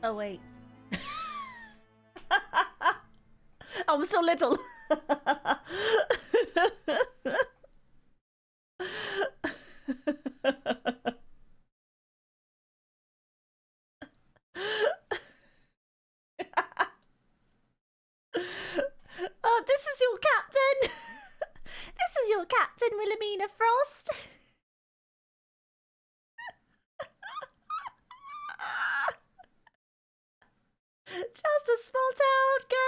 Oh, wait. I I'm still little. Oh, this is your captain. This is your captain, Wilhelmina Frost. Just a small town girl.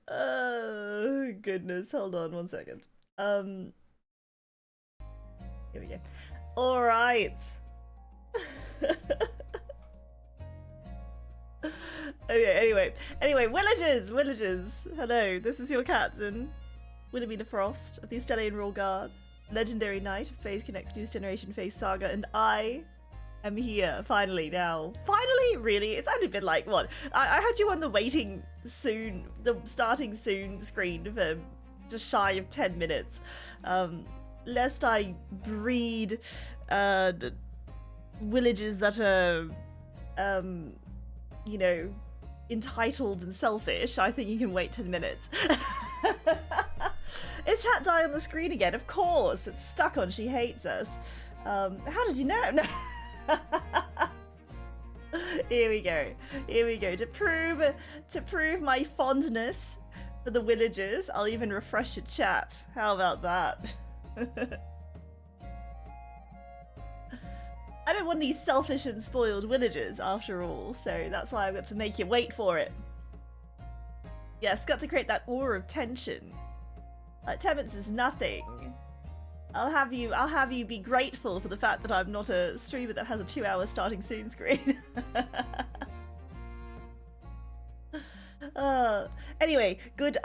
Oh goodness, hold on one second. Here we go. All right. Okay, anyway, villagers. Hello, this is your captain, Wilhelmina Frost of the Stellian Royal Guard, legendary knight of phaseconnect News Generation Phase Saga, and I am here finally now. Finally, really? It's only been like what? I had you on the waiting soon, the starting soon screen for just shy of 10 minutes. Lest I breed villages that are, you know, entitled and selfish, I think you can wait 10 minutes. Is chat die on the screen again? Of course, it's stuck on She Hates Us. How did you know? No. Here we go. To prove my fondness for the villagers, I'll even refresh your chat. How about that? I don't want these selfish and spoiled villagers after all, so that's why I've got to make you wait for it. Yes, got to create that aura of tension. Like 10 minutes is nothing. I'll have you be grateful for the fact that I'm not a streamer that has a 2-hour starting soon screen. Anyway, good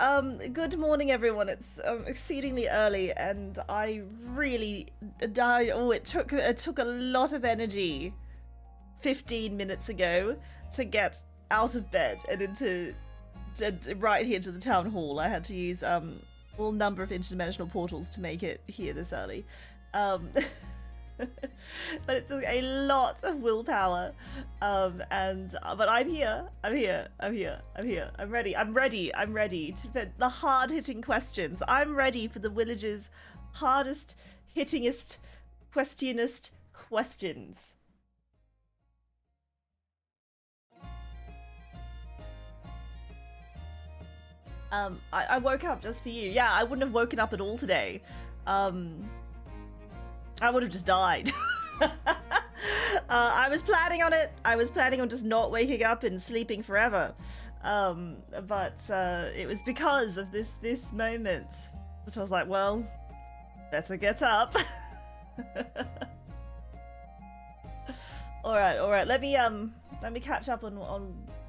morning everyone. It's exceedingly early and I really died. Oh, it took a lot of energy 15 minutes ago to get out of bed and into right here to the town hall. I had to use all number of interdimensional portals to make it here this early. But it took a lot of willpower, but I'm here. I'm ready for the hard-hitting questions. I'm ready for the villagers' hardest, hittingest, questionest questions. I woke up just for you. Yeah, I wouldn't have woken up at all today. I would have just died. I was planning on it. I was planning on just not waking up and sleeping forever. But it was because of this moment that I was like, well, better get up. All right. Let me catch up on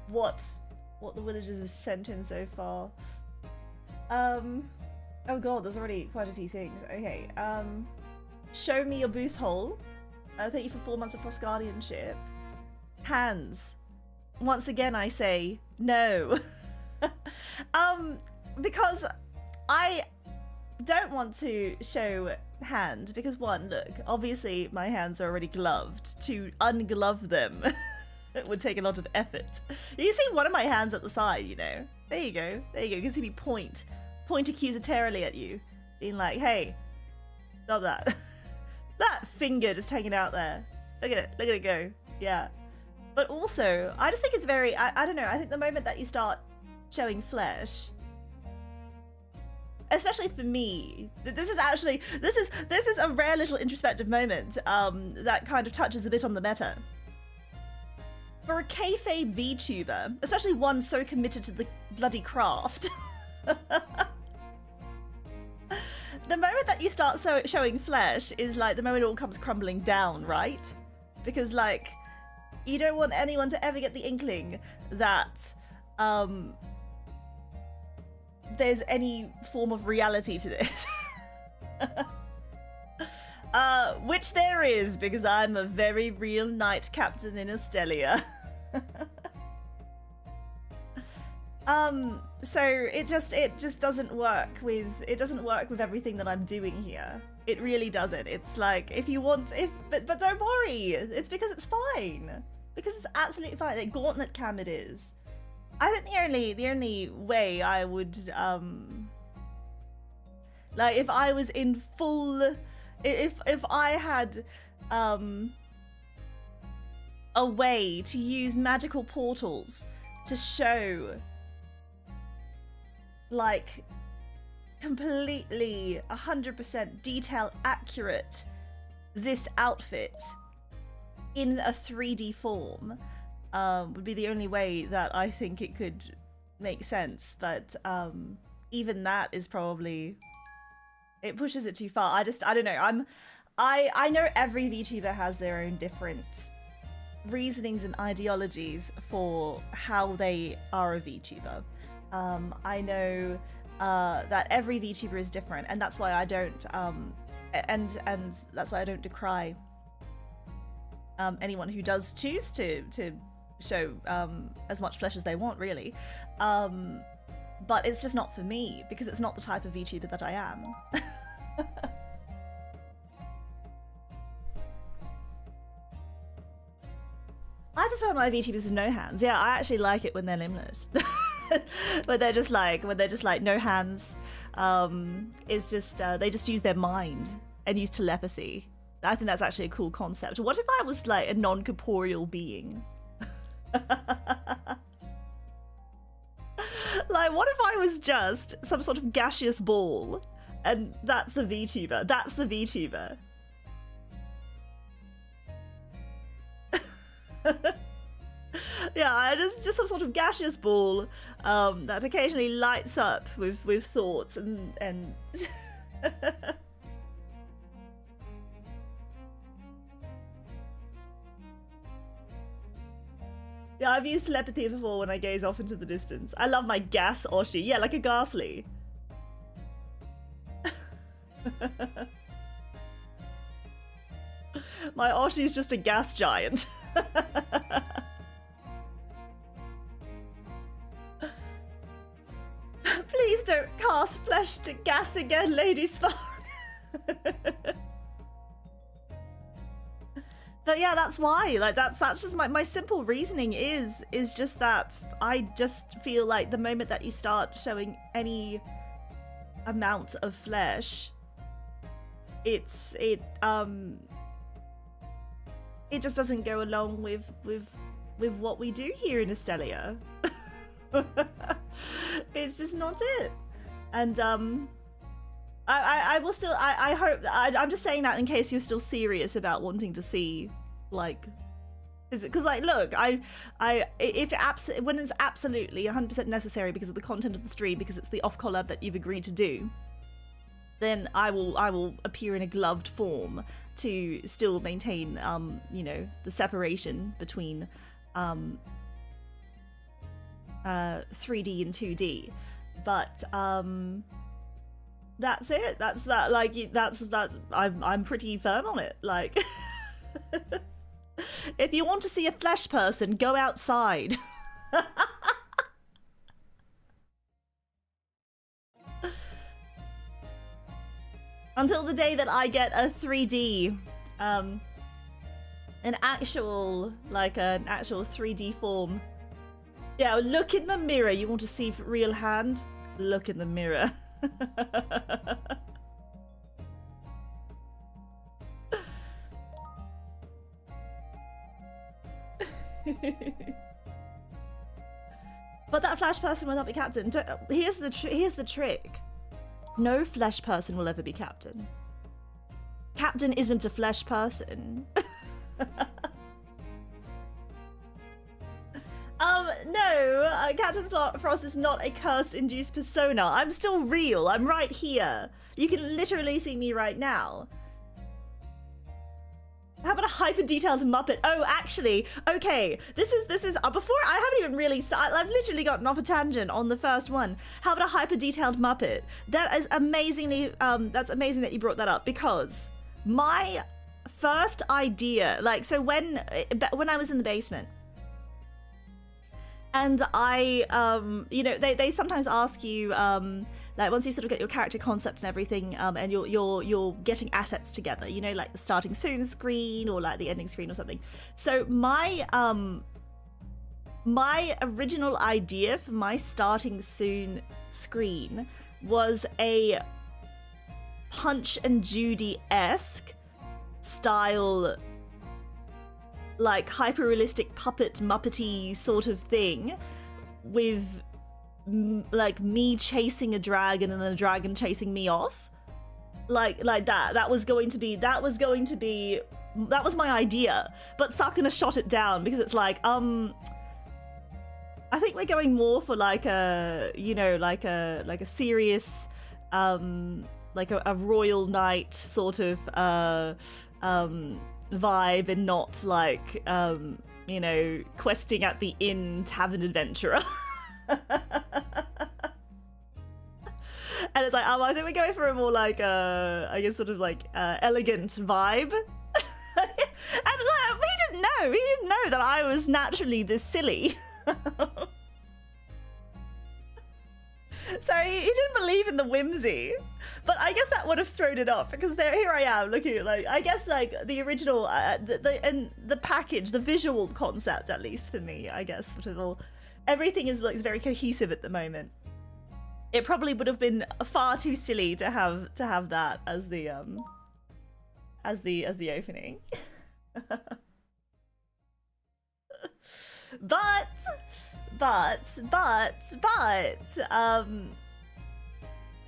what the villagers have sent in so far. Oh god, there's already quite a few things. Okay. Show me your booth hole. Thank you for 4 months of Frost Guardianship. Hands. Once again, I say no. Because I don't want to show hand because one, look, obviously my hands are already gloved. To unglove them it would take a lot of effort. You can see one of my hands at the side, you know. There you go. You can see me point accusatorily at you, being like, hey, stop that. That finger just hanging out there. Look at it go. Yeah. But also, I just think it's very, I don't know, I think the moment that you start showing flesh, especially for me, this is a rare little introspective moment that kind of touches a bit on the meta. For a kayfabe VTuber, especially one so committed to the bloody craft, the moment that you start showing flesh is like the moment it all comes crumbling down, right? Because like, you don't want anyone to ever get the inkling that there's any form of reality to this. Which there is, because I'm a very real knight captain in Astelia. So it just doesn't work with everything that I'm doing here. It really doesn't. It's like if you want but don't worry. It's because it's fine. Because it's absolutely fine. Like gauntlet cam it is. I think the only way I would like if I was in full if I had a way to use magical portals to show like completely 100% detail accurate this outfit in a 3D form would be the only way that I think it could make sense, but even that is probably, it pushes it too far. I don't know. I know every VTuber has their own different reasonings and ideologies for how they are a VTuber. I know that every VTuber is different, and that's why I don't and that's why I don't decry anyone who does choose to show as much flesh as they want, really. But it's just not for me, because it's not the type of VTuber that I am. I prefer my VTubers with no hands. Yeah, I actually like it when they're limbless. when they're just like no hands. It's just they just use their mind and use telepathy. I think that's actually a cool concept. What if I was like a non-corporeal being? Like, what if I was just some sort of gaseous ball, and that's the VTuber? That's the VTuber. Yeah, just some sort of gaseous ball that occasionally lights up with thoughts and yeah, I've used telepathy before when I gaze off into the distance. I love my gas Oshi. Yeah, like a ghastly. My Oshi is just a gas giant. Please don't cast flesh to gas again, Lady Spark. But yeah, that's why. Like that's just my simple reasoning is just that I just feel like the moment that you start showing any amount of flesh, it just doesn't go along with what we do here in Estelia. It's just not it. And I will still, I hope, I'm just saying that in case you're still serious about wanting to see, like, is it, because like, look, when it's absolutely 100% necessary because of the content of the stream, because it's the off collab that you've agreed to do, then I will appear in a gloved form to still maintain, you know, the separation between 3D and 2D, but that's it. That's that. Like that's. I'm pretty firm on it. Like, if you want to see a flesh person, go outside. Until the day that I get a 3D, an actual 3D form. Yeah, look in the mirror. You want to see real hand? Look in the mirror. But that flesh person will not be captain. Here's the trick. No flesh person will ever be captain. Captain isn't a flesh person. No, Captain Frost is not a curse-induced persona. I'm still real. I'm right here. You can literally see me right now. How about a hyper-detailed Muppet? Oh, actually, okay. This is before I haven't even really I've literally gotten off a tangent on the first one. How about a hyper-detailed Muppet? That is amazingly, that's amazing that you brought that up, because my first idea, like, so when I was in the basement, And you know, they sometimes ask you, like once you sort of get your character concept and everything, and you're getting assets together, you know, like the starting soon screen or like the ending screen or something. So my original idea for my starting soon screen was a Punch and Judy-esque style, like hyper-realistic puppet muppety sort of thing, with like me chasing a dragon and then a dragon chasing me off, like that. That was my idea, but Sakuna shot it down because it's like, I think we're going more for like a, you know, like a serious, like a royal knight sort of vibe, and not like, you know, questing at the inn tavern adventurer. And it's like, I think we're going for a more like, I guess sort of like elegant vibe. And like, he didn't know that I was naturally this silly. So he didn't believe in the whimsy, but I guess that would have thrown it off, because here I am looking at, like, I guess like the original, and the package, the visual concept, at least for me, I guess sort of all, everything is like very cohesive at the moment. It probably would have been far too silly to have that as the opening. But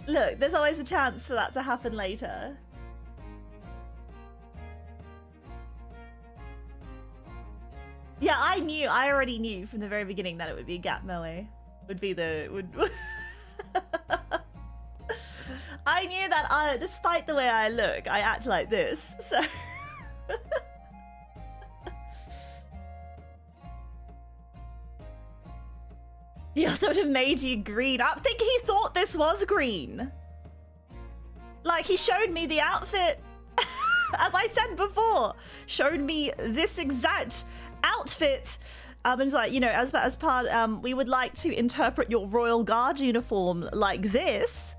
look, there's always a chance for that to happen later. Yeah, I already knew from the very beginning that it would be Gap Moe. I knew that despite the way I look, I act like this, so... He also would have made you green. I think he thought this was green. Like, he showed me the outfit, as I said before, showed me this exact outfit. And it's like, you know, as part, we would like to interpret your Royal Guard uniform like this.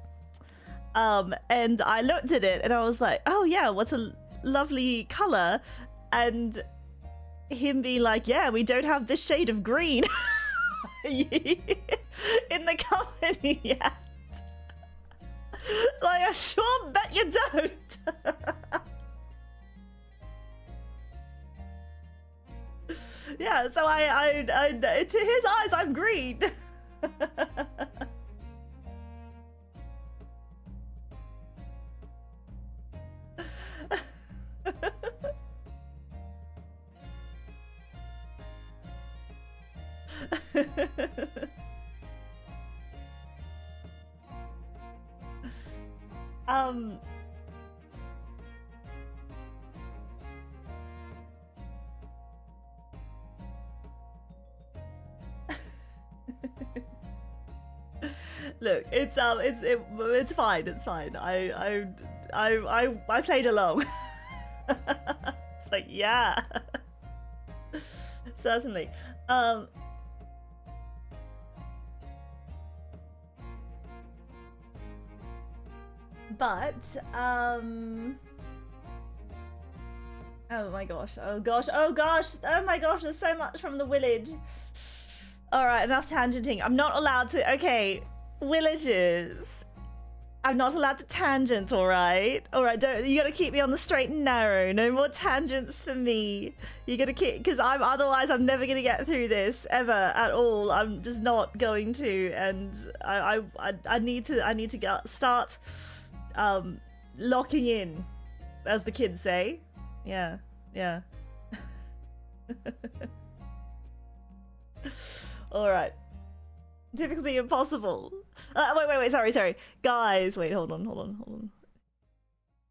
And I looked at it and I was like, oh yeah, what's a lovely color. And him being like, yeah, we don't have this shade of green in the company yet. Like, I sure bet you don't. Yeah, so I to his eyes, I'm green. Look, it's fine. It's fine. I played along. It's like, yeah, certainly. But oh my gosh, oh gosh, oh gosh, oh my gosh, there's so much from the village. All right, enough tangenting. I'm not allowed to. Okay, villagers, I'm not allowed to tangent. All right, don't, you gotta keep me on the straight and narrow. No more tangents for me. You gotta keep, because otherwise I'm never gonna get through this ever at all. I'm just not going to, and I need to start locking in, as the kids say. Yeah. All right. Difficulty impossible. Wait. Sorry. Guys, wait. Hold on.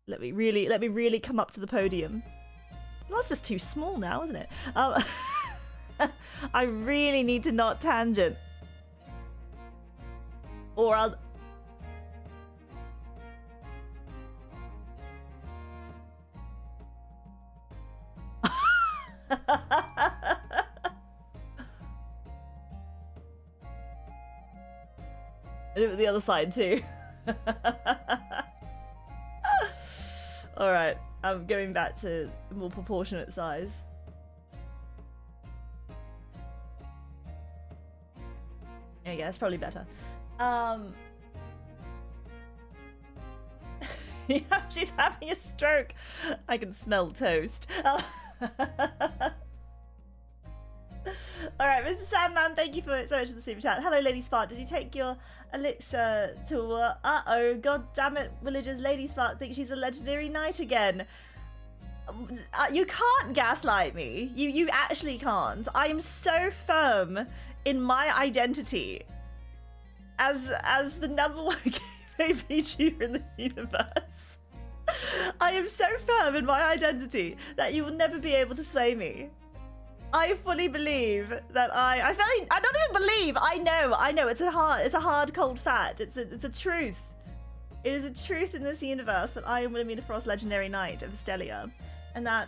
Let me really come up to the podium. Well, that's just too small now, isn't it? I really need to not tangent, or I'll. the other side too. Alright, I'm going back to a more proportionate size. There you go, that's probably better. Yeah, she's having a stroke. I can smell toast. Alright, Mr. Sandman, thank you so much for the super chat. Hello, Lady Spark. Did you take your elixir tour? Uh-oh, god damn it, Villagers. Lady Spark thinks she's a legendary knight again. You can't gaslight me. You actually can't. I am so firm in my identity as the #1 KVGer in the universe. I am so firm in my identity that you will never be able to sway me. I fully believe that I don't even believe. I know. It's a hard, cold fact. It's a truth. It is a truth in this universe that I am Wilhelmina Frost, legendary knight of Estelia, and that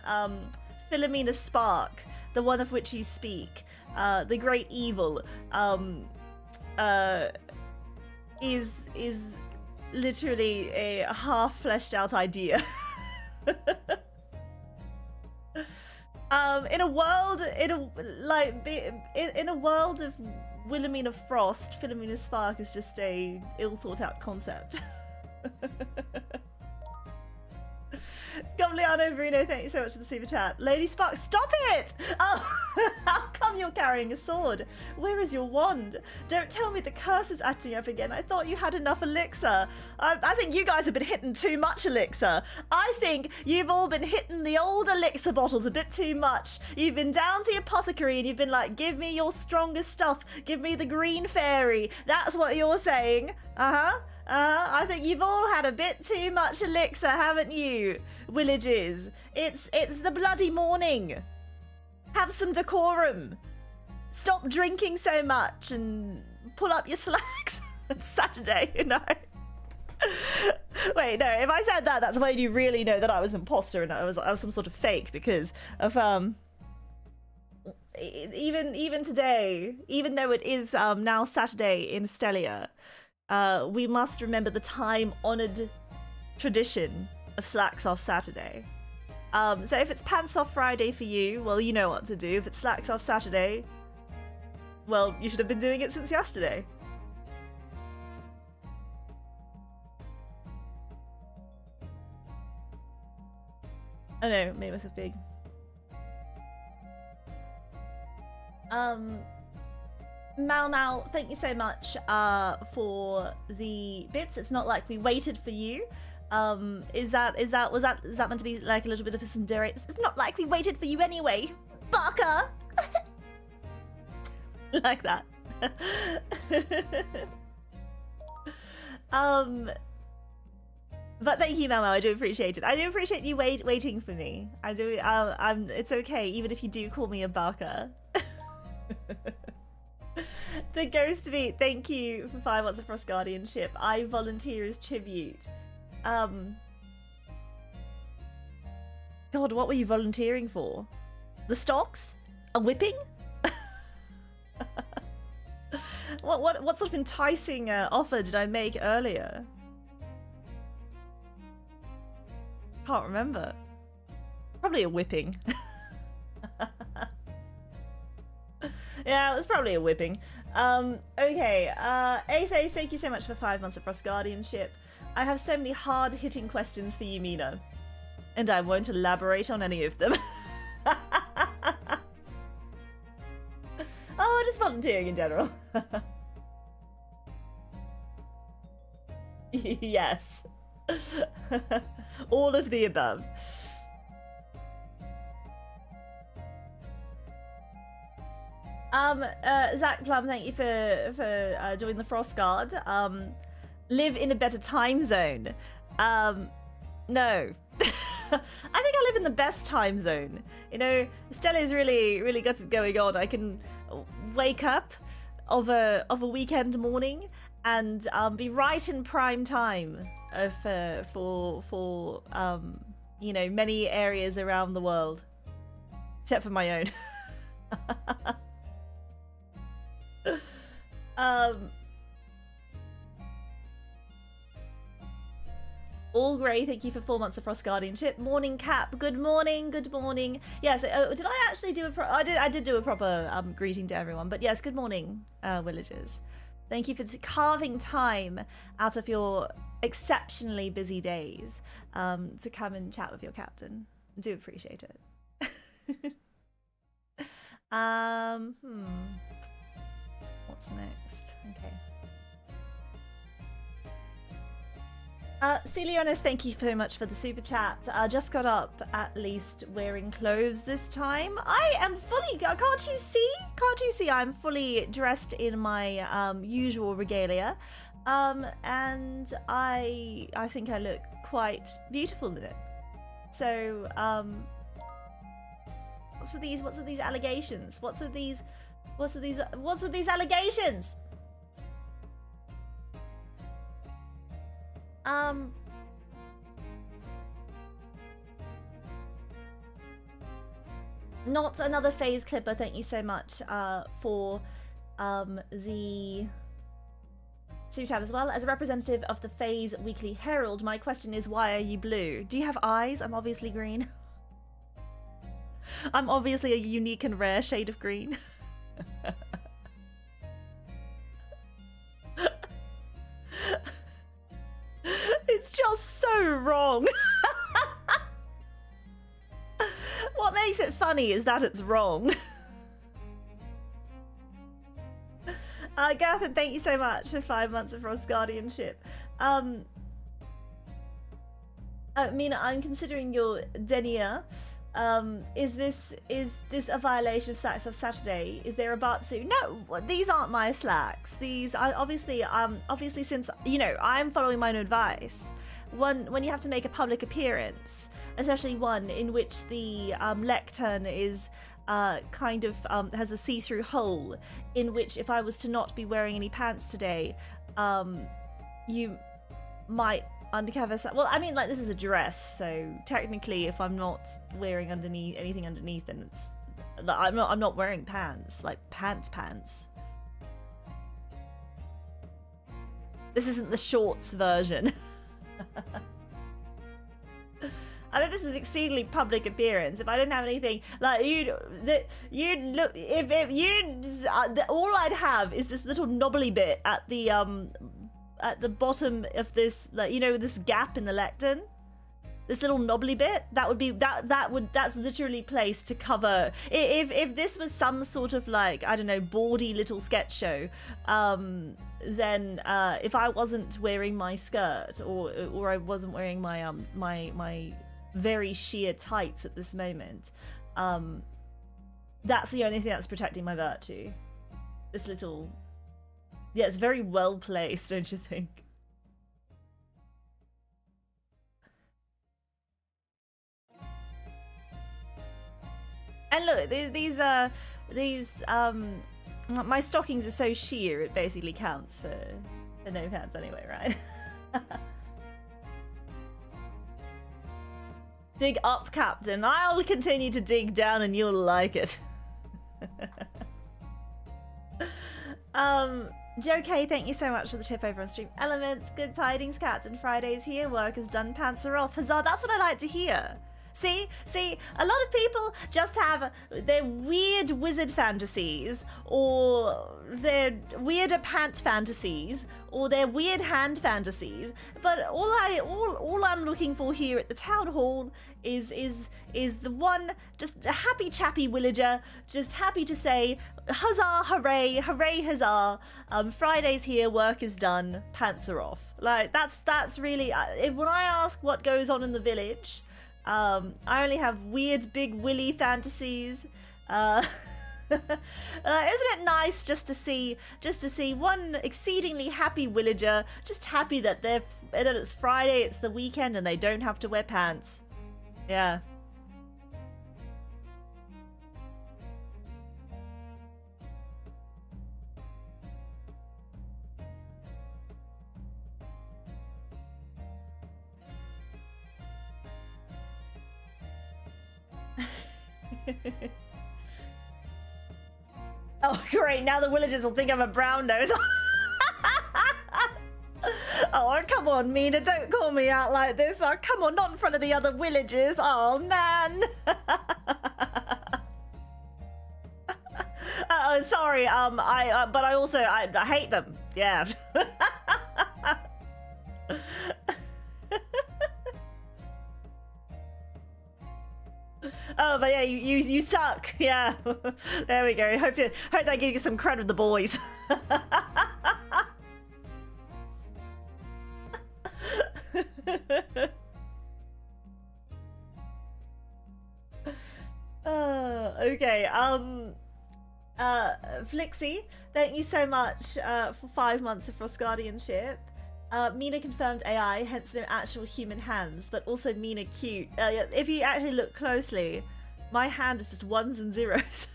Wilhelmina Spark, the one of which you speak, the great evil, is literally a half fleshed out idea. In a world of Wilhelmina Frost, Wilhelmina Spark is just a ill thought out concept. Gobliano Bruno, thank you so much for the super chat. Lady Spark, stop it! Oh, how come you're carrying a sword? Where is your wand? Don't tell me the curse is acting up again. I thought you had enough elixir. I think you guys have been hitting too much elixir. I think you've all been hitting the old elixir bottles a bit too much. You've been down to your apothecary and you've been like, give me your strongest stuff. Give me the green fairy. That's what you're saying. I think you've all had a bit too much elixir, haven't you, Villages? It's the bloody morning. Have some decorum. Stop drinking so much and pull up your slacks. It's Saturday, you know. Wait, no, if I said that, that's when you really know that I was an imposter and I was some sort of fake, because of even today, even though it is now Saturday in Estelia, we must remember the time-honored tradition of Slacks Off Saturday. So if it's Pants Off Friday for you, well, you know what to do. If it's Slacks Off Saturday, well, you should have been doing it since yesterday. Oh no, made myself big. Mal, thank you so much for the bits. It's not like we waited for you. Was that meant to be like a little bit of a tsundere? It's not like we waited for you anyway, Barker. Like that. But thank you, Mal. I do appreciate it. I do appreciate you waiting for me. I do. It's okay, even if you do call me a Barker. The Ghost Beat, thank you for 5 months of Frost Guardianship. I volunteer as tribute. God, what were you volunteering for? The stocks? A whipping? What sort of enticing offer did I make earlier? Can't remember. Probably a whipping. Yeah, it was probably a whipping. Okay, Ace, thank you so much for 5 months of Frost Guardianship. I have so many hard-hitting questions for you, Mina, and I won't elaborate on any of them. Oh, just volunteering in general. Yes. All of the above. Zach Plum, thank you for joining the Frost Guard. Live in a better time zone. No. I think I live in the best time zone. You know, Stella's really got it going on. I can wake up of a weekend morning and be right in prime time for you know, many areas around the world, except for my own. All Grey, thank you for 4 months of Frost Guardianship. Morning Cap, good morning, good morning. Yes, did I actually do a I did do a proper greeting to everyone, but yes, good morning, Willagers. Thank you for carving time out of your exceptionally busy days to come and chat with your captain. I do appreciate it. What's next? Okay. Celionis, thank you very much for the super chat. Just got up, at least wearing clothes this time. I am fully, can't you see? Can't you see I'm fully dressed in my usual regalia. And I think I look quite beautiful in it. So, what's with these allegations? What's with these allegations? Not another phase clipper, thank you so much for the super chat as well. As a representative of the Phase Weekly Herald, my question is, why are you blue? Do you have eyes? I'm obviously green. I'm obviously a unique and rare shade of green. It's just so wrong. What makes it funny is that it's wrong. Gathan, thank you so much for 5 months of Frost Guardianship. Mina, I'm considering your denier. Is this a violation of slacks of Saturday? Is there a Batsu? No, these aren't my slacks. These are obviously since, you know, I'm following my own advice. When you have to make a public appearance, especially one in which the lectern is kind of has a see-through hole, in which if I was to not be wearing any pants today, you might undercover. Well, I mean, like, this is a dress, so technically, if I'm not wearing anything underneath, then it's I'm not wearing pants, like pants. This isn't the shorts version. I think this is an exceedingly public appearance. If I didn't have anything, like you'd look, all I'd have is this little knobbly bit at the bottom of this, like, you know, this gap in the lectern, this little knobbly bit. That's literally placed to cover. If this was some sort of, like, I don't know, bawdy little sketch show, then if I wasn't wearing my skirt or I wasn't wearing my my very sheer tights at this moment, that's the only thing that's protecting my virtue. This little, yeah, it's very well placed, don't you think? And look, these my stockings are so sheer, it basically counts for no pants anyway, right? Dig up, Captain. I'll continue to dig down and you'll like it. Joe K, thank you so much for the tip over on Stream Elements. Good tidings, Captain. Friday's here. Work is done. Pants are off. Huzzah, that's what I like to hear. See, a lot of people just have their weird wizard fantasies, or their weirder pant fantasies, or their weird hand fantasies. But all I'm looking for here at the town hall is the one, just a happy chappy villager, just happy to say, huzzah, hooray, hooray, huzzah. Friday's here, work is done, pants are off. Like, that's really, when I ask what goes on in the village, I only have weird big willy fantasies. Isn't it nice just to see one exceedingly happy villager, just happy that it's Friday, it's the weekend, and they don't have to wear pants. Yeah. Oh, great. Now the villagers will think I'm a brown nose. Oh, come come on, Mina, don't call me out like this. Oh, come on, not in front of the other villagers. Oh, man. Sorry, but I also, I hate them. Yeah. Oh, but yeah, you suck. Yeah. There we go. Hope that gives you some credit with the boys. Okay. Flixie, thank you so much for 5 months of Frost Guardianship. Mina confirmed AI, hence no actual human hands, but also Mina cute. If you actually look closely, my hand is just ones and zeros.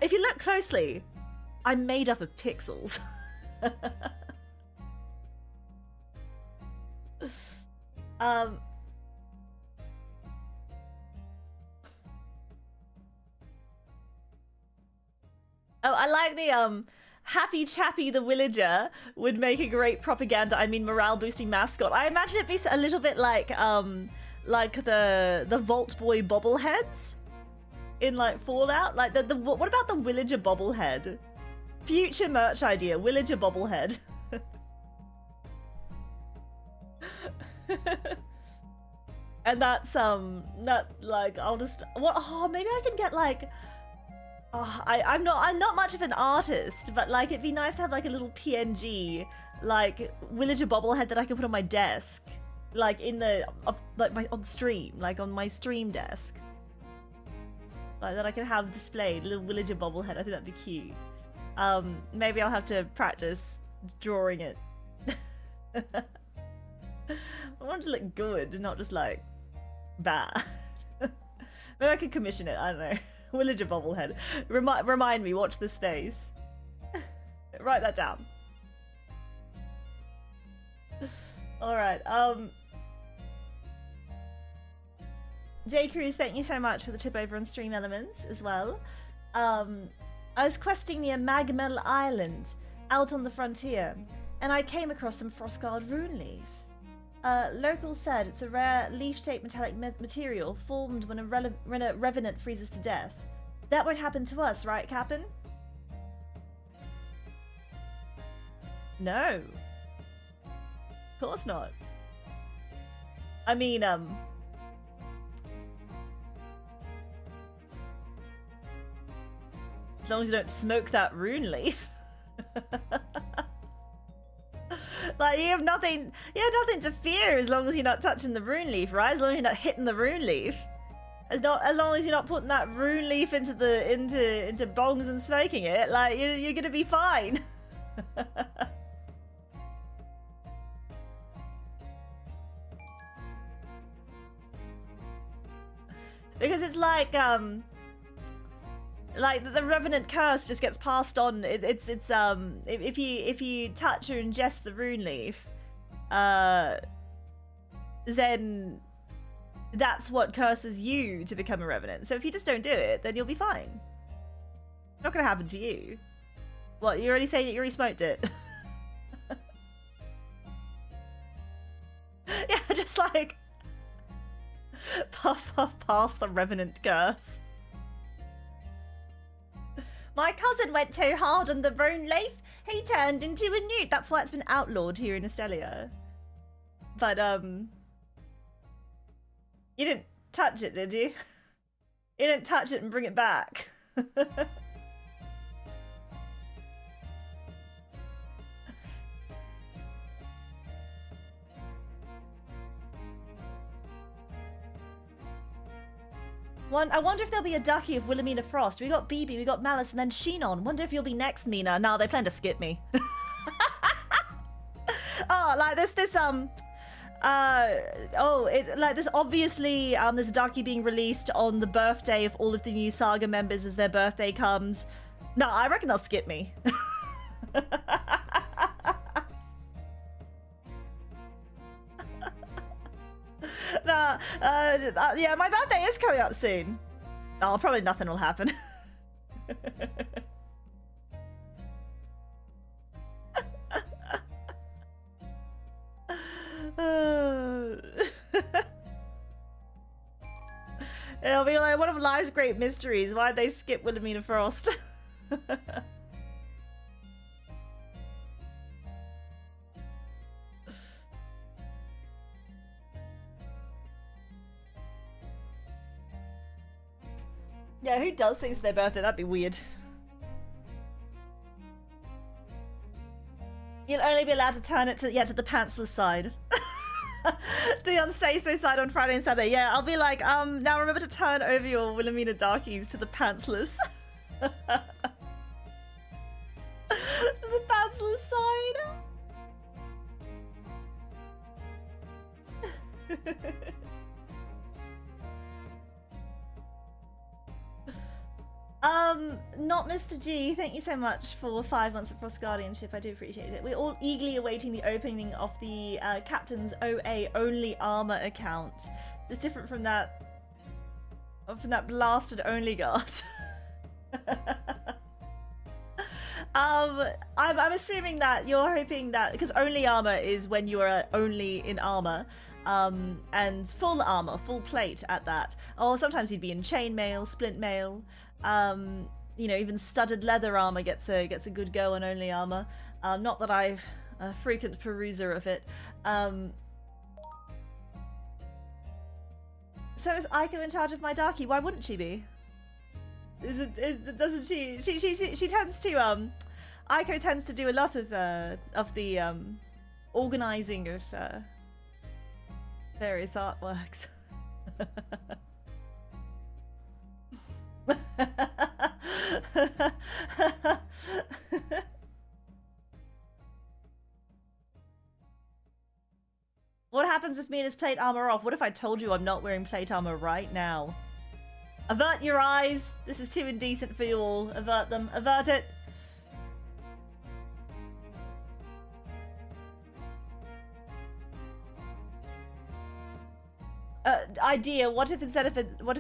If you look closely, I'm made up of pixels. Oh, I like the Happy Chappy the Villager would make a great propaganda, I mean morale boosting mascot. I imagine it'd be a little bit like the Vault Boy bobbleheads in like Fallout. Like what about the Villager bobblehead? Future merch idea, Villager bobblehead. And that's that like I'll just maybe I can get like I'm not much of an artist, but like it'd be nice to have like a little PNG like Villager bobblehead that I can put on my desk, like in the on stream, like on my stream desk, like that I can have displayed, a little Villager bobblehead. I think that'd be cute. Maybe I'll have to practice drawing it. I want it to look good, not just like bad. Maybe I could commission it. I don't know. Villager bobblehead. Remind me. Watch this space. Write that down. All right. J Cruz, thank you so much for the tip over on Stream Elements as well. I was questing near Magmel Island, out on the frontier, and I came across some Frostguard rune leaf. Locals said it's a rare leaf-shaped metallic material formed when a revenant freezes to death. That won't happen to us, right, Captain? No. Of course not. I mean, as long as you don't smoke that rune leaf. Like you have nothing to fear as long as you're not touching the rune leaf, right? As long as you're not hitting the rune leaf. As long as you're not putting that rune leaf into bongs and smoking it, like you're gonna be fine. Because it's like the Revenant curse just gets passed on. It's if you touch or ingest the rune leaf, then that's what curses you to become a Revenant. So if you just don't do it, then you'll be fine. It's not gonna happen to you. What, you already saying that you already smoked it? Yeah, just like puff past the Revenant curse. My cousin went too hard on the rune leaf. He turned into a newt. That's why it's been outlawed here in Estelia. But you didn't touch it, did you? You didn't touch it and bring it back. I wonder if there'll be a ducky of Wilhelmina Frost. We got Bibi, we got Malice, and then Sinon. Wonder if you'll be next, Mina. No, they plan to skip me. Oh, like this obviously there's a ducky being released on the birthday of all of the new Saga members as their birthday comes. No, I reckon they'll skip me. Nah, yeah, my birthday is coming up soon. Oh, probably nothing will happen. It'll be like one of life's great mysteries. Why'd they skip Wilhelmina Frost? Yeah, who does things for their birthday? That'd be weird. You'll only be allowed to turn it to the pantsless side. The unsay-so side on Friday and Saturday. Yeah, I'll be like, now remember to turn over your Wilhelmina darkies to the pantsless. To the pantsless side. Not Mr. G, thank you so much for 5 months of Frost Guardianship. I do appreciate it. We're all eagerly awaiting the opening of the Captain's OA only armor account. It's different from that blasted only guard. I'm assuming that you're hoping that, because only armor is when you are only in armor, and full armor, full plate at that. Or sometimes you'd be in chainmail, splint mail. You know, even studded leather armor gets a good go on only armor. Not that I'm a frequent peruser of it. So is Aiko in charge of my darkie? Why wouldn't she be? Doesn't she? She tends to Aiko tends to do a lot of the organizing of various artworks. What happens if Mina's plate armor off? What if I told you I'm not wearing plate armor right now? Avert your eyes. This is too indecent for you all. Avert them. Avert it. Idea. What if instead of what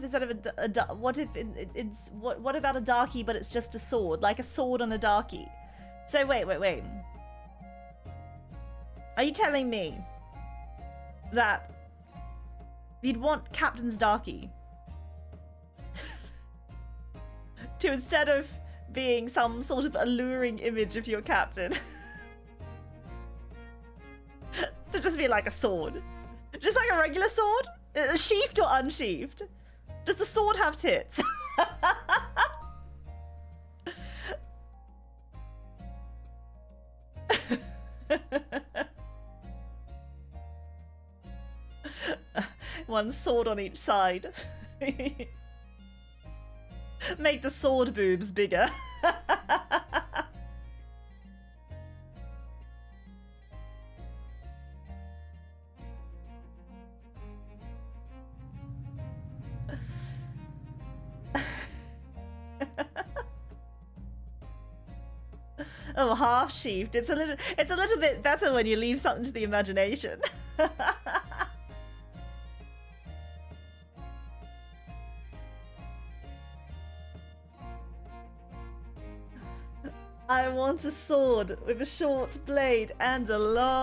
about a darkie but it's just a sword, like a sword on a darkie? So wait. Are you telling me that you'd want Captain's darkie to, instead of being some sort of alluring image of your captain, to just be like a sword? Just like a regular sword? Sheathed or unsheathed? Does the sword have tits? One sword on each side. Make the sword boobs bigger. Oh, half sheathed. It's a little bit better when you leave something to the imagination. I want a sword with a short blade and a long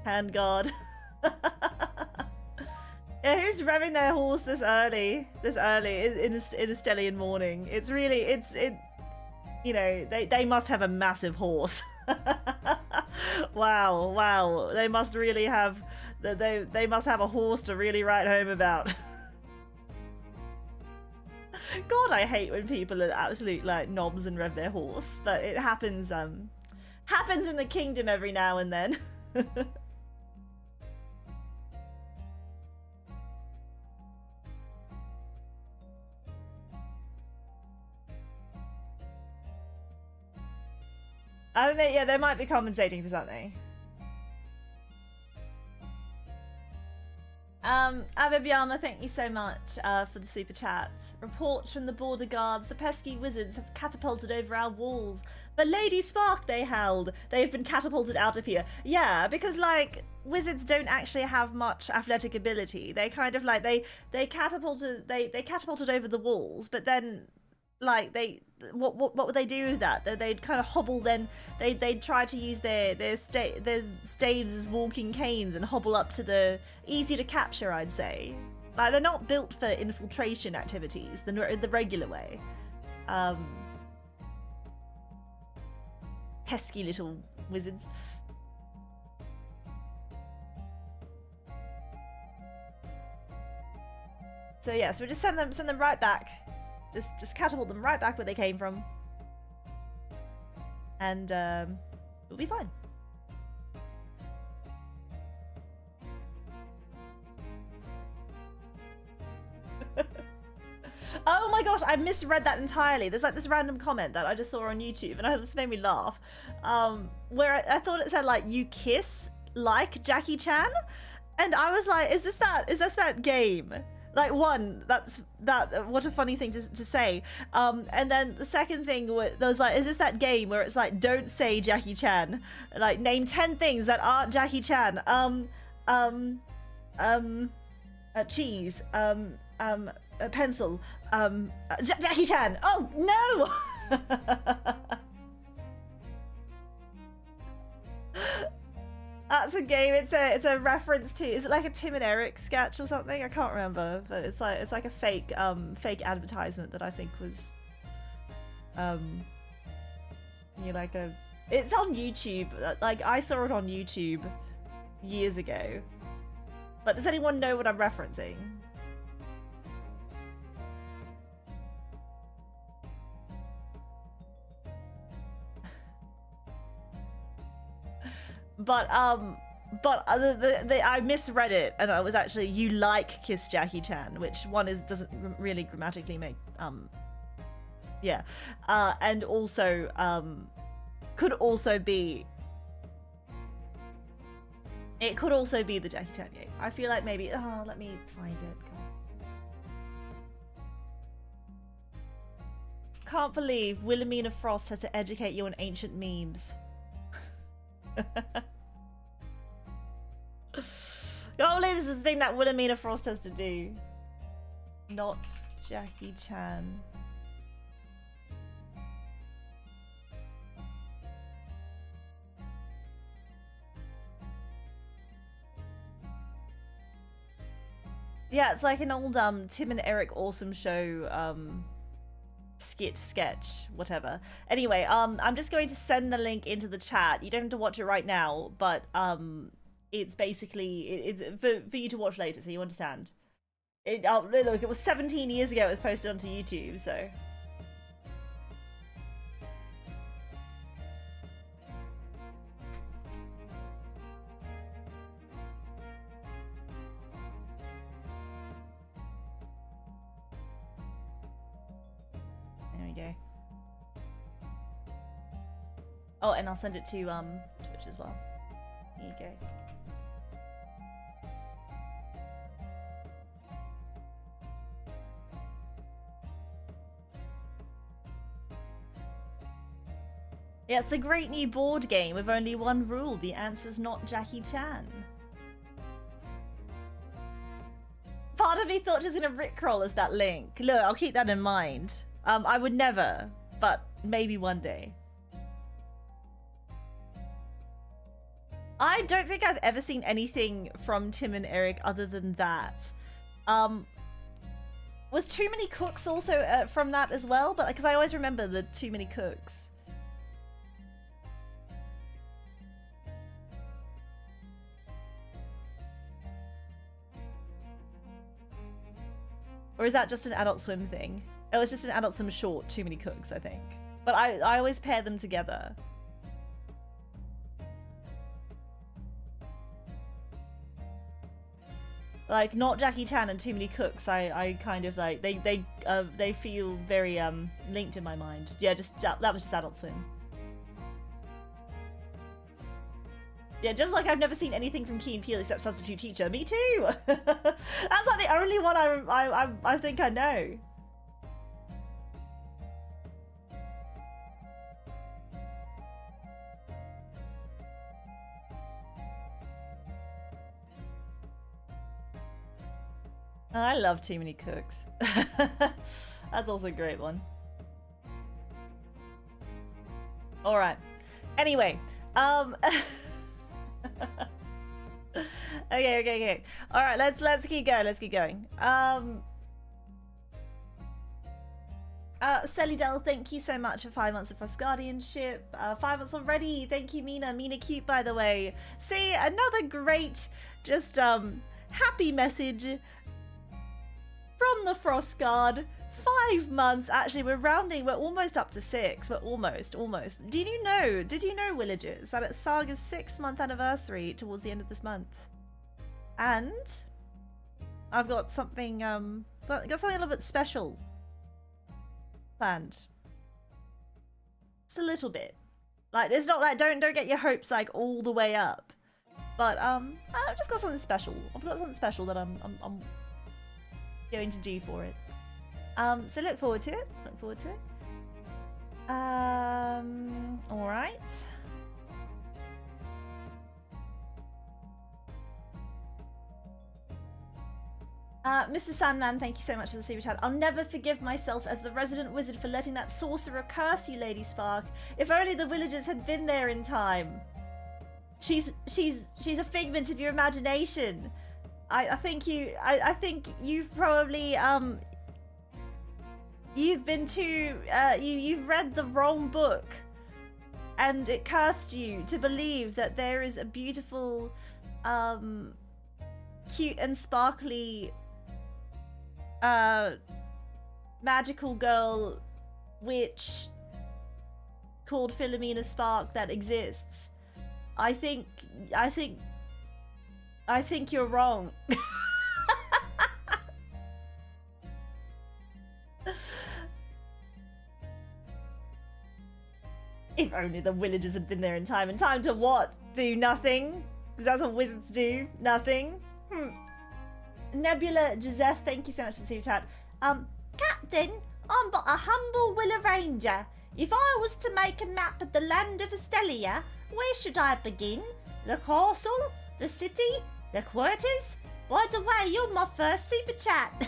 handguard. Yeah, who's revving their horse this early in a Stellian morning? It's really, you know, they must have a massive horse. Wow, they must really have, they must have a horse to really write home about. God, I hate when people are absolute like knobs and rev their horse, but it happens in the kingdom every now and then. I don't know, yeah, they might be compensating for something. Abibyama, thank you so much for the super chat. Reports from the border guards, the pesky wizards have catapulted over our walls. But Lady Spark, they howled. They have been catapulted out of here. Yeah, because like wizards don't actually have much athletic ability. They kind of like they catapulted over the walls, but then like what would they do with that? They'd kind of hobble. Then they'd try to use their staves as walking canes and hobble up to the easy to capture. I'd say, like, they're not built for infiltration activities the regular way. Pesky little wizards. So yeah, so we just send them right back. Just catapult them right back where they came from. And it'll be fine. Oh my gosh, I misread that entirely. There's like this random comment that I just saw on YouTube and it just made me laugh. Where I thought it said like, you kiss like Jackie Chan? And I was like, is this that game? Like, one, what a funny thing to say. And then the second thing was like, is this that game where it's like, don't say Jackie Chan? Like, name 10 things that aren't Jackie Chan. Cheese, a pencil, Jackie Chan. Oh, no! That's a game. It's a reference to. Is it like a Tim and Eric sketch or something? I can't remember, but it's like a fake advertisement that I think was like a. It's on YouTube. Like, I saw it on YouTube years ago. But does anyone know what I'm referencing? But I misread it, and it was actually, you like kiss Jackie Chan, which one doesn't really grammatically make yeah, and also could also be, it could also be the Jackie Chan game. I feel like maybe, let me find it. Can't believe Wilhelmina Frost has to educate you on ancient memes. Golly, this is the thing that Wilhelmina Frost has to do. Not Jackie Chan. Yeah, it's like an old Tim and Eric Awesome Show sketch, whatever. Anyway, I'm just going to send the link into the chat. You don't have to watch it right now, but it's basically it's for you to watch later, so you understand. Look, it was 17 years ago it was posted onto YouTube, so. Oh, and I'll send it to Twitch as well. Here you go. Yeah, it's the great new board game with only one rule. The answer's not Jackie Chan. Part of me thought she was gonna rickroll us that link. Look, I'll keep that in mind. I would never, but maybe one day. I don't think I've ever seen anything from Tim and Eric other than that. Was Too Many Cooks also from that as well? But because I always remember the Too Many Cooks. Or is that just an Adult Swim thing? It was just an Adult Swim short, Too Many Cooks, I think. But I always pair them together. Like, not Jackie Chan and Too Many Cooks. I kind of like, they feel very linked in my mind. Yeah, just that was just Adult Swim. Yeah, just like I've never seen anything from Key and Peele except Substitute Teacher. Me too. That's like the only one I think I know. I love Too Many Cooks. That's also a great one. All right. Anyway, okay. All right, let's keep going. Let's keep going. Celidel, thank you so much for 5 months of Frost Guardianship. 5 months already. Thank you, Mina. Mina cute, by the way. See, another great, just happy message from the Frost Guard. 5 months. Actually, we're rounding. We're almost up to 6. We're almost. Did you know, Villagers, that it's Saga's 6-month anniversary towards the end of this month? And I've got something, a little bit special planned. Just a little bit. Like, it's not like, don't get your hopes like all the way up. But I've just got something special. I've got something special that I'm going to do for it. So look forward to it. All right. Mr. Sandman, thank you so much for the super chat. I'll never forgive myself as the resident wizard for letting that sorcerer curse you, Lady Spark. If only the villagers had been there in time. She's a figment of your imagination. I think you've probably you've been too you've read the wrong book, and it cursed you to believe that there is a beautiful cute and sparkly magical girl witch called Wilhelmina Spark that exists. I think you're wrong. If only the villagers had been there in time. In time to what? Do nothing? Because that's what wizards do. Nothing. Nebula Joseph, thank you so much for the super chat. Captain, I'm but a humble Willow Ranger. If I was to make a map of the land of Estelia, where should I begin? The castle? The city? The quarters? By the way, you're my first super chat.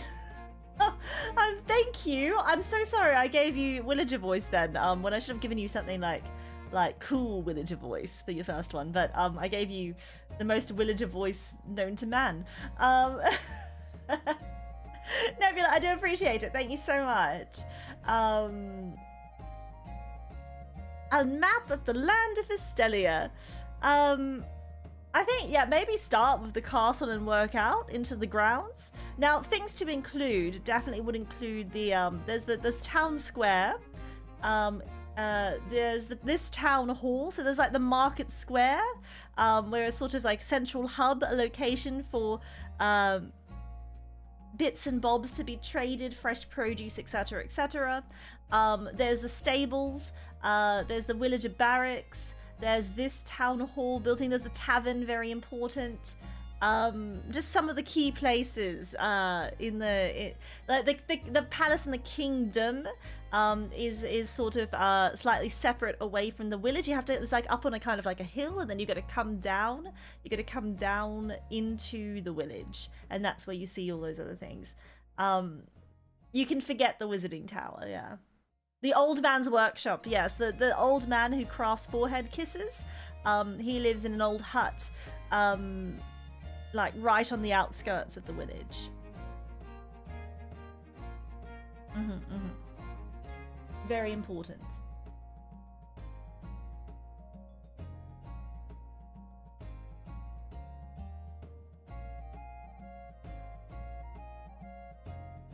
Thank you. I'm so sorry I gave you Villager voice then, when I should have given you something like cool Villager voice for your first one, but I gave you the most Villager voice known to man. Nebula, I do appreciate it. Thank you so much. A map of the land of Estelia. I think, yeah, maybe start with the castle and work out into the grounds. Now, things to include definitely would include the there's town square. There's this town hall, so there's like the market square, where it's sort of like central hub, a location for bits and bobs to be traded, fresh produce, etc., etc. There's the stables, there's the villager barracks, there's this town hall building, there's the tavern, very important. Just some of the key places in the palace and the kingdom is sort of slightly separate away from the village. You have to, it's like up on a kind of like a hill, and then you got to come down. You got to come down into the village, and that's where you see all those other things. You can forget the wizarding tower, yeah. The old man's workshop, yes, the old man who crafts forehead kisses. He lives in an old hut, like right on the outskirts of the village. Very important.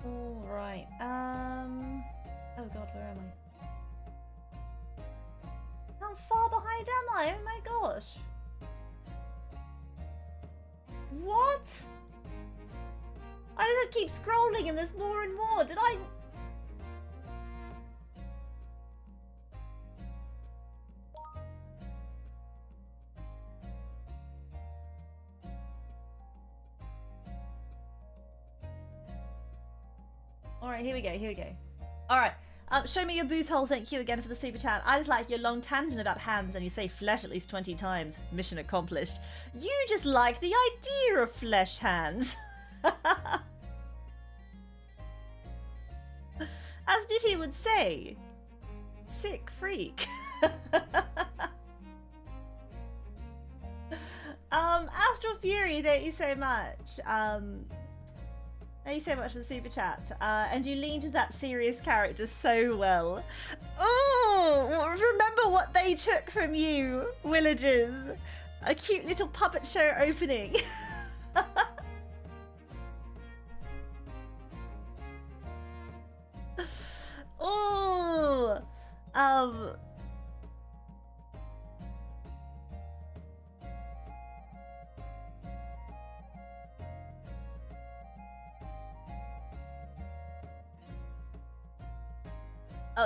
All right. Oh god, where am I? How far behind am I? Oh my gosh. What? I just keep scrolling and there's more and more. Did I... Alright, here we go. Alright, show me your booth hole, thank you again for the super chat. I just like your long tangent about hands and you say flesh at least 20 times. Mission accomplished. You just like the idea of flesh hands. As Nitya would say, sick freak. Astral Fury, thank you so much. Thank you so much for the super chat. And you leaned to that serious character so well. Oh, remember what they took from you, Villagers. A cute little puppet show opening. Oh, oh,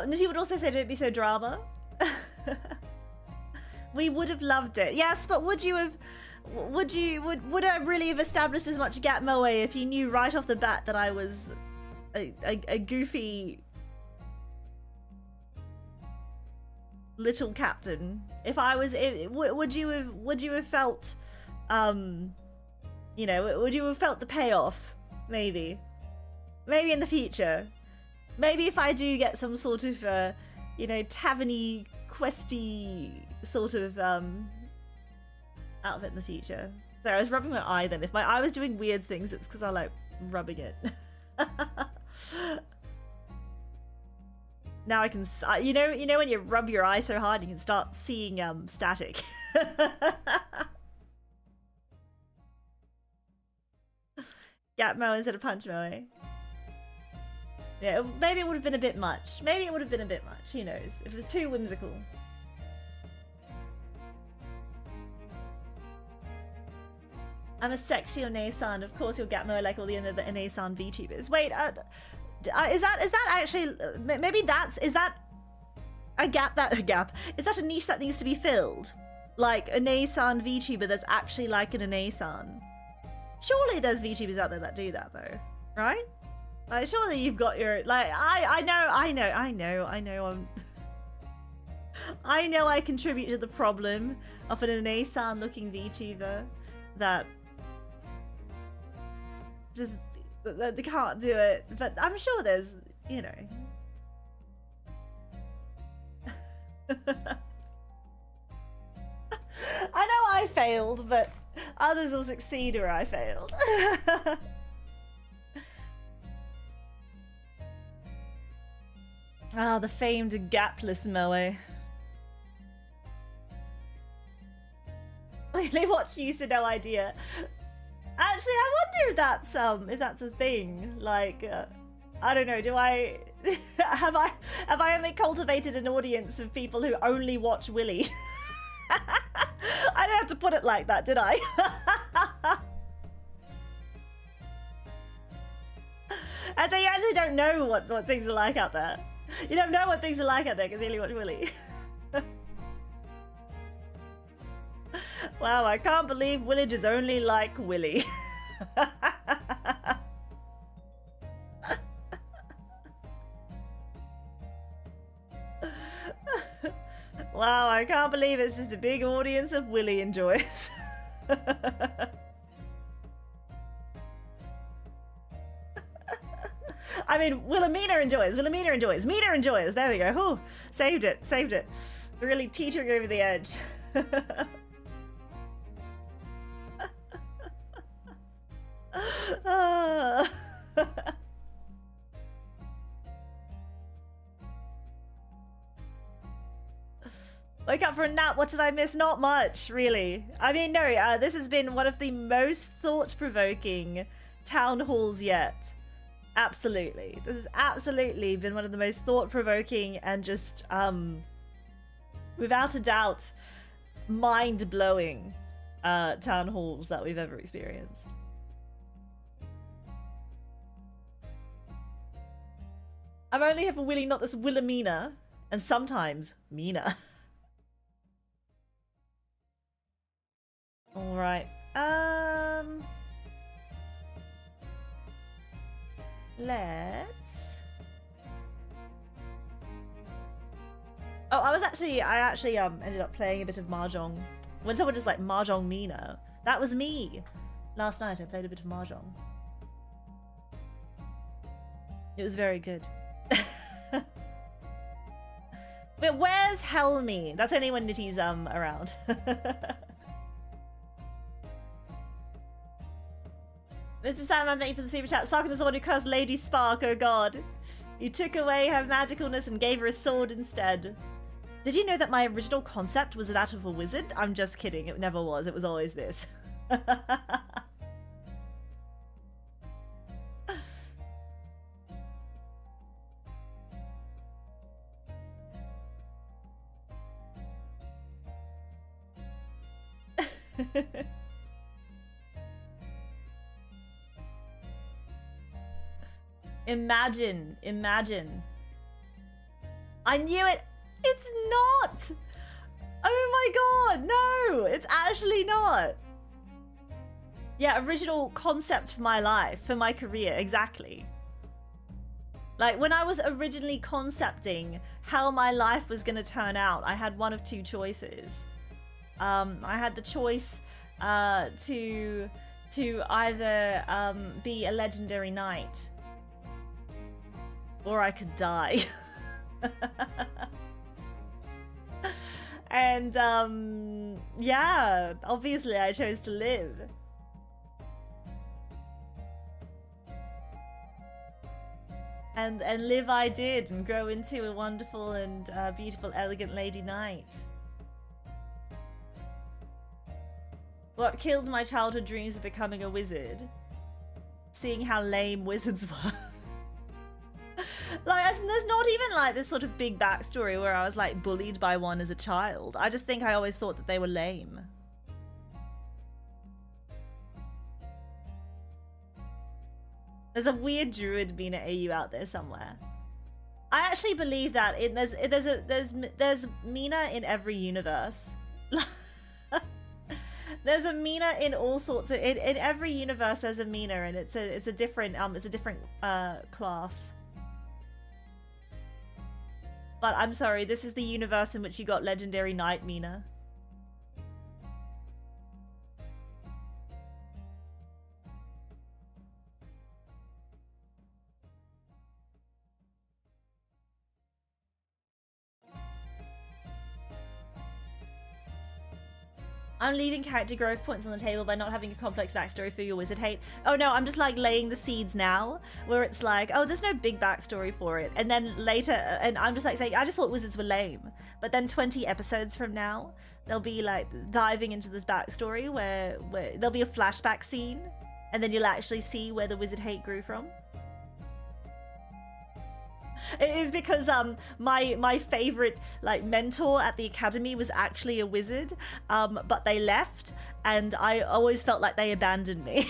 Nitya would also say, don't be so drama. We would have loved it. Yes, but would you have... Would I really have established as much gap moe if you knew right off the bat that I was a goofy little captain? If I was... Would you have felt... you know, would you have felt the payoff? Maybe. Maybe in the future. Maybe if I do get some sort of, you know, taverny, questy sort of outfit in the future. So I was rubbing my eye then. If my eye was doing weird things, it's because I like rubbing it. Now I can, you know when you rub your eye so hard, you can start seeing static. Gap moe instead of punch moe. Yeah, maybe it would have been a bit much. Maybe it would have been a bit much. Who knows? If it was too whimsical. I'm a sexy Onesan. Of course, you'll get more like all the other Onesan VTubers. Wait, is that actually? Maybe is that a gap? Is that a niche that needs to be filled? Like a Onesan VTuber that's actually like an Onesan. Surely there's VTubers out there that do that though, right? Like, surely you've got your, like, I know I contribute to the problem of an Onesan looking VTuber that just, that they can't do it, but I'm sure there's, you know. I know I failed, but others will succeed where I failed. Ah, the famed gapless moe. Really watch you, so no idea. Actually, I wonder if that's a thing. Like, I don't know. Do I have I only cultivated an audience of people who only watch Willy? I didn't have to put it like that, did I? And so you actually don't know what things are like out there. You don't know what things are like out there because you only watch Willy. Wow, I can't believe Willage is only like Willy. Wow, I can't believe it's just a big audience of Willy enjoys. I mean, Wilhelmina enjoys. Wilhelmina enjoys. Mina enjoys. There we go. Ooh, saved it. Saved it. Really teetering over the edge. Wake up for a nap. What did I miss? Not much, really. I mean, no, this has been one of the most thought-provoking town halls yet. Absolutely. This has absolutely been one of the most thought-provoking and just, without a doubt, mind-blowing town halls that we've ever experienced. I'm only here for Willy, not this Wilhelmina, and sometimes Mina. Alright, let's... Oh, I actually ended up playing a bit of Mahjong. When someone just like Mahjong Mina, that was me. Last night I played a bit of Mahjong. It was very good. But where's Helmi? That's only when Nitty's around. Mr. Sandman, thank you for the super chat. Saga is the one who cursed Lady Spark, oh god. You took away her magicalness and gave her a sword instead. Did you know that my original concept was that of a wizard? I'm just kidding, it never was. It was always this. Imagine. I knew it. It's not. Oh my god, no, it's actually not. Yeah, original concept for my life, for my career, exactly. Like, when I was originally concepting how my life was going to turn out, I had one of two choices. I had the choice to either be a legendary knight, or I could die. And yeah, obviously I chose to live. And live I did, and grow into a wonderful and beautiful, elegant lady knight. What killed my childhood dreams of becoming a wizard? Seeing how lame wizards were. Like, there's not even like this sort of big backstory where I was like bullied by one as a child. I just think I always thought that they were lame. There's a weird druid Mina AU out there somewhere. I actually believe that there's Mina in every universe. There's a Mina in all sorts of in every universe. There's a Mina, and it's a different class. But I'm sorry, this is the universe in which you got legendary knight Mina. I'm leaving character growth points on the table by not having a complex backstory for your wizard hate. Oh no, I'm just like laying the seeds now, where it's like, oh, there's no big backstory for it. And then later, and I'm just like saying, I just thought wizards were lame. But then 20 episodes from now, they'll be like diving into this backstory where there'll be a flashback scene, and then you'll actually see where the wizard hate grew from. It is because my favorite like mentor at the academy was actually a wizard, but they left, and I always felt like they abandoned me.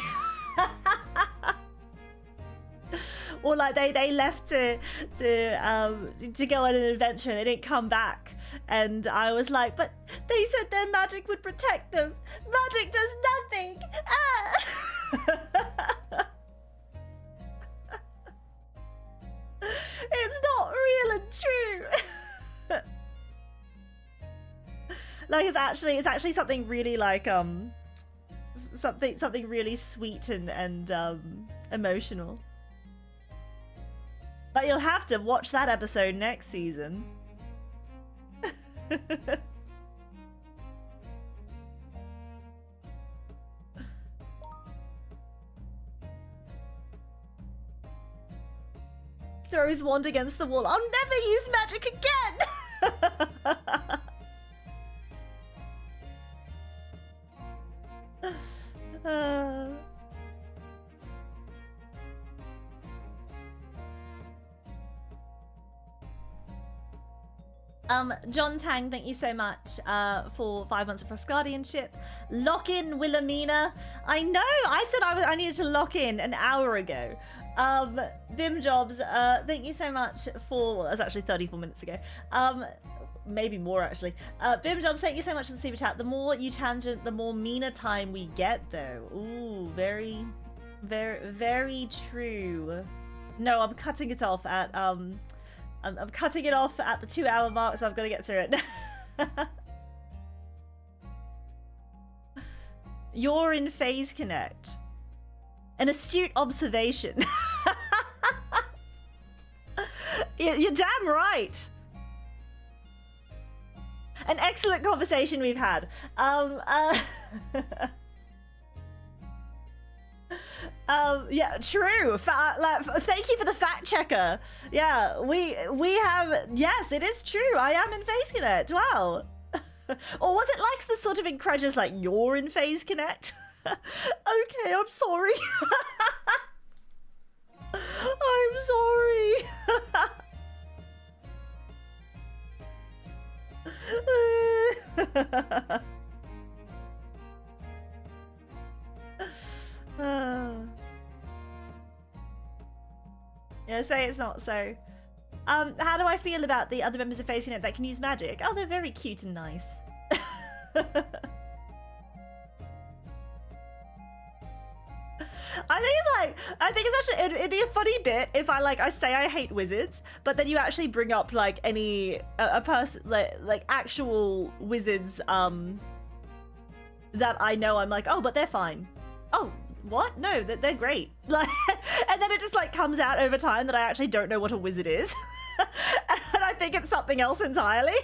Or like they left to go on an adventure and they didn't come back, and I was like, but they said their magic would protect them. Magic does nothing. Ah! It's not real and true. Like, it's actually something really like something really sweet and emotional. But you'll have to watch that episode next season. Throw his wand against the wall. I'll never use magic again! John Tang, thank you so much for 5 months of Frost Guardianship. Lock in Wilhelmina. I know, I said I needed to lock in an hour ago. Bim Jobs, thank you so much for, well, that's actually 34 minutes ago. Maybe more actually. Bim Jobs, thank you so much for the super chat. The more you tangent, the more Mina time we get though. Ooh, very, very, very true. No, I'm cutting it off at, I'm cutting it off at the 2-hour mark, so I've got to get through it. You're in phaseconnect. An astute observation. You're damn right. An excellent conversation we've had. Yeah, true. Thank you for the fact checker. Yeah, we have. Yes, it is true. I am in phaseconnect. Wow. Or was it like the sort of incredulous, like you're in phaseconnect? Okay, I'm sorry. I'm sorry. Yeah, say it's not so. How do I feel about the other members of phaseconnect that can use magic? Oh, they're very cute and nice. I think it's actually, it'd be a funny bit if I say I hate wizards, but then you actually bring up like any a person like actual wizards that I know. I'm like, oh, but they're fine. Oh, what? No, they're great. Like, and then it just like comes out over time that I actually don't know what a wizard is, and I think it's something else entirely.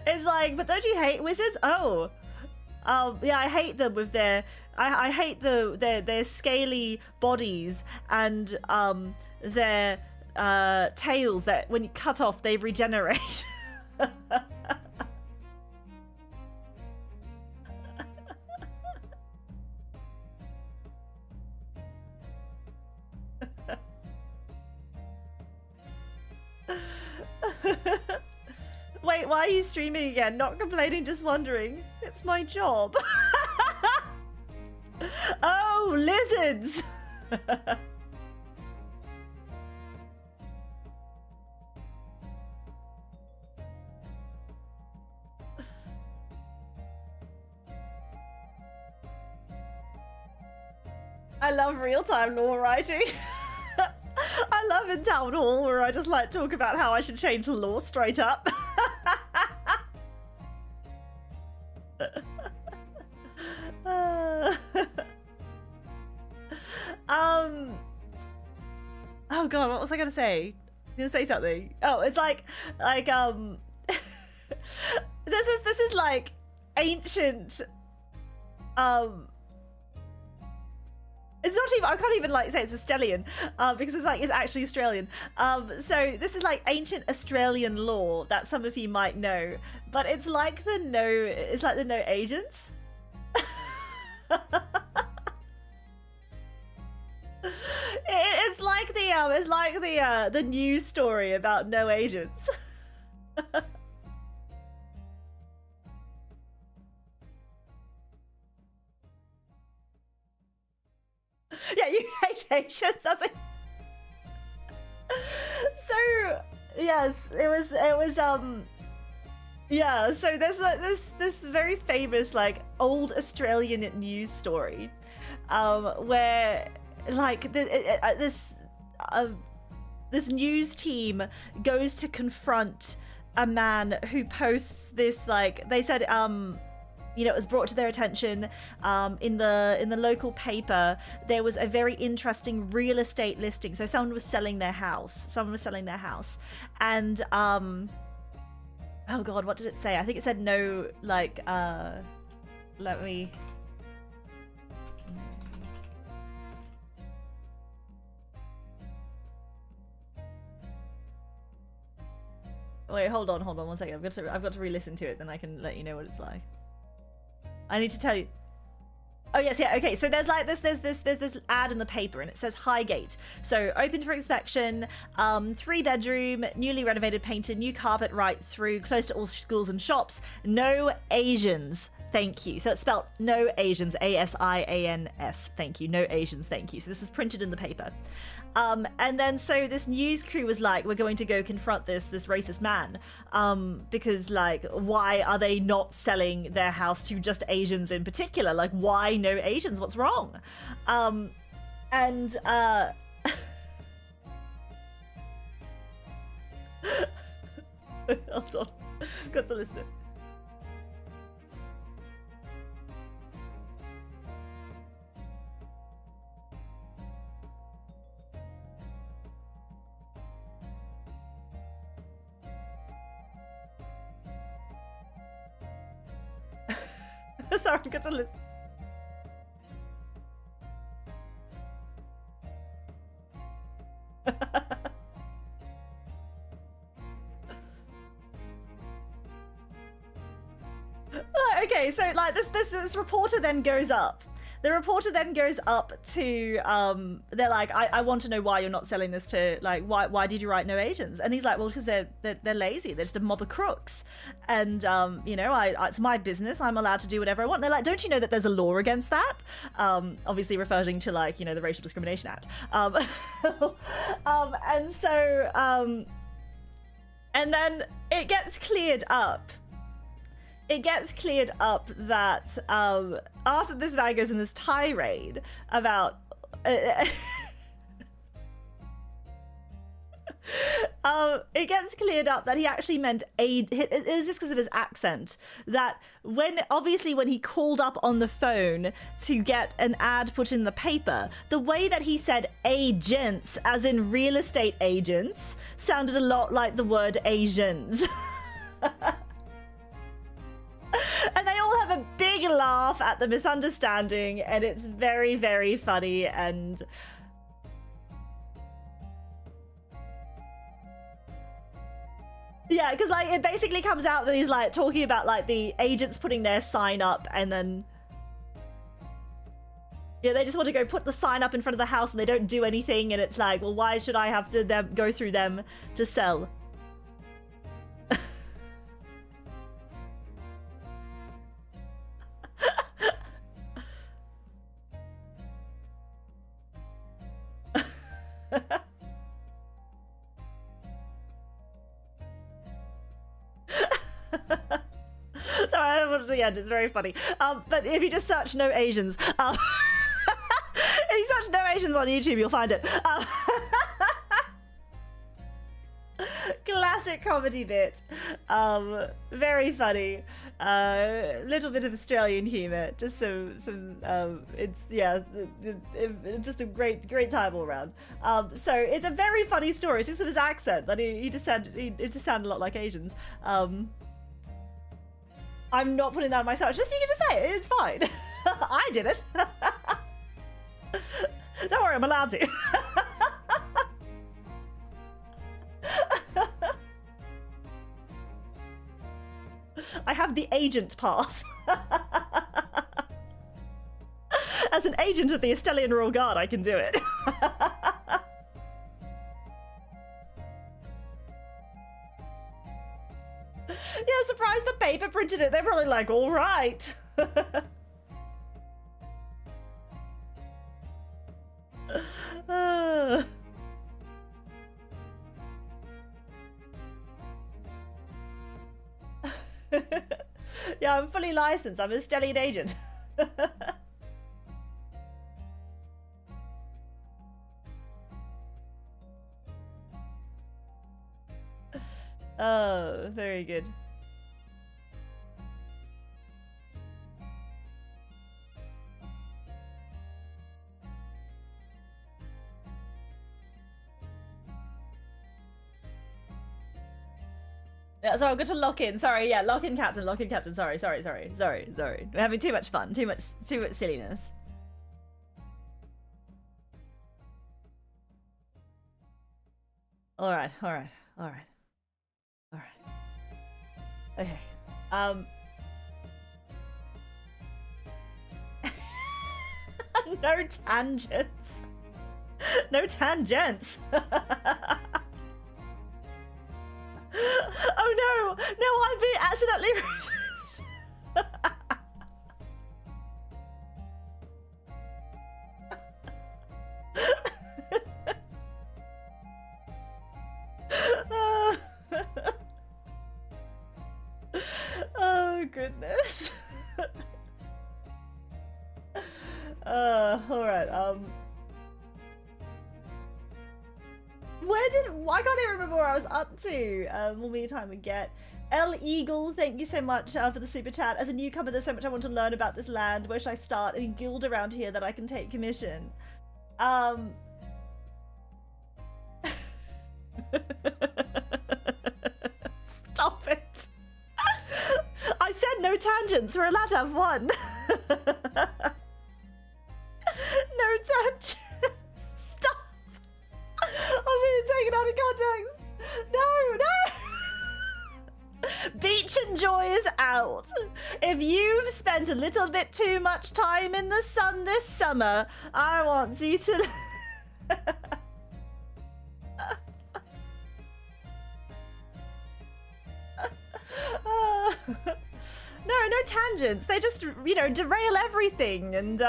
It's like, but don't you hate wizards? Oh, yeah, I hate them with their. I hate their scaly bodies and their tails that when you cut off they regenerate. Wait, why are you streaming again? Not complaining, just wondering. It's my job. Oh, lizards! I love real-time lore writing. I love in Town Hall where I just like talk about how I should change the law straight up. Oh god, what was I gonna say? I'm gonna say something. Oh, it's like this is like ancient it's not even, I can't even like say it's Australian because it's actually Australian. So this is like ancient Australian lore that some of you might know, but it's like the no agents. It's like the news story about no agents. Yeah, you hate Asians, that's it. So yes, it was yeah, so there's like this very famous like old Australian news story where like this news team goes to confront a man who posts this, like they said you know, it was brought to their attention in the local paper. There was a very interesting real estate listing. So someone was selling their house. And oh god, what did it say? I think it said no, like let me. Wait, hold on 1 second. I've got to re-listen to it, then I can let you know what it's like. I need to tell you. Oh yes, yeah, okay. So there's like this ad in the paper, and it says Highgate. So open for inspection, 3-bedroom, newly renovated, painted, new carpet right through, close to all schools and shops. No Asians. Thank you. So it's spelled no Asians, ASIANS. Thank you. No Asians. Thank you. So this is printed in the paper. And then so this news crew was like, we're going to go confront this racist man because like, why are they not selling their house to just Asians in particular? Like, why no Asians? What's wrong? Hold on. Got to listen. Sorry, I'm going to listen. Okay, so like this reporter then goes up. The reporter then goes up to they're like, I want to know why you're not selling this to, like, why did you write no agents? And he's like, well, because they're lazy. They're just a mob of crooks, and you know, it's my business. I'm allowed to do whatever I want. And they're like, don't you know that there's a law against that? Obviously referring to, like, you know, the Racial Discrimination Act. And so and then it gets cleared up. It gets cleared up that after this guy goes in this tirade about it gets cleared up that he actually meant aid. It was just because of his accent, that when he called up on the phone to get an ad put in the paper, the way that he said agents, as in real estate agents, sounded a lot like the word Asians. And they all have a big laugh at the misunderstanding, and it's very, very funny. And yeah, because like it basically comes out that he's like talking about like the agents putting their sign up, and then yeah, they just want to go put the sign up in front of the house and they don't do anything, and it's like, well, why should I have to go through them to sell? Sorry, I watched the end. It's very funny. But if you just search "no Asians," if you search "no Asians" on YouTube, you'll find it. Classic comedy bit. Very funny. Little bit of Australian humor. Just some. It's just a great time all around. So it's a very funny story. It's just his accent that he just said. It just sounded a lot like Asians. I'm not putting that on myself. Just you can just say it. It's fine. I did it. Don't worry, I'm allowed to. I have the agent pass. As an agent of the Estelian Royal Guard, I can do it. Yeah, surprised the paper printed it. They're probably like, all right. Yeah, I'm fully licensed. I'm a Estelian agent. Oh, very good. Yeah, sorry, I've got to lock in. Sorry, yeah, lock in captain, lock in captain. Sorry. We're having too much fun, too much silliness. All right. Okay. No tangents. No tangents. Oh no! No, I'm being accidentally racist. Oh goodness. All right. I can't even remember where I was up to. More me time we get. L Eagle, thank you so much for the super chat. As a newcomer, there's so much I want to learn about this land. Where should I start? Any guild around here that I can take commission? Stop it. I said no tangents. We're allowed to have one. No tangents. Stop. I'm being taken out of context. No. Beach and joy is out. If you've spent a little bit too much time in the sun this summer, I want you to... No tangents. They just, you know, derail everything, and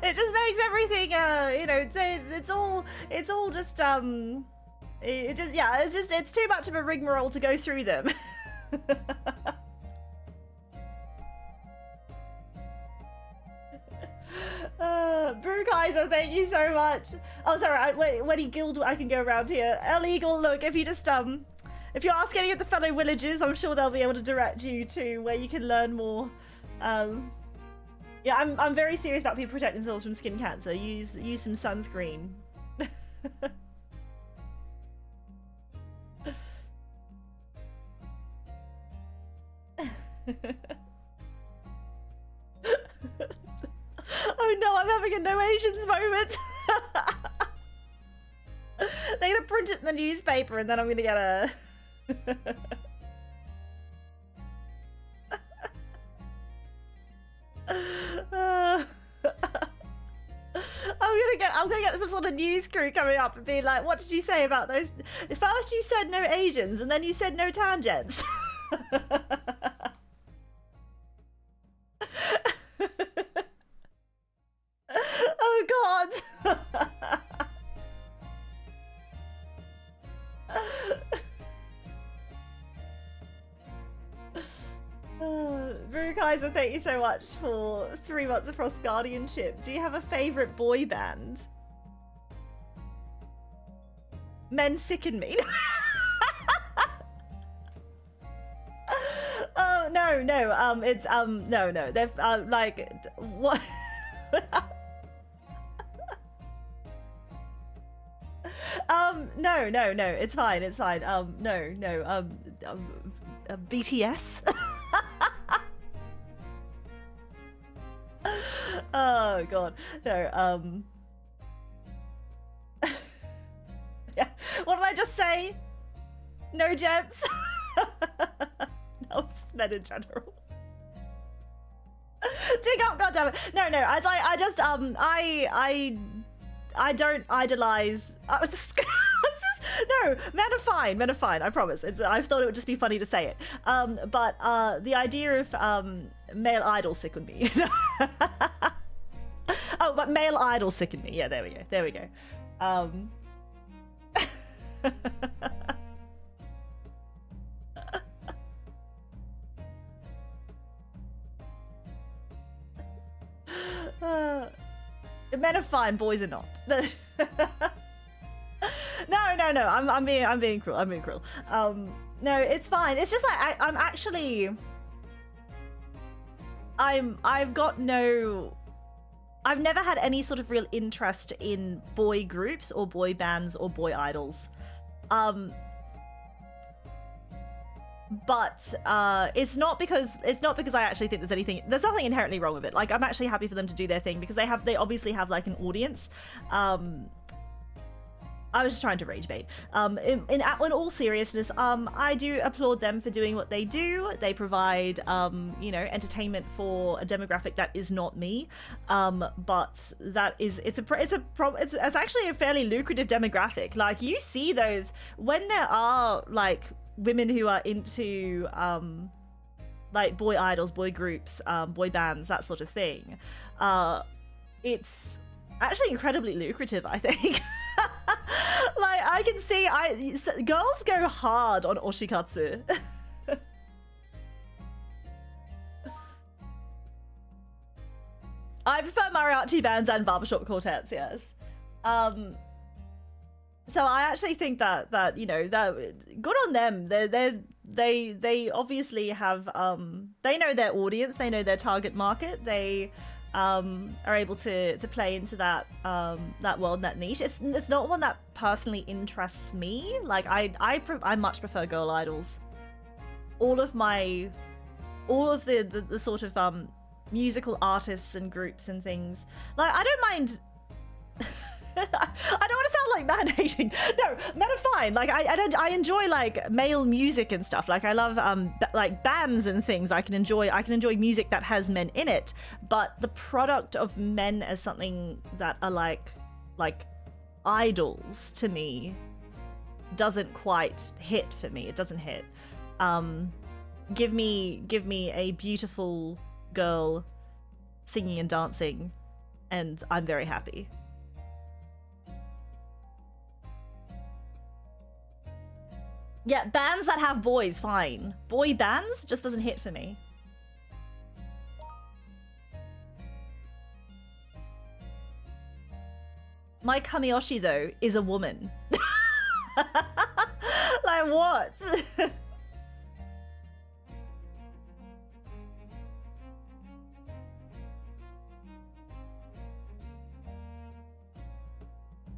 it just makes everything, you know, it's all just, it's too much of a rigmarole to go through them. Brew Kaiser, thank you so much. Oh, sorry, wait, Wendy Guild, I can go around here. Illegal, look, if you just, if you ask any of the fellow villagers, I'm sure they'll be able to direct you to where you can learn more. Yeah, I'm very serious about people protecting themselves from skin cancer. Use some sunscreen. Oh no, I'm having a no Asians moment. They're gonna print it in the newspaper and then I'm gonna get a... I'm gonna get some sort of news crew coming up and be like, what did you say about those? First you said no Asians and then you said no tangents. Oh god. Brew Kaiser, thank you so much for 3 months across guardianship. Do you have a favourite boy band? Men sicken me. Oh no, it's no. They've like what? No. It's fine. No. BTS. Oh god, no. Yeah. What did I just say? No gents. No, it's men in general. Dig up, goddammit. No. As I just I don't idolize. No, men are fine. I promise. I thought it would just be funny to say it. But the idea of male idol sickened me. Oh, but male idol sickened me. Yeah, there we go. Men are fine, boys are not. No. I'm being cruel. No, it's fine. It's just like I've never had any sort of real interest in boy groups or boy bands or boy idols. But it's not because I actually think there's nothing inherently wrong with it. Like, I'm actually happy for them to do their thing because they obviously have like an audience. I was just trying to rage bait. In all seriousness, I do applaud them for doing what they do. They provide, you know, entertainment for a demographic that is not me. But it's actually a fairly lucrative demographic. Like, you see those when there are like women who are into like boy idols, boy groups, boy bands, that sort of thing. It's actually incredibly lucrative, I think. Like, I can see girls go hard on oshikatsu. I prefer mariachi bands and barbershop quartets, yes. So I actually think that you know, that good on them. They obviously have they know their audience, they know their target market. They are able to play into that that world, that niche. It's not one that personally interests me. Like, I much prefer girl idols. all of my, all of the sort of musical artists and groups and things. Like, I don't mind. I don't want to sound like man hating. No, men are fine. Like I enjoy like male music and stuff. Like I love like bands and things. I can enjoy music that has men in it. But the product of men as something that are like idols to me doesn't quite hit for me. It doesn't hit. Give me a beautiful girl singing and dancing, and I'm very happy. Yeah, bands that have boys, fine. Boy bands just doesn't hit for me. My Kamiyoshi, though, is a woman. Like, what?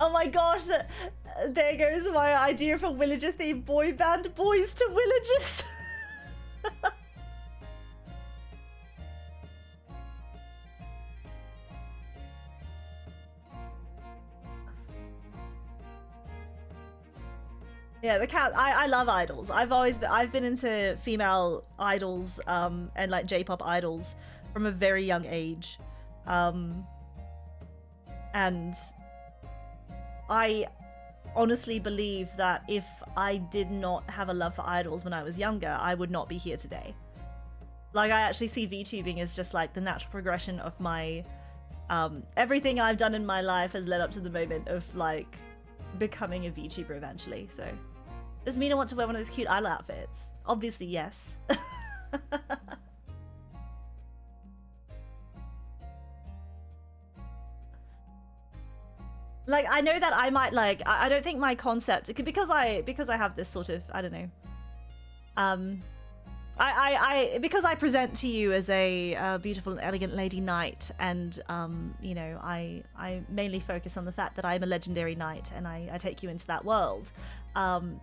Oh my gosh, there goes my idea for Villager themed boy band, Boys to Villagers. Yeah, the cat. I love idols. I've been into female idols and like J-pop idols from a very young age, and I honestly believe that if I did not have a love for idols when I was younger, I would not be here today. Like, I actually see VTubing as just like the natural progression of my everything I've done in my life has led up to the moment of like becoming a VTuber eventually. So does Mina want to wear one of those cute idol outfits? Obviously yes. Like, I know that I might like, I don't think my concept, because I have this sort of, I don't know, because I present to you as a beautiful and elegant lady knight, and you know, I mainly focus on the fact that I'm a legendary knight and I take you into that world.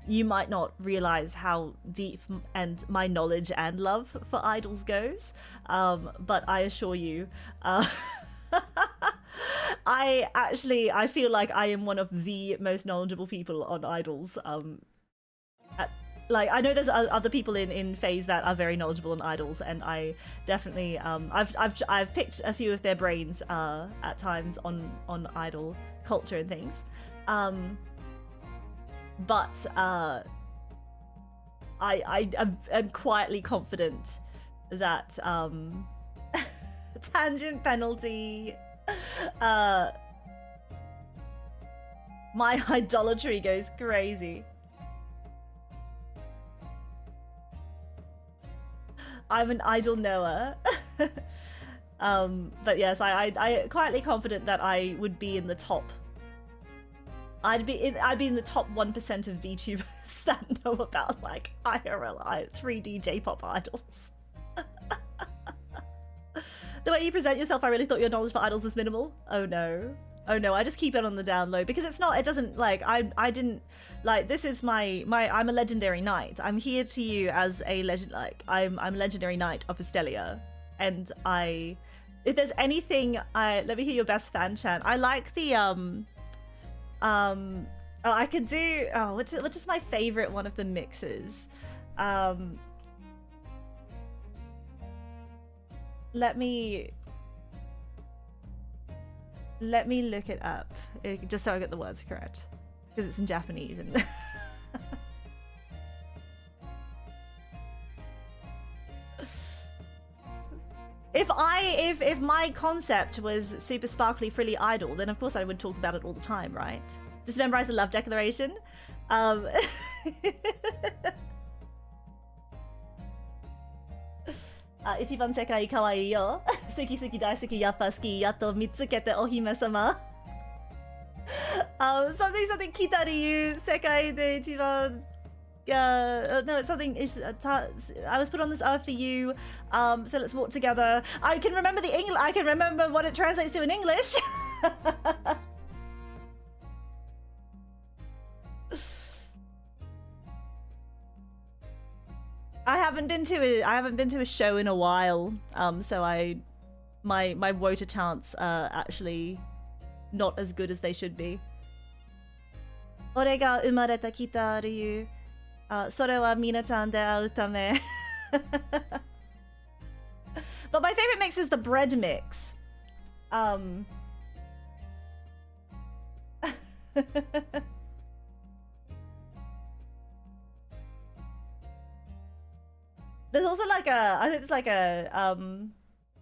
You might not realize how deep and my knowledge and love for idols goes, but I assure you, I feel like I am one of the most knowledgeable people on idols. Like, I know there's other people in Phase that are very knowledgeable on idols, and I definitely I've picked a few of their brains at times on idol culture and things. But I'm quietly confident that tangent penalty. My idolatry goes crazy. I'm an idol knower. But yes, I quietly confident that I would be in the top. I'd be in the top 1% of VTubers that know about like IRL 3D J-pop idols. The way you present yourself, I really thought your knowledge for idols was minimal. Oh no. Oh no, I just keep it on the down low because it doesn't like, I didn't, like, this is I'm a legendary knight. I'm here to you as a legend, like, I'm a legendary knight of Estelia. And if there's anything, let me hear your best fan chant. I like the, I could do, which is my favorite one of the mixes. Let me look it up, just so I get the words correct, because it's in Japanese. And if my concept was super sparkly frilly idol, then of course I would talk about it all the time, right? Just memorize the love declaration. 一番世界かわいいよ。好き好き大好きやっぱ好きやっと見つけてお姫様。something 来た理由世界で一番 no, it's something. I was put on this earth for you. So let's walk together. I can remember the English. I can remember what it translates to in English. I haven't been to a show in a while, so my Wota chants are actually not as good as they should be. 俺が生まれた北理由、それはみなちゃんで会うため。But my favorite mix is the bread mix. There's also like a, I think it's like a,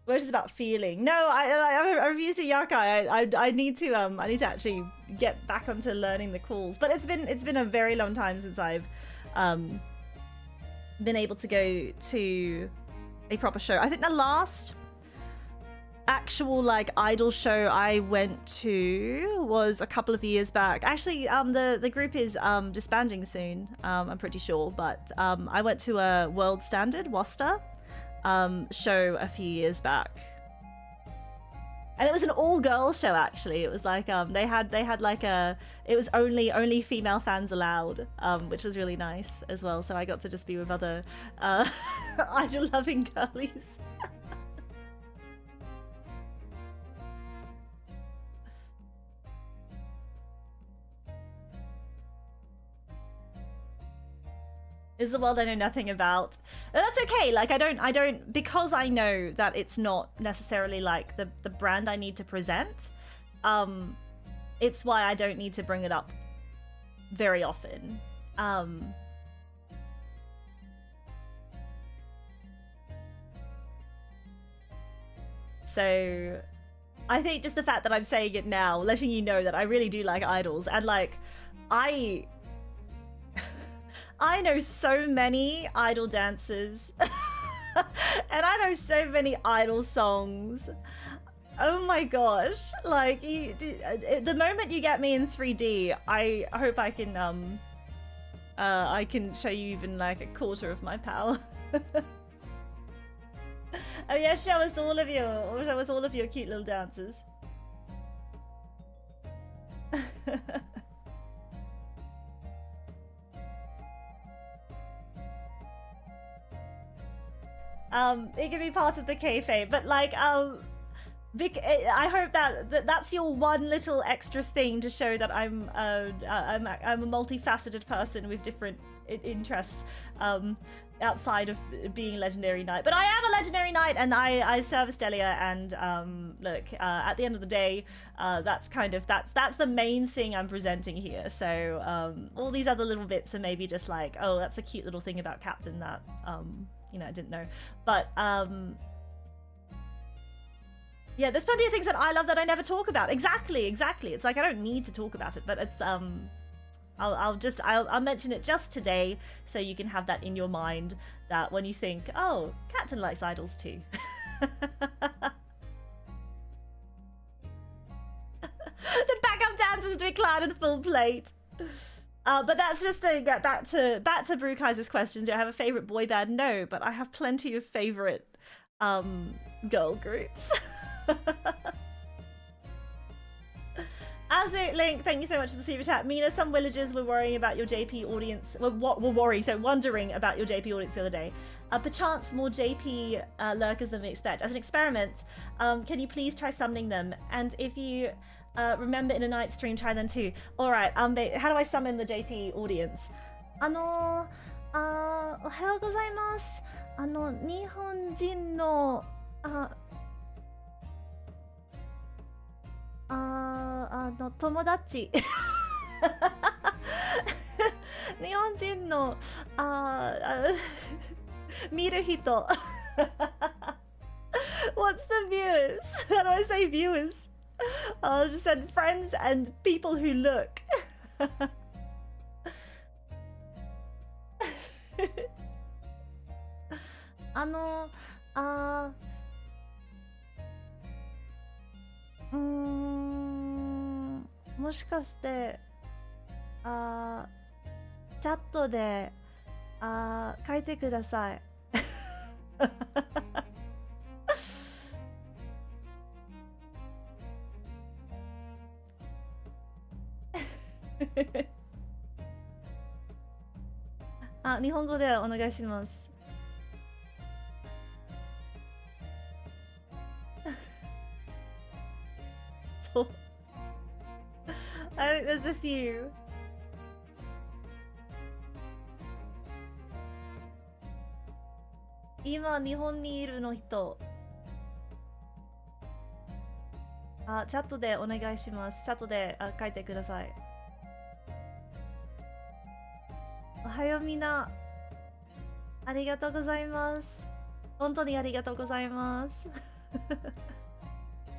where it's about feeling. No, I refuse to yakai. I need to actually get back onto learning the calls. But it's been a very long time since I've been able to go to a proper show. I think the last actual like idol show I went to was a couple of years back. Actually, the group is disbanding soon. I'm pretty sure, but I went to a World Standard Worcester show a few years back, and it was an all-girls show. Actually, it was like they had like it was only female fans allowed, which was really nice as well. So I got to just be with other idol-loving girlies. Is the world I know nothing about. And that's okay. Like I don't because I know that it's not necessarily like the brand I need to present. It's why I don't need to bring it up very often. So I think just the fact that I'm saying it now, letting you know that I really do like idols, and like I know so many idol dances and I know so many idol songs. Oh my gosh, like the moment you get me in 3D, I hope I can show you even like a quarter of my power. Oh yeah, show us all of your cute little dances. It can be part of the kayfabe, but like, I hope that that's your one little extra thing to show that I'm a multifaceted person with different interests, outside of being Legendary Knight. But I am a Legendary Knight, and I service Delia, and look, at the end of the day, that's the main thing I'm presenting here. So all these other little bits are maybe just like, oh, that's a cute little thing about Captain that you know, I didn't know. But yeah, there's plenty of things that I love that I never talk about. Exactly. It's like I don't need to talk about it, but it's I'll mention it just today, so you can have that in your mind, that when you think, oh, Captain likes idols too. The backup dancers doing clown and full plate. But that's just to get back to Brewkaiser's questions. Do I have a favorite boy band? No, but I have plenty of favorite girl groups. Azu Link, thank you so much for the super chat. Mina, some villagers were worrying about your JP audience. Wondering about your JP audience the other day. Perchance more JP lurkers than we expect. As an experiment, can you please try summoning them? And if you remember in a night stream, try them too. Alright, how do I summon the JP audience? おはようございます。日本人の友達日本人の見る人 What's the viewers? How do I say viewers? I'll just said friends and people who look. Mm, もしかしてチャットで書いてください。日本語でお願いします。think there's a few. Ima, Nihon ni iru no hito. あ、チャットでお願いします。チャットで書いてください。おはようみんな。ありがとうございます。本当にありがとうございます。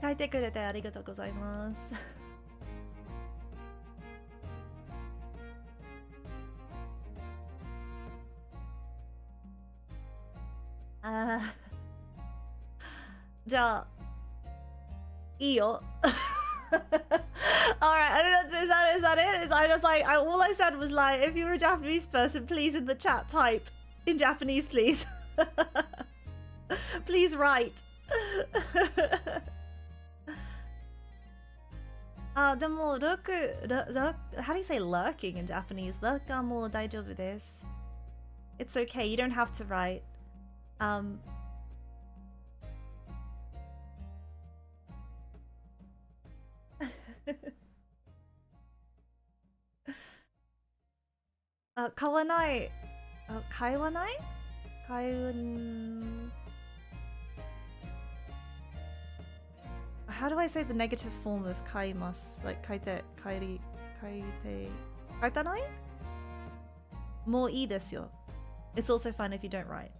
書いてくれてありがとうございます。あー、じゃあいいよ。Alright, I think is that it? I just like, all I said was like, if you're a Japanese person, please in the chat type in Japanese, please. Please write. あ、でも、how do you say lurking in Japanese? ルークはもう大丈夫です。It's okay, you don't have to write. How do I say the negative form of kaimasu? Like kaite, kairi, kaite, kaitanai? Mo ii desu yo. It's also fine if you don't write.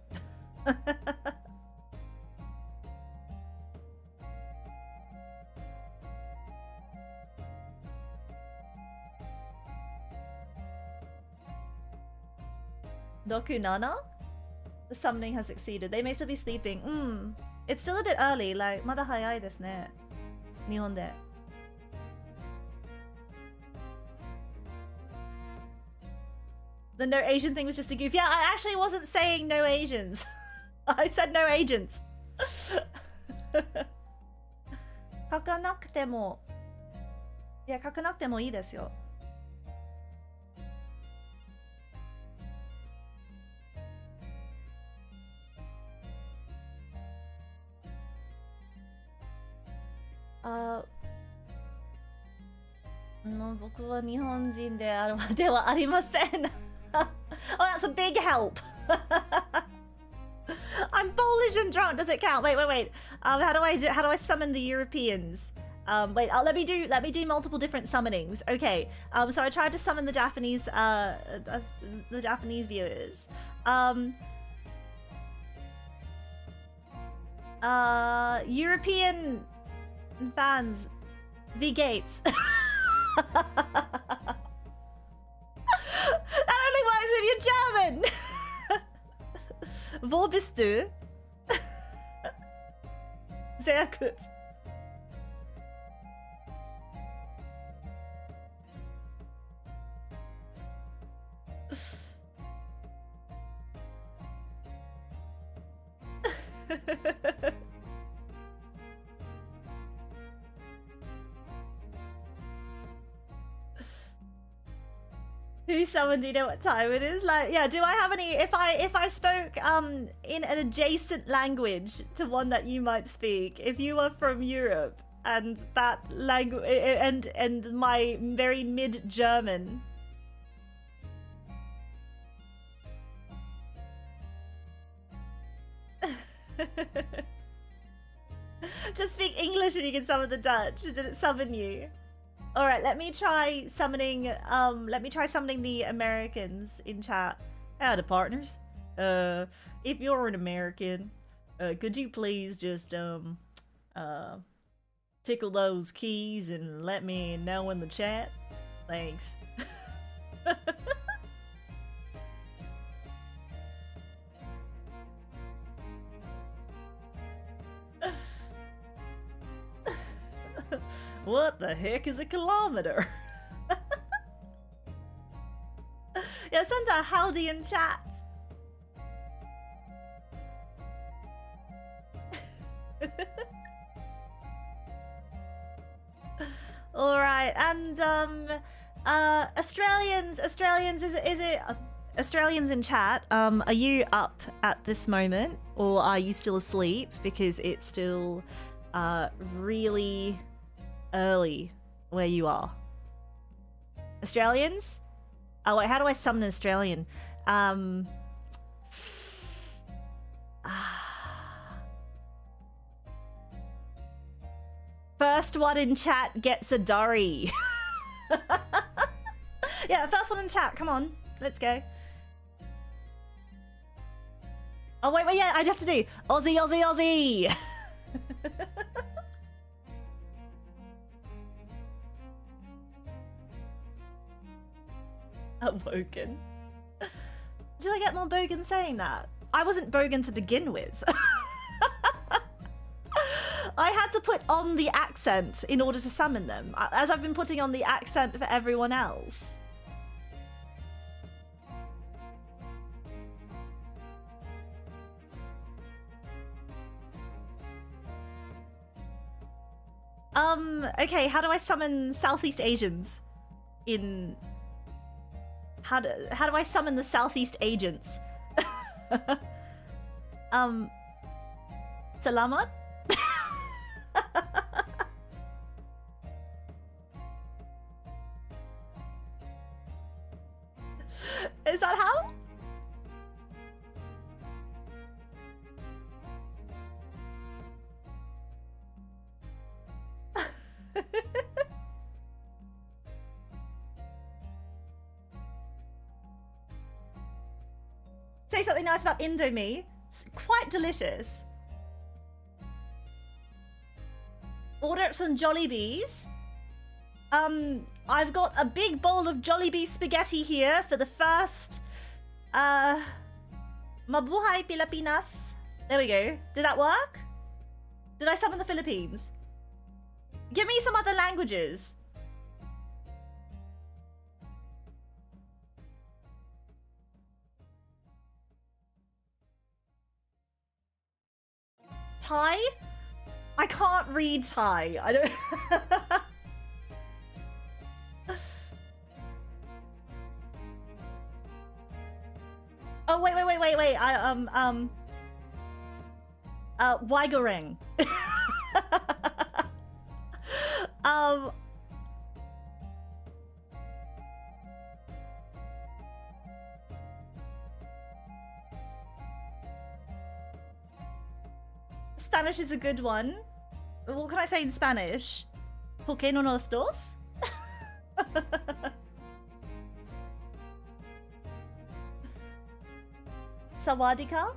Doku Nana? The summoning has succeeded. They may still be sleeping. It's still a bit early. Like, mada hayai desu ne. Nihon de. The no Asian thing was just a goof. Yeah, I actually wasn't saying no Asians. I said no agents. 書かなくても。いや、書かなくてもいいですよ。僕は日本人ではありません。Oh, that's a big help. I'm Polish and drunk. Does it count? Wait. How do I summon the Europeans? Wait. Let me do multiple different summonings. Okay. So I tried to summon the Japanese viewers. European fans, V Gates. That only works if you're German. Wo bist du? Sehr gut. Who summoned? Do you know what time it is? Like, yeah, do I have any, if I spoke in an adjacent language to one that you might speak, if you are from Europe and that language and my very mid-German, just speak English and you can summon the Dutch. Did it summon you? All right, let me try summoning the Americans in chat. Howdy, partners. If you're an American, could you please just tickle those keys and let me know in the chat? Thanks. What the heck is a kilometer? Yeah, send a howdy in chat. All right, and Australians, is it Australians in chat? Are you up at this moment, or are you still asleep because it's still really early where you are? Australians? Oh wait, how do I summon an Australian? First one in chat gets a Dory. Yeah, first one in chat. Come on, let's go. Oh wait, yeah, I'd have to do Aussie, Aussie, Aussie. Wogan. Did I get more bogan saying that? I wasn't bogan to begin with. I had to put on the accent in order to summon them, as I've been putting on the accent for everyone else. Okay, how do I summon Southeast Asians in... How do I summon the Southeast Agents? Salamat? Is that how? Say something nice about Indomie. It's quite delicious. Order up some Jollibees. I've got a big bowl of Jollibee spaghetti here for the first. Mabuhay Pilipinas. There we go. Did that work? Did I summon the Philippines? Give me some other languages. Thai? I can't read Thai. I don't... Oh, wait. Waigareng. Spanish is a good one. What can I say in Spanish? ¿Por qué no los dos? Sawadika?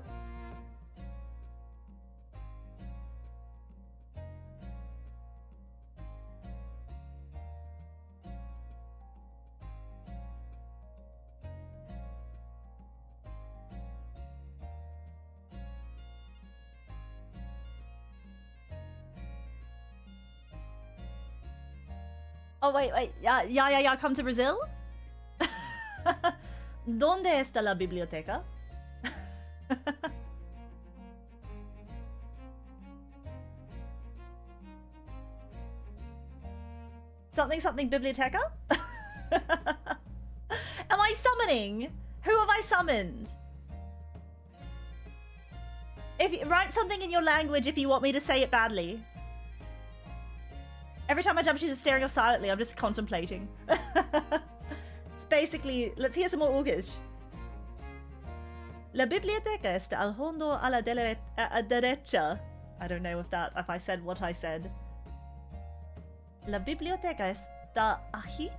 Oh, wait. Yeah, come to Brazil? ¿Dónde está la biblioteca? Something biblioteca? Am I summoning? Who have I summoned? Write something in your language if you want me to say it badly. Every time I jump, she's just staring off silently. I'm just contemplating. It's basically... Let's hear some more Orcish. La biblioteca está al fondo a la derecha. I don't know if I said what I said. La biblioteca está aquí.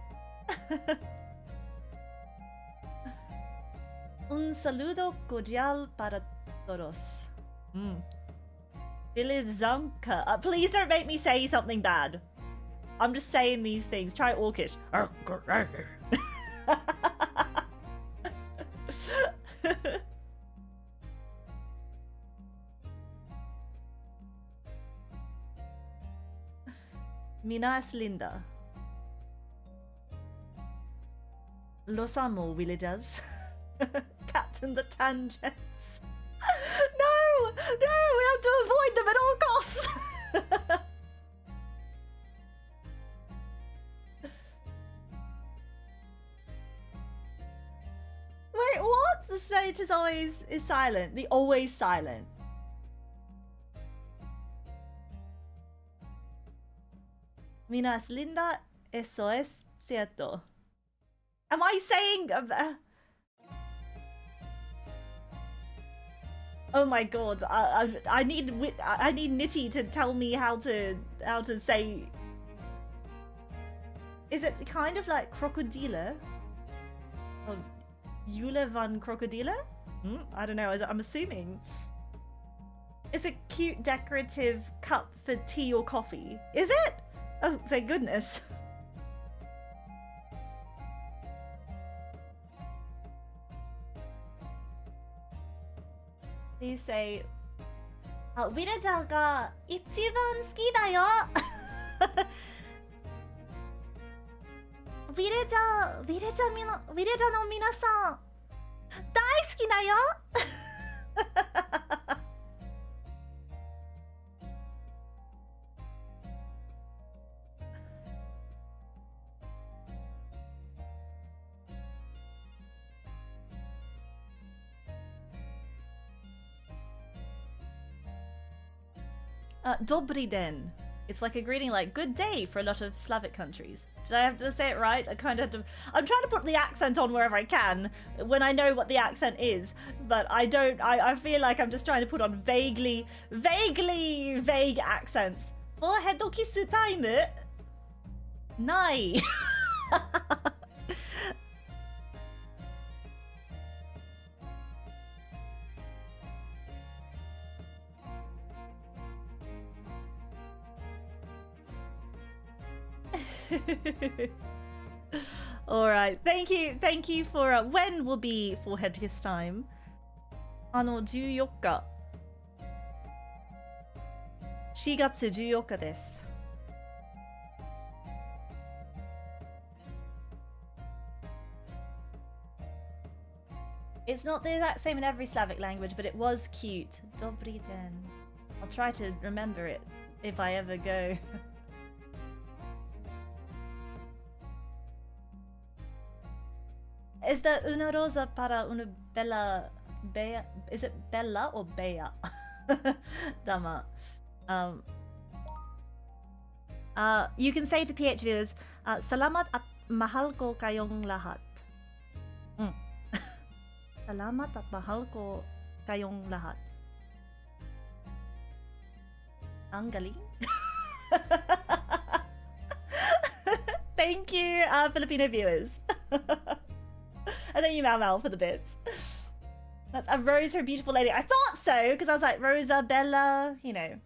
Un saludo cordial para todos. Wilhelmina. Please don't make me say something bad. I'm just saying these things. Try Orcish. Mina es linda. Los amo, villagers. Captain the tangents. No! No! We have to avoid them at all costs! Wait, what? The speech is always silent. The always silent. Mina es linda, eso es cierto. Am I saying... Oh my god, I need Nitty to tell me how to say... Is it kind of like crocodile? Or Jule van crocodile? I don't know, I'm assuming. It's a cute decorative cup for tea or coffee. Is it? Oh, thank goodness. Please say, Villager 一番好きだよ。Villager の皆さん、大好きだよ。Dobry den. It's like a greeting like good day for a lot of Slavic countries. Did I have to say it right? I kind of have to... I'm trying to put the accent on wherever I can when I know what the accent is, but I don't... I feel like I'm just trying to put on vague accents. For hedo kissu time? Nai. Alright, thank you for when will be forehead kiss time? 14日 4月14日です。It's not the exact same in every Slavic language, but it was cute. Dobry den. I'll try to remember it if I ever go. Is there una rosa para una bella bea? Is it bella or bea? Dama. You can say to PH viewers, Salamat at mahal ko kayong lahat. Salamat at mahal ko kayong lahat. Ang galing. Thank you, Filipino viewers. And then you Mal for the bits. That's a Rose, her beautiful lady. I thought so, because I was like, Rosa, Bella, you know.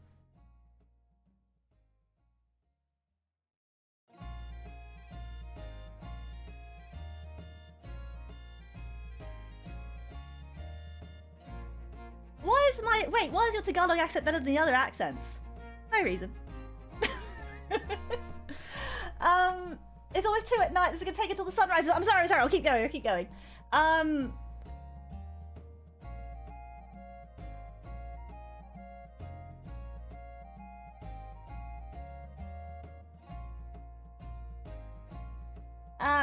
Why is your Tagalog accent better than the other accents? No reason. It's always 2 at night. This is gonna take until the sun rises. I'm sorry. I'll keep going.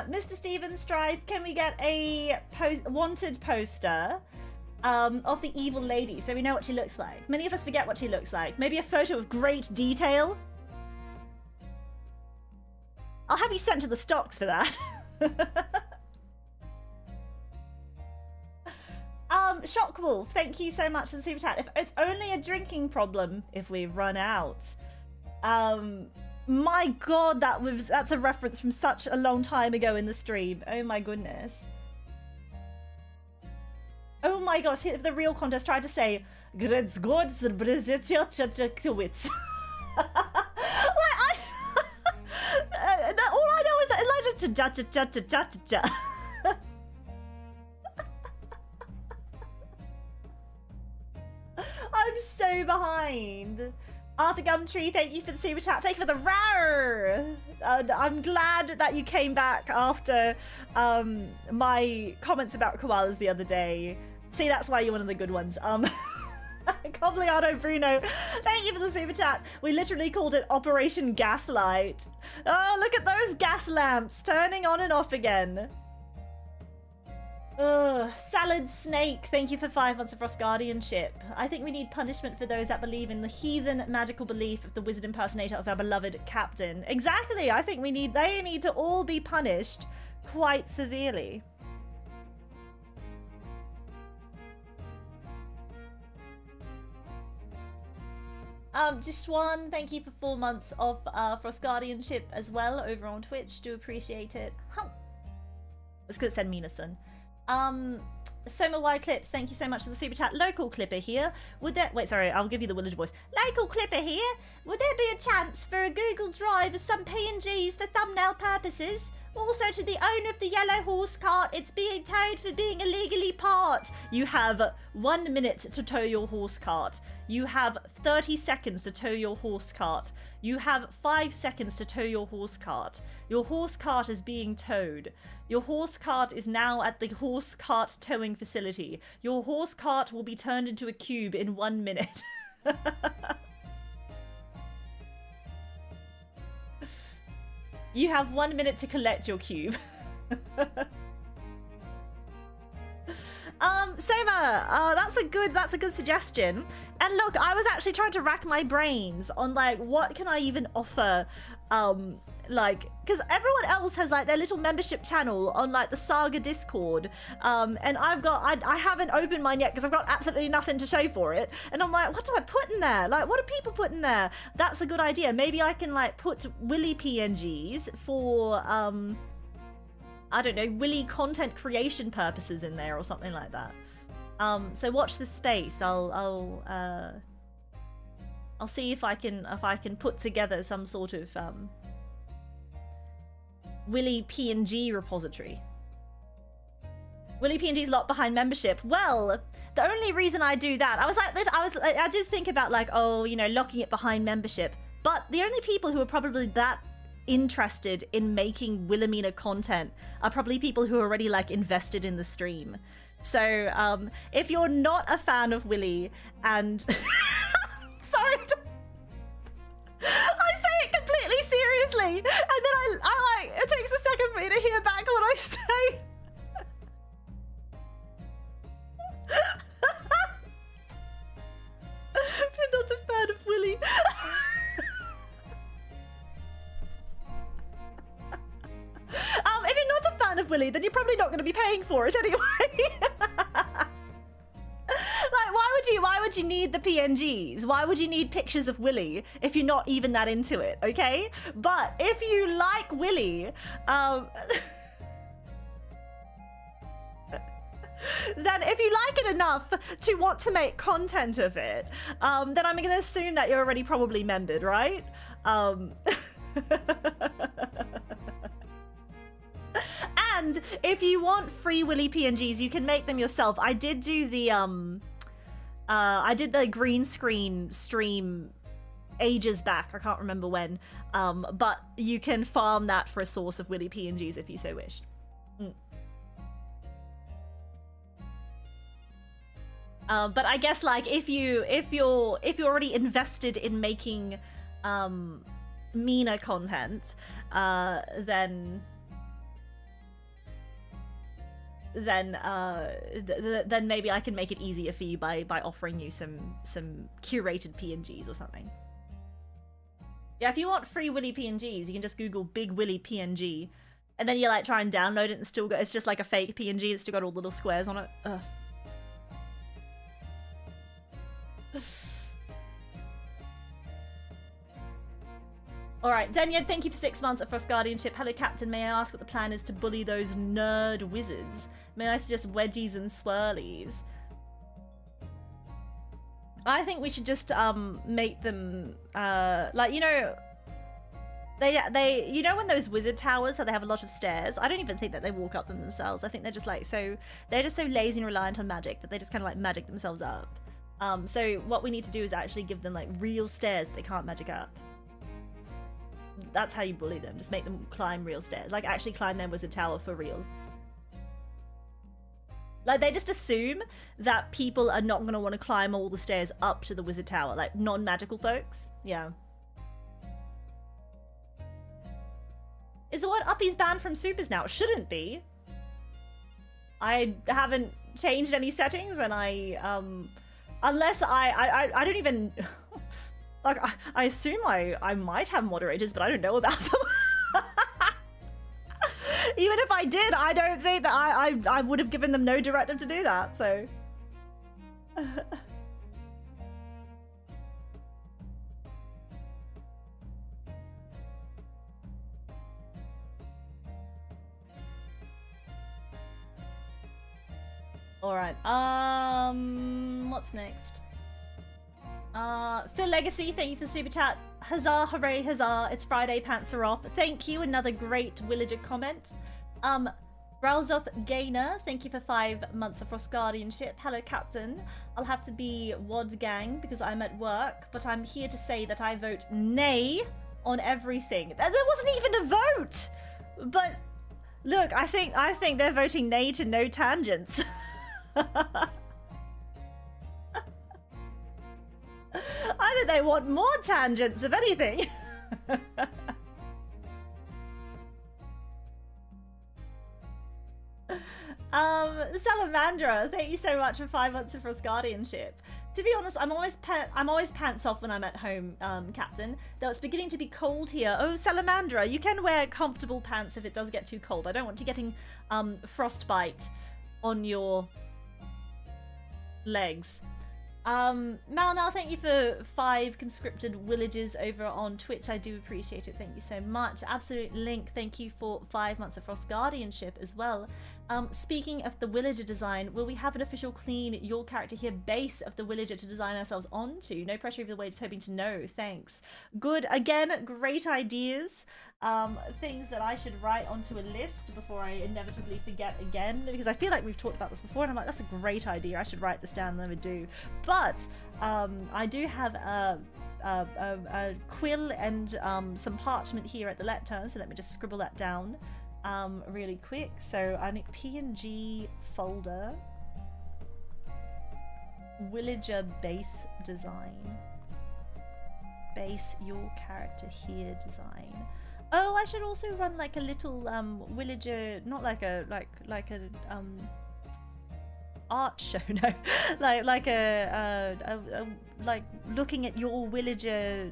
Mr. Steven Strife, can we get a wanted poster of the evil lady so we know what she looks like? Many of us forget what she looks like. Maybe a photo of great detail? I'll have you sent to the stocks for that. Shockwolf, thank you so much for the super chat. If it's only a drinking problem if we run out. My god, that's a reference from such a long time ago in the stream. Oh my goodness. Oh my gosh, if the real contest tried to say all I know is that Elijah's cha-cha-cha-cha-cha-cha. I'm so behind. Arthur Gumtree, thank you for the super chat. Thank you for the rar. I'm glad that you came back after my comments about koalas the other day. See, that's why you're one of the good ones. Cobliano Bruno, thank you for the super chat. We literally called it Operation Gaslight. Oh, look at those gas lamps turning on and off again. Ugh, Salad Snake, thank you for 5 months of Frost Guardianship. I think we need punishment for those that believe in the heathen magical belief of the wizard impersonator of our beloved captain. Exactly, I think they need to all be punished quite severely. Jishwan, thank you for 4 months of Frost Guardianship as well over on Twitch. Do appreciate it. Let's go send Mina-san. Soma Y Clips, thank you so much for the super chat. Local Clipper here. Would there... Wait, sorry, I'll give you the Willage voice. Local Clipper here. Would there be a chance for a Google Drive of some PNGs for thumbnail purposes? Also, to the owner of the yellow horse cart, it's being towed for being illegally parked. You have 1 minute to tow your horse cart. You have 30 seconds to tow your horse cart. You have 5 seconds to tow your horse cart. Your horse cart is being towed. Your horse cart is now at the horse cart towing facility. Your horse cart will be turned into a cube in 1 minute. You have 1 minute to collect your cube. Soma, that's a good suggestion. And look, I was actually trying to rack my brains on like what can I even offer, like, because everyone else has like their little membership channel on like the Saga Discord, and I haven't opened mine yet because I've got absolutely nothing to show for it, and I'm like, what do I put in there? Like, what do people put in there? That's a good idea. Maybe I can like put Willy PNGs for I don't know, Willy content creation purposes in there or something like that. So watch this space. I'll see if I can put together some sort of Willy PNG repository. Willy PNG's locked behind membership. Well, the only reason I do that, I did think about like, oh, you know, locking it behind membership. But the only people who are probably that interested in making Wilhelmina content are probably people who are already like invested in the stream. So if you're not a fan of Willy and sorry, I say it completely seriously, and then I like it takes a second for me to hear back what I say. If you're not a fan of Willy. If you're not a fan of Willy, then you're probably not going to be paying for it anyway. Like, why would you need the PNGs? Why would you need pictures of Willy if you're not even that into it, okay? But if you like Willy, then if you like it enough to want to make content of it, then I'm going to assume that you're already probably membered, right? And if you want free Willy PNGs, you can make them yourself. I did do the green screen stream ages back. I can't remember when. But you can farm that for a source of Willy PNGs if you so wish. But I guess like if you're already invested in making Mina content, then maybe I can make it easier for you by offering you some curated PNGs or something. Yeah, if you want free Willy PNGs, you can just Google Big Willy PNG, and then you like try and download it, and it's just like a fake PNG. It's still got all the little squares on it. Ugh. Alright, Denied, thank you for 6 months of Frost Guardianship. Hello, Captain. May I ask what the plan is to bully those nerd wizards? May I suggest wedgies and swirlies? I think we should just make them like, you know, they you know when those wizard towers, how they have a lot of stairs? I don't even think that they walk up them themselves. I think they're just like they're just so lazy and reliant on magic that they just kind of like magic themselves up. So what we need to do is actually give them like real stairs that they can't magic up. That's how you bully them. Just make them climb real stairs. Like, actually climb their wizard tower for real. Like, they just assume that people are not going to want to climb all the stairs up to the wizard tower. Like, non-magical folks. Yeah. Is the word uppies banned from supers now? It shouldn't be. I haven't changed any settings, and unless I don't even like I assume I might have moderators, but I don't know about them. Even if I did, I don't think that I would have given them no directive to do that. So. Alright, what's next? Phil Legacy, thank you for the super chat. Huzzah, hooray, huzzah, it's Friday, pants are off. Thank you, another great Villager comment. Browsoff Gainer, thank you for 5 months of Frost Guardianship. Hello, Captain. I'll have to be WOD gang because I'm at work, but I'm here to say that I vote nay on everything. There wasn't even a vote! But, look, I think they're voting nay to no tangents. I think they want more tangents, if anything. Salamandra, thank you so much for 5 months of Frost Guardianship. To be honest, I'm always pants off when I'm at home, Captain. Though it's beginning to be cold here. Oh, Salamandra, you can wear comfortable pants if it does get too cold. I don't want you getting frostbite on your legs. Mal, thank you for 5 conscripted villages over on Twitch. I do appreciate it. Thank you so much. Absolute Link, thank you for 5 months of Frost Guardianship as well. Speaking of the villager design, will we have an official clean your character here base of the villager to design ourselves onto? No pressure either way, just hoping to know. Thanks. Good. Again, great ideas. Things that I should write onto a list before I inevitably forget again, because I feel like we've talked about this before and I'm like, that's a great idea. I should write this down and never do. But I do have a quill and some parchment here at the lectern, so let me just scribble that down really quick. So I need PNG folder, villager base design, base your character here design. Oh, I should also run like a little villager, not like a like a art show, no, like looking at your villager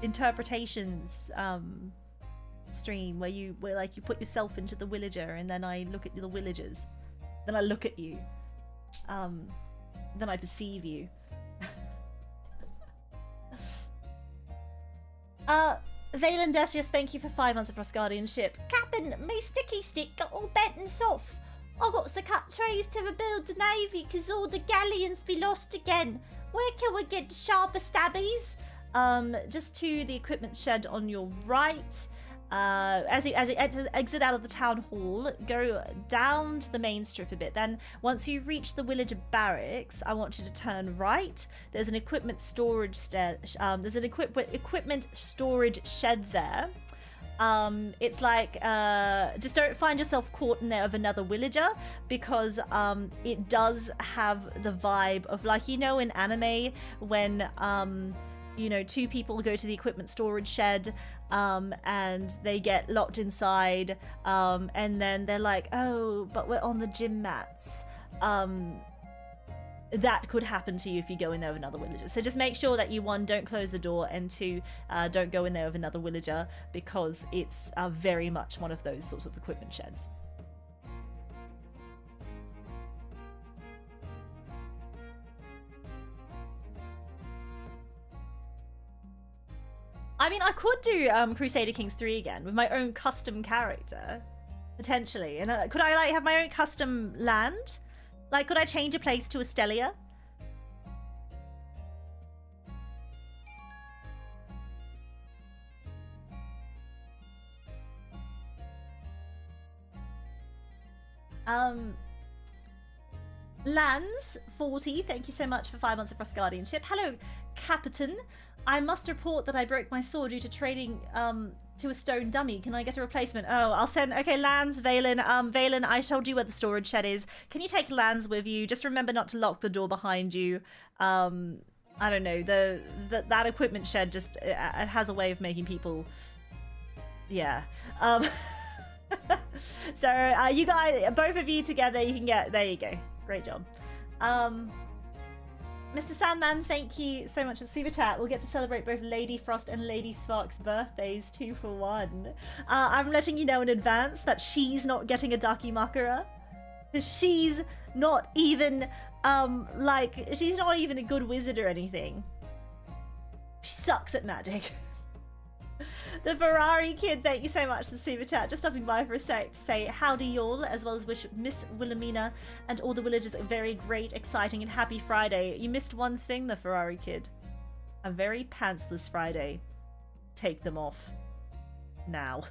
interpretations stream where you put yourself into the villager and then I look at the villagers, then I look at you, then I perceive you. Valen Decius, thank you for 5 months of Frost Guardianship. Captain, my sticky stick got all bent and soft. I got to cut trees to rebuild the navy because all the galleons be lost again. Where can we get the sharper stabbies? Just to the equipment shed on your right. As you exit out of the town hall, go down to the main strip a bit. Then once you reach the villager barracks, I want you to turn right. There's an equipment storage shed. There's an equipment storage shed there. It's like just don't find yourself caught in there of another villager, because it does have the vibe of, like, you know, in anime when you know, 2 people go to the equipment storage shed and they get locked inside, and then they're like, oh, but we're on the gym mats. That could happen to you if you go in there with another villager. So just make sure that you, 1, don't close the door, and 2, don't go in there with another villager, because it's very much one of those sorts of equipment sheds. I mean, I could do Crusader Kings 3 again with my own custom character, potentially. And could I, like, have my own custom land? Like, could I change a place to Estelia? Lans 40, thank you so much for 5 months of Frost Guardianship. Hello, Captain. I must report that I broke my sword due to trading to a stone dummy. Can I get a replacement? Oh, I'll send. Okay, Lans, Valen. Valen, I told you where the storage shed is. Can you take Lans with you? Just remember not to lock the door behind you. I don't know. That equipment shed just it has a way of making people. Yeah. So you guys, both of you together, you can get, there you go. Great job. Mr. Sandman, thank you so much for the super chat. We'll get to celebrate both Lady Frost and Lady Spark's birthdays 2 for 1. I'm letting you know in advance that she's not getting a Dakimakura. She's not even, she's not even a good wizard or anything. She sucks at magic. The Ferrari Kid, thank you so much for the super chat. Just stopping by for a sec to say howdy y'all, as well as wish Miss Wilhelmina and all the villagers a very great, exciting, and happy Friday. You missed one thing, the Ferrari Kid. A very pantsless Friday. Take them off. Now.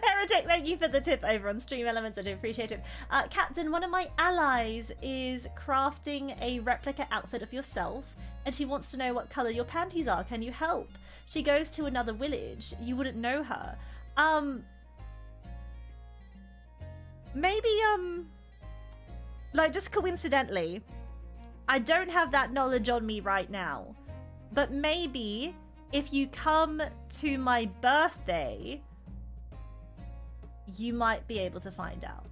Heretic, thank you for the tip over on Stream Elements. I do appreciate it. Captain, one of my allies is crafting a replica outfit of yourself, and she wants to know what colour your panties are. Can you help? She goes to another village. You wouldn't know her. Maybe, like, just coincidentally, I don't have that knowledge on me right now, but maybe if you come to my birthday, you might be able to find out.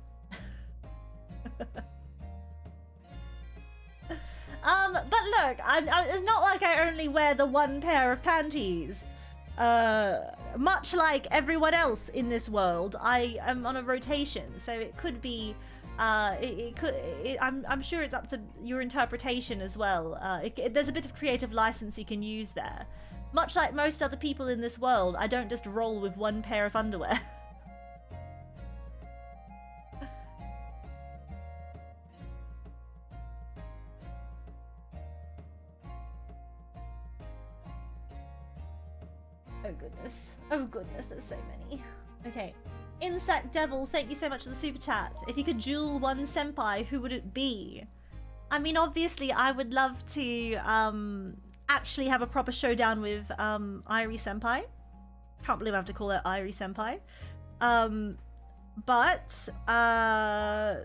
But look, it's not like I only wear the one pair of panties. Much like everyone else in this world, I am on a rotation, so it could be, I'm sure it's up to your interpretation as well. There's a bit of creative license you can use there. Much like most other people in this world, I don't just roll with one pair of underwear. Oh goodness. Oh goodness, there's so many. Okay. Insect Devil, thank you so much for the super chat. If you could duel one senpai, who would it be? I mean, obviously, I would love to actually have a proper showdown with Irie senpai. Can't believe I have to call her Irie senpai. But I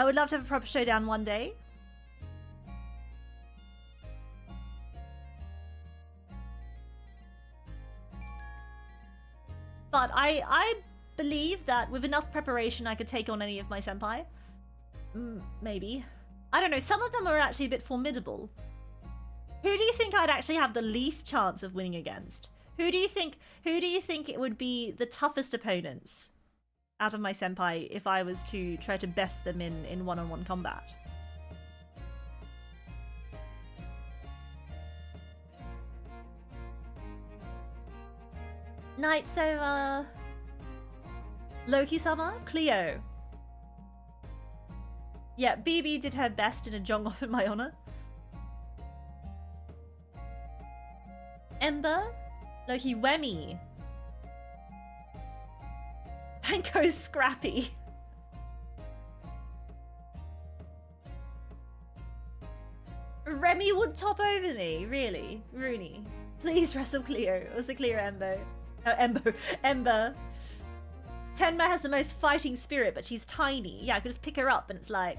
would love to have a proper showdown one day. But I believe that with enough preparation I could take on any of my senpai. Maybe. I don't know, some of them are actually a bit formidable. Who do you think I'd actually have the least chance of winning against? Who do you think it would be the toughest opponents out of my senpai if I was to try to best them in one-on-one combat? Night, so, Loki-sama? Cleo. Yeah, Bibi did her best in a jong-off in my honor. Ember? Loki Wemmy. Panko's Scrappy. Remy would top over me, really? Rooney. Please wrestle Cleo. Or was it Cleo Embo? Oh, Ember. Tenma has the most fighting spirit, but she's tiny. Yeah, I could just pick her up and it's like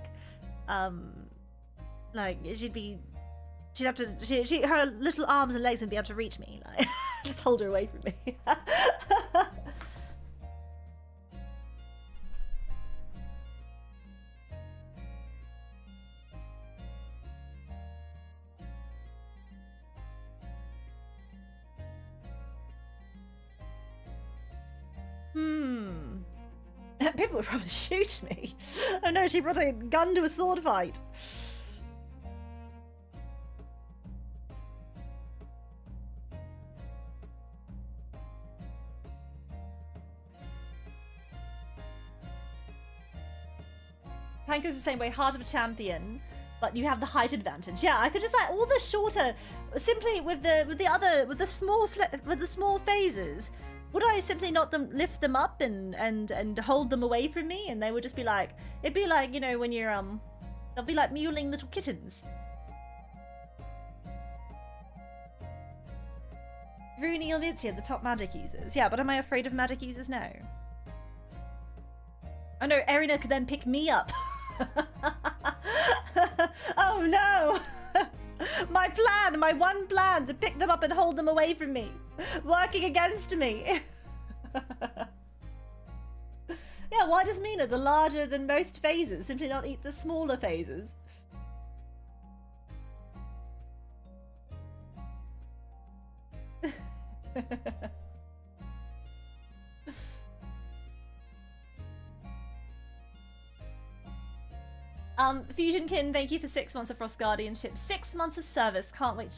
she'd have to, her little arms and legs would be able to reach me. Like, just hold her away from me. People would probably shoot me. Oh no, she brought a gun to a sword fight. Panko's the same way, heart of a champion, but you have the height advantage. Yeah, I could just like all the shorter, simply with the small phases. Would I simply not lift them up and hold them away from me, and they would just be like, it'd be like, you know, when you're they'll be like mewling little kittens. Rooney or Mitzi are the top magic users. Yeah, but am I afraid of magic users now? Oh no, Erina could then pick me up. Oh no! My one plan to pick them up and hold them away from me, working against me. Yeah, why does Mina, the larger than most phases, simply not eat the smaller phases? Fusionkin, thank you for 6 months of Frost Guardianship. 6 months of service. Can't wait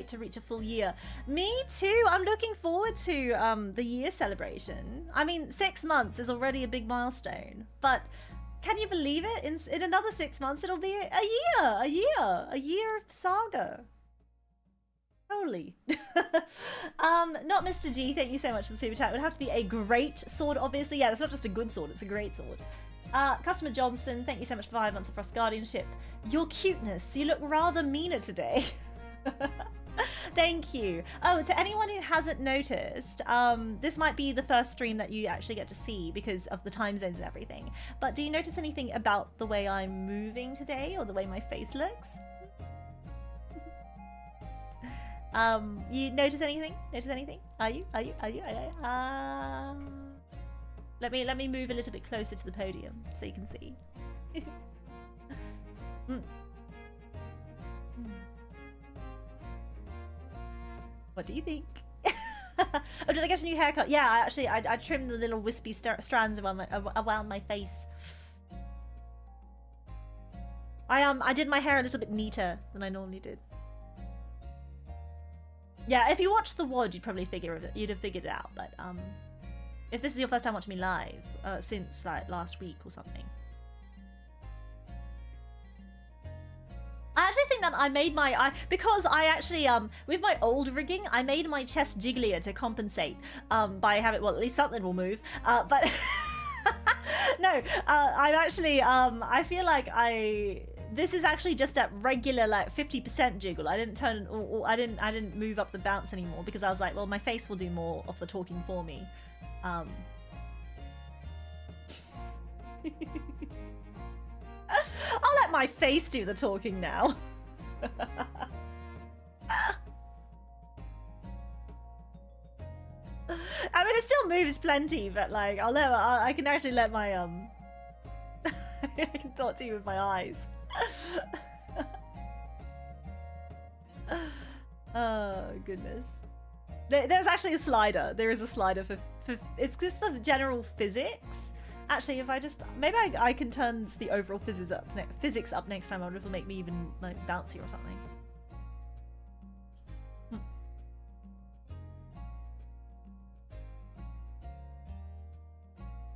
to reach a full year. Me too. I'm looking forward to the year celebration. I mean, 6 months is already a big milestone, but can you believe it? In another 6 months, it'll be a year of Saga. Holy. Not Mr. G, thank you so much for the super chat. It would have to be a great sword, obviously. Yeah, it's not just a good sword, it's a great sword. Customer Johnson, thank you so much for 5 months of Frost Guardianship. Your cuteness, you look rather meaner today. Thank you. Oh, to anyone who hasn't noticed, this might be the first stream that you actually get to see because of the time zones and everything. But do you notice anything about the way I'm moving today or the way my face looks? You notice anything? Notice anything? Are you? Let me move a little bit closer to the podium so you can see. What do you think? Oh, did I get a new haircut? Yeah, I trimmed the little wispy strands around my face. I did my hair a little bit neater than I normally did. Yeah, if you watched the WOD, you'd probably you'd have figured it out. But if this is your first time watching me live, since like last week or something, I actually think that I made because I actually with my old rigging, I made my chest jigglier to compensate by having, well, at least something will move. But no, I'm actually I feel like this is actually just at regular like 50% jiggle. I didn't turn I didn't move up the bounce anymore because I was like, well, my face will do more of the talking for me. I'll let my face do the talking now. I mean, it still moves plenty, but like I can actually let my I can talk to you with my eyes. Oh goodness. There's actually a slider. There is a slider for it's just the general physics. Actually, if I just maybe I can turn the overall physics up next time. I wonder if it'll make me even like bouncy or something.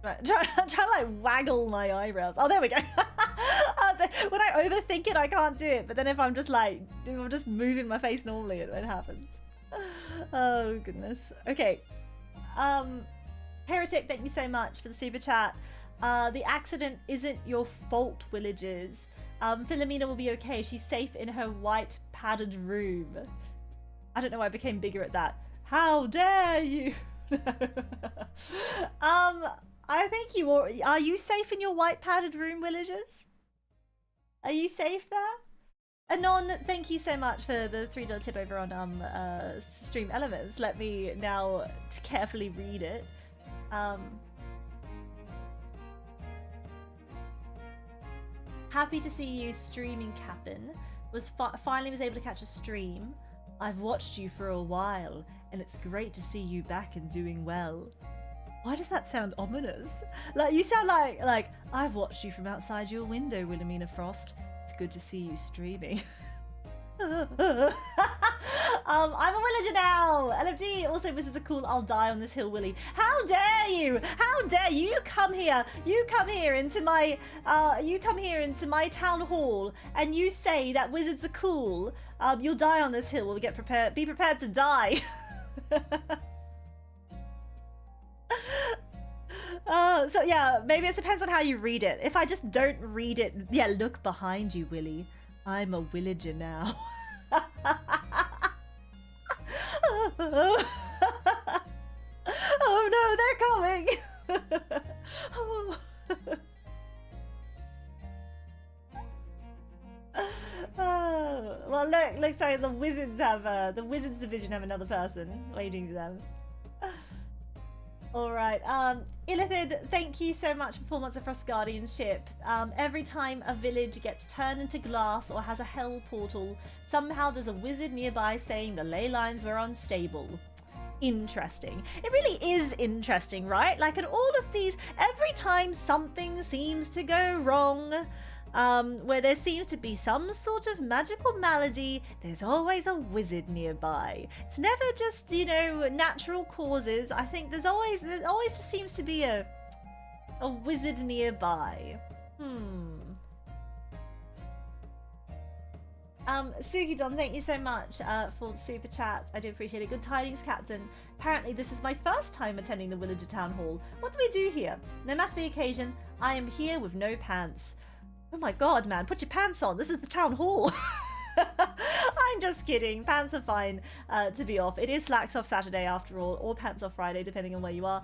Right, try to like waggle my eyebrows. Oh, there we go. When I overthink it, I can't do it. But then if I'm just like, I'm just moving my face normally, it happens. Oh goodness. Okay. Heretic, thank you so much for the super chat. The accident isn't your fault, Willagers. Wilhelmina will be okay. She's safe in her white padded room. I don't know why I became bigger at that. How dare you? I think you are you safe in your white padded room, Willagers? Are you safe there? Anon, thank you so much for the $3 tip over on Stream Elements. Let me now carefully read it. Happy to see you streaming, Captain. Finally was able to catch a stream. I've watched you for a while, and it's great to see you back and doing well. Why does that sound ominous? Like you sound like I've watched you from outside your window, Wilhelmina Frost. It's good to see you streaming. I'm a villager now. LFG also wizards are cool. I'll die on this hill, Willy. How dare you? How dare you? You come here into my town hall and you say that wizards are cool. You'll die on this hill. We'll get prepared. Be prepared to die. So yeah, maybe it depends on how you read it. If I just don't read it, yeah, look behind you, Willy. I'm a villager now. Oh no, they're coming. Oh. Oh. Well, looks like the wizards have the wizards division have another person waiting for them. All right. Illithid, thank you so much for 4 months of Frost Guardianship. Every time a village gets turned into glass or has a hell portal, somehow there's a wizard nearby saying the ley lines were unstable. Interesting. It really is interesting, right? Like in all of these, every time something seems to go wrong, where there seems to be some sort of magical malady, there's always a wizard nearby. It's never just, you know, natural causes. I think there always just seems to be a wizard nearby. Sugidon, thank you so much for the super chat. I do appreciate it. Good tidings, Captain. Apparently this is my first time attending the Villager Town Hall. What do we do here? No matter the occasion, I am here with no pants. Oh my god, man, put your pants on. This is the town hall. I'm just kidding. Pants are fine to be off. It is slacks off Saturday after all, or pants off Friday, depending on where you are.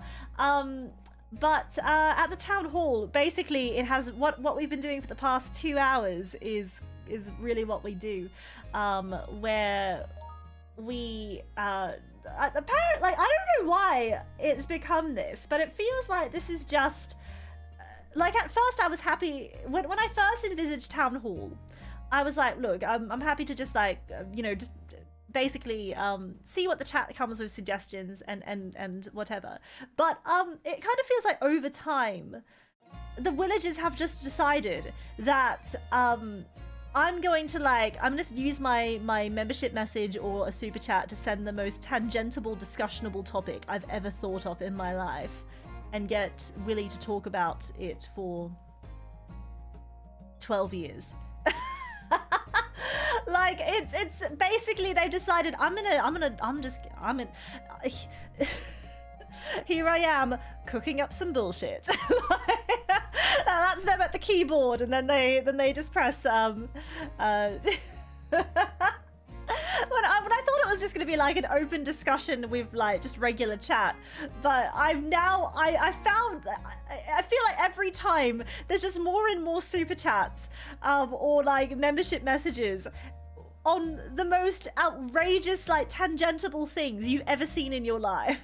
But at the town hall, basically it has what we've been doing for the past 2 hours is really what we do, where we apparently, like, I don't know why it's become this, but it feels like this is just like, at first I was happy when I first envisaged town hall. I was like, look, I'm happy to just like you know, just basically see what the chat comes with, suggestions and whatever. But it kind of feels like over time the villagers have just decided that I'm going to use my membership message or a super chat to send the most tangential, discussionable topic I've ever thought of in my life and get Willie to talk about it for 12 years. Like, it's basically they've decided here I am cooking up some bullshit. That's them at the keyboard, and then they just press when I thought it was just going to be like an open discussion with like just regular chat, but I feel like every time there's just more and more super chats or like membership messages on the most outrageous, like, tangential things you've ever seen in your life.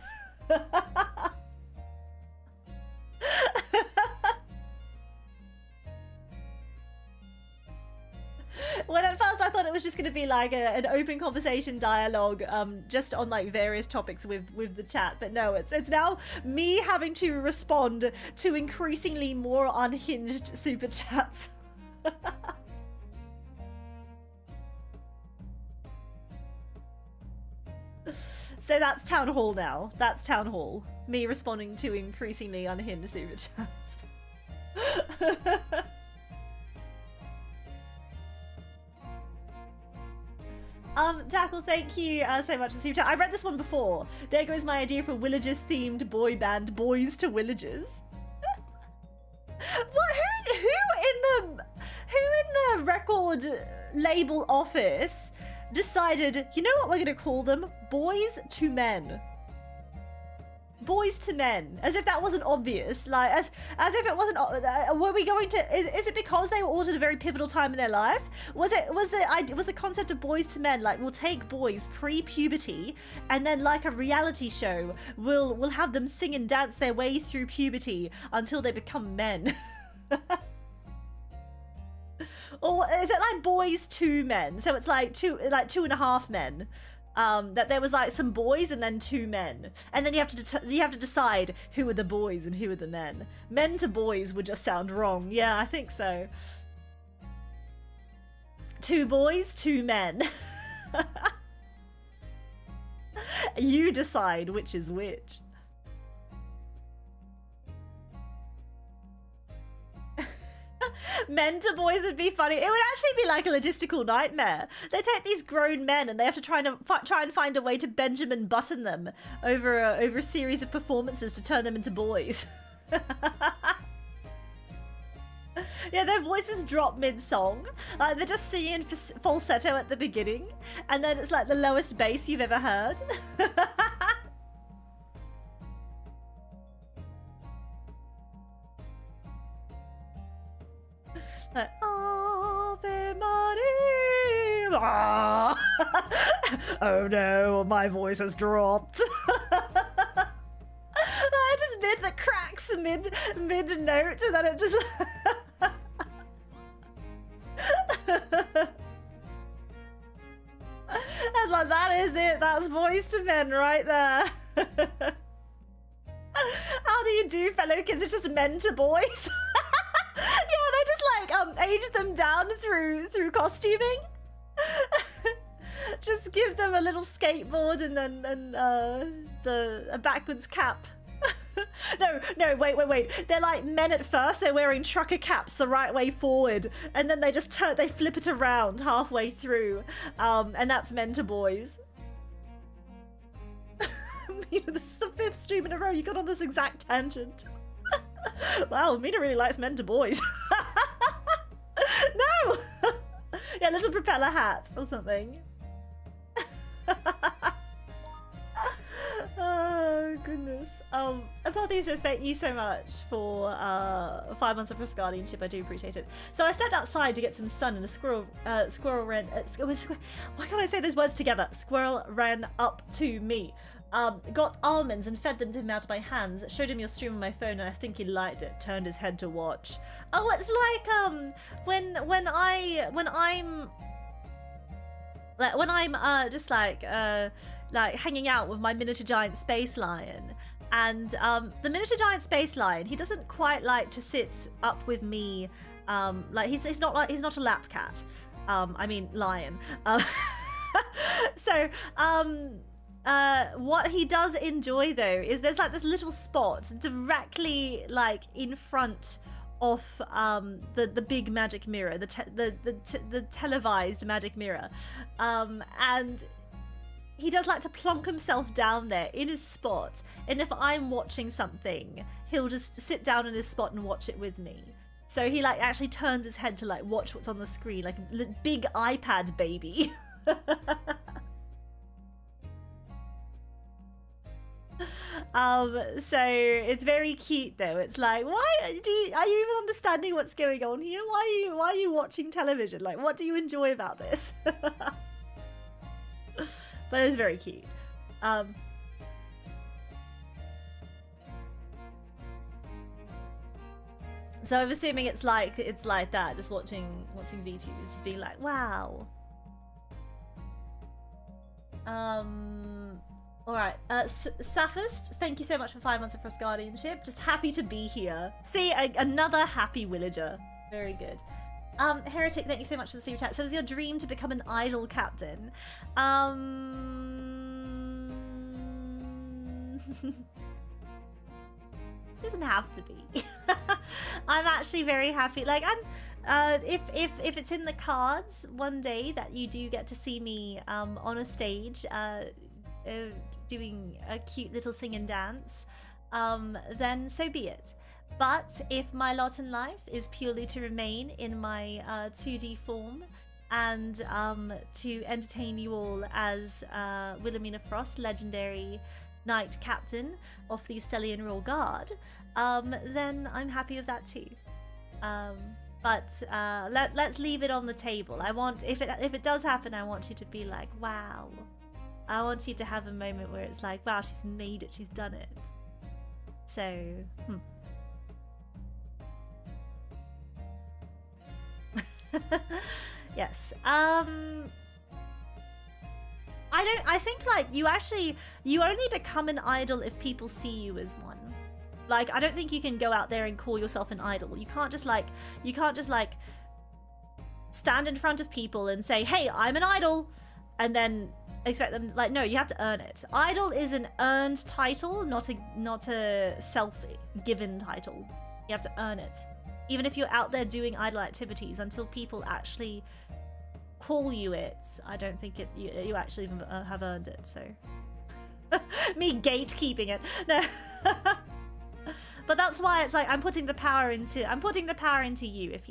When at first I thought it was just going to be like an open conversation dialogue just on like various topics with the chat, but no, it's now me having to respond to increasingly more unhinged super chats. So that's town hall now. That's town hall. Me responding to increasingly unhinged super chats. Tackle, thank you so much for the super chat. I read this one before. There goes my idea for Willagers themed boy band, Boys to Willagers. What? Who in the record label office decided, you know what we're gonna call them? Boys to Men. Boys to Men, as if that wasn't obvious, like as if it wasn't. Were we going to? Is it because they were all at a very pivotal time in their life? Was the concept of Boys to Men like, we'll take boys pre-puberty and then, like a reality show, we'll have them sing and dance their way through puberty until they become men? Or is it like Boys to Men? So it's like two and a half men. That there was like some boys and then 2 men, and then you have to decide who are the boys and who are the men. Men to boys would just sound wrong. Yeah, I think so. 2 boys, 2 men. You decide which is which. Men to boys would be funny. It would actually be like a logistical nightmare. They take these grown men and they have to try and find a way to Benjamin Button them over a series of performances to turn them into boys. Yeah, their voices drop mid-song. Like, they're just singing falsetto at the beginning, and then it's like the lowest bass you've ever heard. Like, Ave Maria. Oh no, my voice has dropped. I just mid note, and then it just. I was like, that is it. That's Boys to Men right there. How do you do, fellow kids? It's just men to boys. Yeah, they just like age them down through costuming. Just give them a little skateboard and then a backwards cap. No, wait. They're like men at first. They're wearing trucker caps the right way forward, and then they just they flip it around halfway through, and that's men to boys. Mina, this is the 5th stream in a row you got on this exact tangent. Wow, Mina really likes men to boys. No! Yeah, little propeller hat or something. Oh, goodness. Apollo says, thank you so much for 5 months of Risk Guardianship. I do appreciate it. So I stepped outside to get some sun, and a squirrel ran... why can't I say those words together? Squirrel ran up to me. Got almonds and fed them to him out of my hands. Showed him your stream on my phone, and I think he liked it. Turned his head to watch. Oh, it's like when I'm just like hanging out with my miniature giant space lion, and the miniature giant space lion, he doesn't quite like to sit up with me. Like he's not a lap cat. I mean lion. So what he does enjoy though is there's like this little spot directly like in front of the big magic mirror, the televised magic mirror, and he does like to plonk himself down there in his spot, and if I'm watching something, he'll just sit down in his spot and watch it with me. So he like actually turns his head to like watch what's on the screen, like a big iPad baby. So it's very cute though. It's like, are you even understanding what's going on here? Why are you watching television? Like, what do you enjoy about this? But it's very cute. So I'm assuming it's like that, just watching VTubers, just being like, wow. Alright, Saphist, thank you so much for 5 months of Frost Guardianship. Just happy to be here. See, another happy villager. Very good. Heretic, thank you so much for the super chat. So, is your dream to become an idol captain? Doesn't have to be. I'm actually very happy. Like, if it's in the cards one day that you do get to see me on a stage doing a cute little sing and dance, then so be it. But if my lot in life is purely to remain in my 2D form and to entertain you all as Wilhelmina Frost, legendary knight captain of the Stellian Royal Guard, then I'm happy with that too. But let's leave it on the table. I want, if it does happen, I want you to be like, wow. I want you to have a moment where it's like, wow, she's made it, she's done it. So, yes. I think like you only become an idol if people see you as one. Like, I don't think you can go out there and call yourself an idol. You can't just like stand in front of people and say, hey, I'm an idol, and then expect them, like, no, you have to earn it. Idol is an earned title, not a self-given title. You have to earn it. Even if you're out there doing idol activities, until people actually call you it, I don't think you actually even have earned it. So me gatekeeping it. No. But that's why it's like I'm putting the power into you. If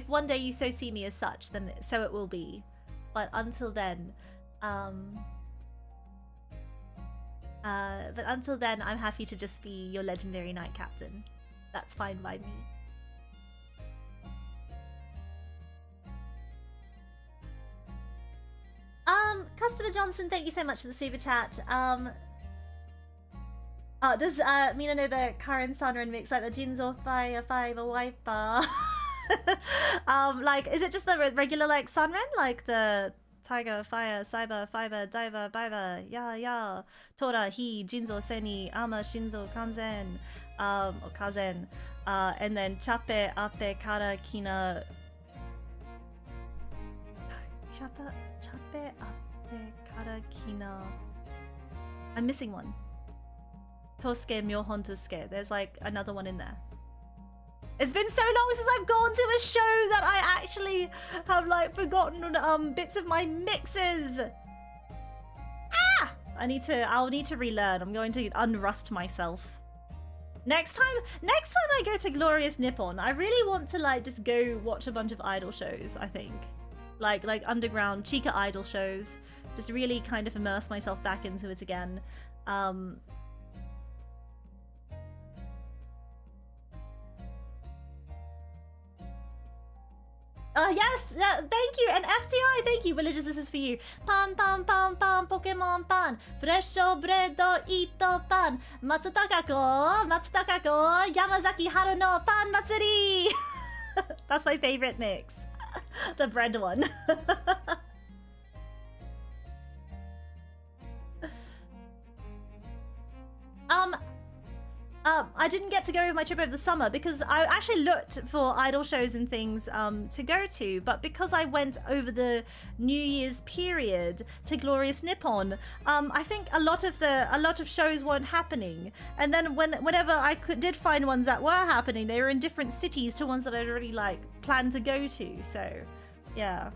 one day you so see me as such, then so it will be. But until then, I'm happy to just be your legendary knight captain. That's fine by me. Customer Johnson, thank you so much for the super chat. Does Mina know the Karen Sunren mix, like the Jinzo Fire Wiper? Like, is it just the regular like Sunren, like the Tiger Fire Cyber Fiber Diver Biver Ya Tora Hi Jinzo Seni Ama Shinzo Kanzen or Kazen, and then Chape Ape Kara Kina Chape Ape Kara Kina. I'm missing one. Tosuke Myohon Tosuke. There's like another one in there. It's been so long since I've gone to a show that I actually have like forgotten bits of my mixes. Ah! I'll need to relearn. I'm going to unrust myself. Next time I go to Glorious Nippon, I really want to like just go watch a bunch of idol shows, I think. Like underground Chica idol shows. Just really kind of immerse myself back into it again. Yes, thank you, and FTI, thank you, Villagers, this is for you. Pan, pan, pan, pan, Pokemon pan, fresho bread ito pan, Matsutakako, Yamazaki Haru no pan matsuri. That's my favorite mix. The bread one. I didn't get to go with my trip over the summer because I actually looked for idol shows and things to go to, but because I went over the New Year's period to Glorious Nippon, I think a lot of shows weren't happening. And then whenever I did find ones that were happening, they were in different cities to ones that I'd already like planned to go to. So, yeah.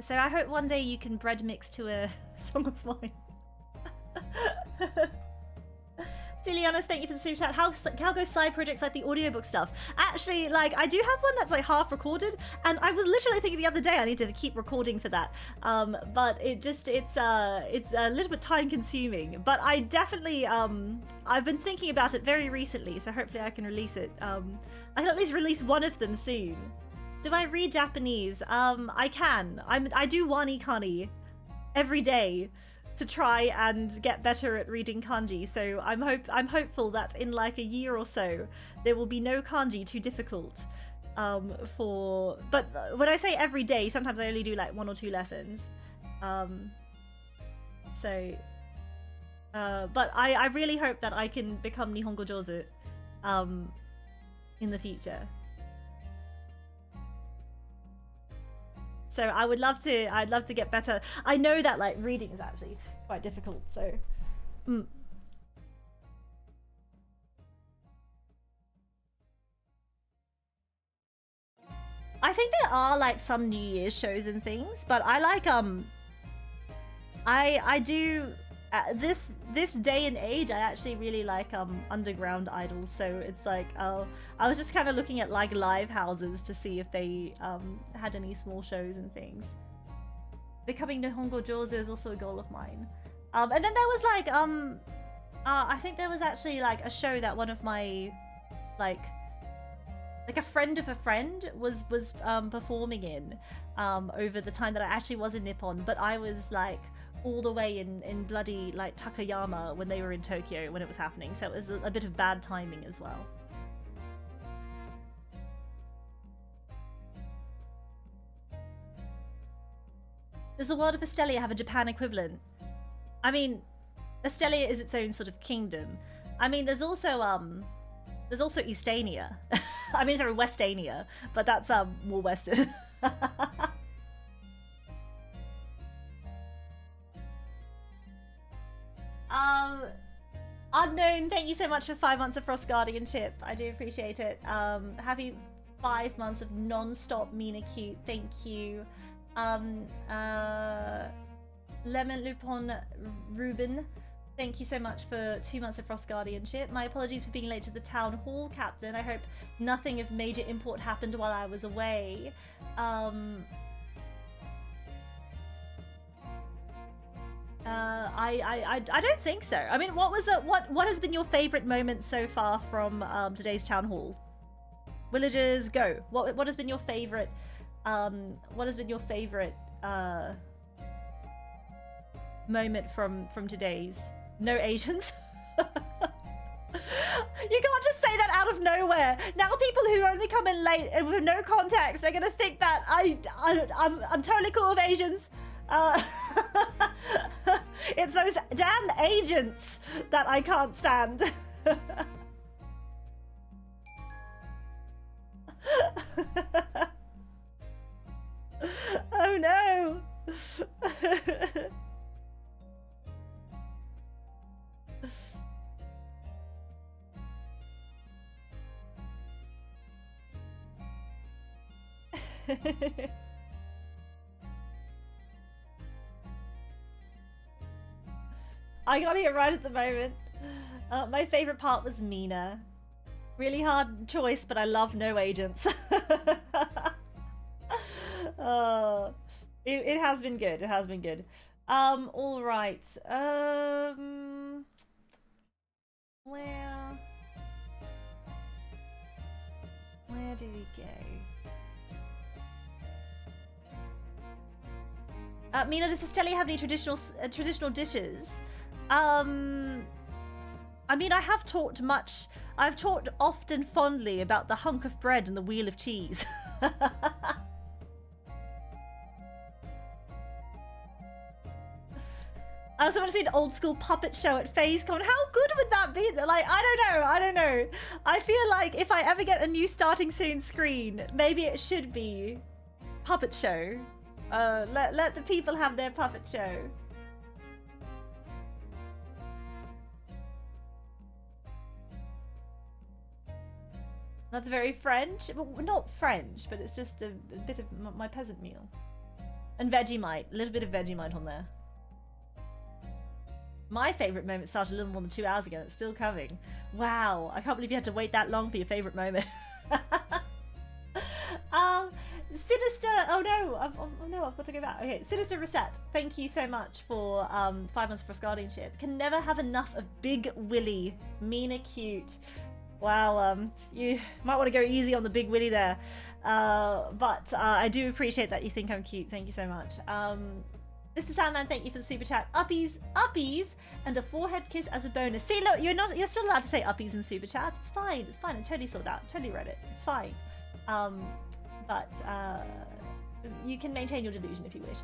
So I hope one day you can bread mix to a song of mine. Stilianos, thank you for the super chat. How go side projects like the audiobook stuff? Actually, like, I do have one that's like half recorded, and I was literally thinking the other day I need to keep recording for that. But it's a little bit time consuming. But I definitely I've been thinking about it very recently, so hopefully I can release it. I can at least release one of them soon. Do I read Japanese? I can. I do wani-kani every day to try and get better at reading kanji. So I'm hopeful that in like a year or so there will be no kanji too difficult. But when I say every day, sometimes I only do like 1 or 2 lessons. But I really hope that I can become Nihongo Jozu in the future. So I'd love to get better. I know that like reading is actually quite difficult, so. I think there are like some New Year's shows and things, but I like I do this day and age I actually really like underground idols, so it's like I was just kind of looking at like live houses to see if they had any small shows and things. Becoming Nihongo Jozu is also a goal of mine. And then there was like I think there was actually like a show that one of my like a friend of a friend was performing in over the time that I actually was in Nippon, but I was like all the way in bloody like Takayama when they were in Tokyo when it was happening, so it was a bit of bad timing as well. Does the world of Estelia have a Japan equivalent? I mean, Estelia is its own sort of kingdom. I mean, there's also Eastania. I mean, sorry, Westania, but that's more Western. Unknown, thank you so much for 5 months of Frost Guardianship. I do appreciate it. Happy 5 months of non-stop Mina Cute. Thank you. Lemon Lupon Ruben, thank you so much for 2 months of Frost Guardianship. My apologies for being late to the town hall, Captain. I hope nothing of major import happened while I was away. I don't think so. I mean, what has been your favorite moment so far from today's town hall? Villagers, go. What has been your favorite What has been your favorite moment from today's? No Asians. You can't just say that out of nowhere. Now people who only come in late and with no context are gonna think that I'm totally cool with Asians. It's those damn agents that I can't stand. Oh no. I got it right at the moment. My favorite part was Mina. Really hard choice, but I love no agents. It has been good. It has been good. All right. Where do we go? Mina, does Stelly have any traditional dishes? I mean, I've talked often fondly about the hunk of bread and the wheel of cheese. Someone seen an old school puppet show at phaseconnect. How good would that be? Like, I don't know. I feel like if I ever get a new starting soon screen, maybe it should be puppet show. Let the people have their puppet show. That's very French. Well, not French, but it's just a bit of my peasant meal. And Vegemite. A little bit of Vegemite on there. My favourite moment started a little more than 2 hours ago. It's still coming. Wow. I can't believe you had to wait that long for your favourite moment. Sinister. Oh no. I've got to go back. Okay. Sinister Reset. Thank you so much for 5 months of guardianship. Can never have enough of Big Willy. Mina cute. Wow, you might want to go easy on the Big Willy there. But I do appreciate that you think I'm cute. Thank you so much. Mr. Sandman, thank you for the super chat. Uppies, and a forehead kiss as a bonus. See, look, you're still allowed to say uppies and super chats. It's fine. It's fine. I totally saw that. Totally read it. It's fine. But you can maintain your delusion if you wish.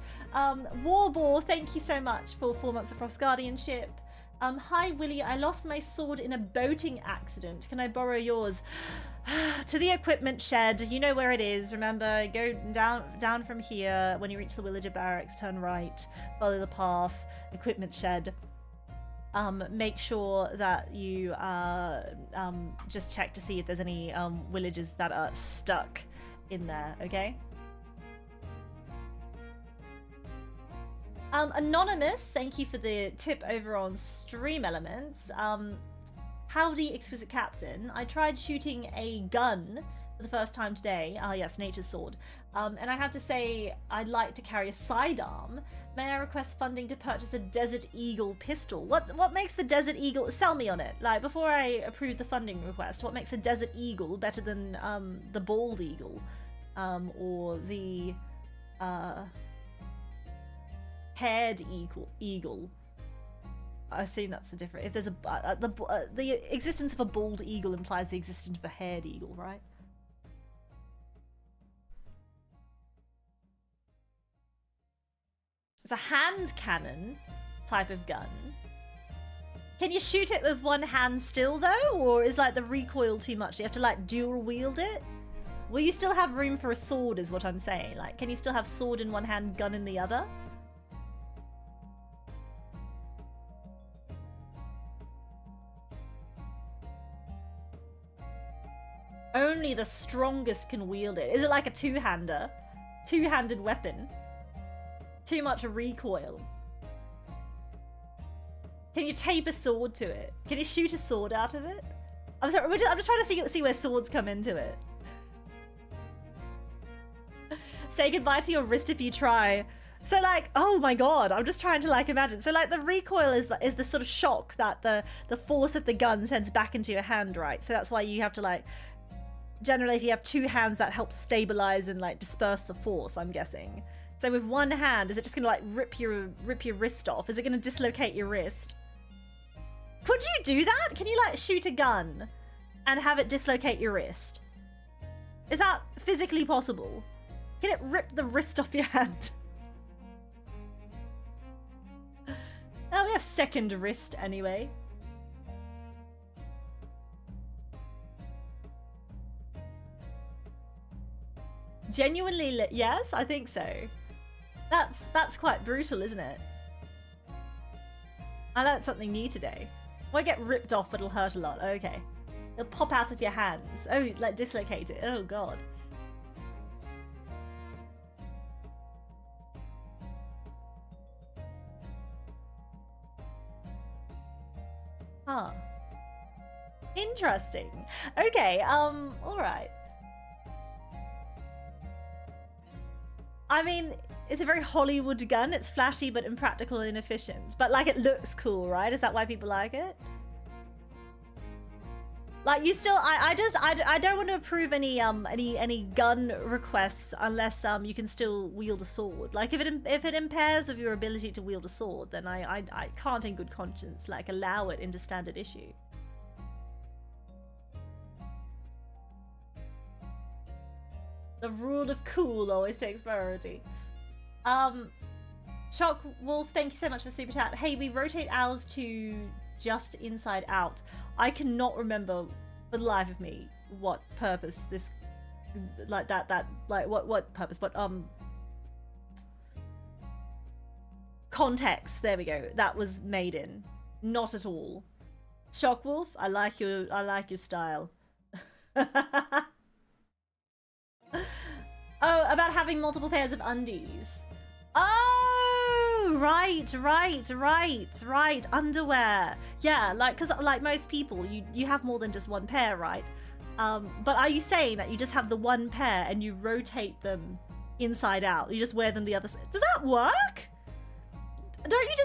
Warbore, thank you so much for 4 months of Frost Guardianship. Hi Willie, I lost my sword in a boating accident. Can I borrow yours? To the equipment shed. You know where it is. Remember, go down from here. When you reach the Villager barracks, turn right, follow the path, equipment shed. Make sure that you just check to see if there's any villagers that are stuck in there, okay? Anonymous, thank you for the tip over on Stream Elements. Howdy, Exquisite Captain. I tried shooting a gun for the first time today. Yes, Nature's Sword. And I have to say, I'd like to carry a sidearm. May I request funding to purchase a Desert Eagle pistol? What makes the Desert Eagle... Sell me on it. Like, before I approve the funding request, what makes a Desert Eagle better than the Bald Eagle? Or the... haired eagle. I assume that's a different. If there's a the existence of a bald eagle implies the existence of a haired eagle, right? It's a hand cannon type of gun. Can you shoot it with one hand still though, or is like the recoil too much? Do you have to like dual wield it? Will you still have room for a sword? Is what I'm saying. Like, can you still have sword in one hand, gun in the other? Only the strongest can wield it. Is it like a two-hander? Two-handed weapon? Too much recoil. Can you tape a sword to it? Can you shoot a sword out of it? I'm sorry, I'm just trying to see where swords come into it. Say goodbye to your wrist if you try. So like, oh my god, I'm just trying to like imagine. So like the recoil is the sort of shock that the force of the gun sends back into your hand, right? So that's why you have to like generally if you have two hands, that helps stabilize and like disperse the force, I'm guessing. So with one hand, is it just gonna like rip your wrist off? Is it gonna dislocate your wrist? Could you do that? Can you like shoot a gun and have it dislocate your wrist? Is that physically possible? Can it rip the wrist off your hand? Oh, we have second wrist anyway. Genuinely, yes, I think so. That's quite brutal, isn't it? I learned something new today. Won't get ripped off, but it'll hurt a lot. Okay. It'll pop out of your hands. Oh, like dislocate it. Oh, God. Huh. Interesting. Okay, alright. I mean, it's a very Hollywood gun. It's flashy but impractical and inefficient. But like, it looks cool, right? Is that why people like it? Like, you still, I don't want to approve any gun requests unless you can still wield a sword. Like, if it impairs with your ability to wield a sword, then I can't in good conscience like allow it into standard issue. The rule of cool always takes priority. Shock Wolf, thank you so much for super chat. Hey, we rotate ours to just inside out. I cannot remember for the life of me what purpose this, like what purpose, but context, there we go, that was made in. Not at all. Shock Wolf, I like your style. Oh, about having multiple pairs of undies. Oh, right. Underwear. Yeah, like, because like most people, you have more than just one pair, right? But are you saying that you just have the one pair and you rotate them inside out? You just wear them the other side? Does that work? Don't you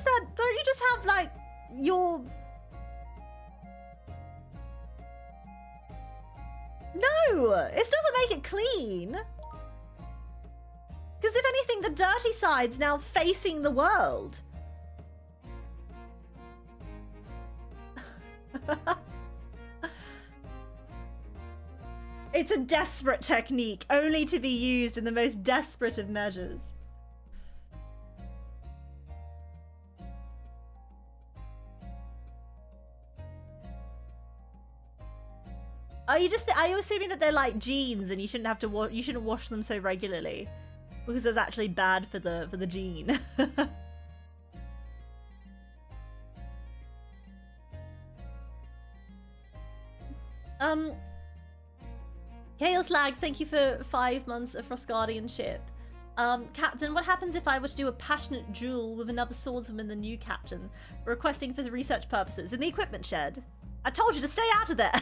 just have like your... No, it doesn't make it clean. Because if anything, the dirty side's now facing the world. It's a desperate technique, only to be used in the most desperate of measures. Are you assuming that they're like jeans and you shouldn't have to you shouldn't wash them so regularly because it's actually bad for the jean? Chaos Lags, thank you for 5 months of Frost Guardianship. Captain, what happens if I were to do a passionate duel with another swordsman, the new captain, requesting for research purposes in the equipment shed? I told you to stay out of there.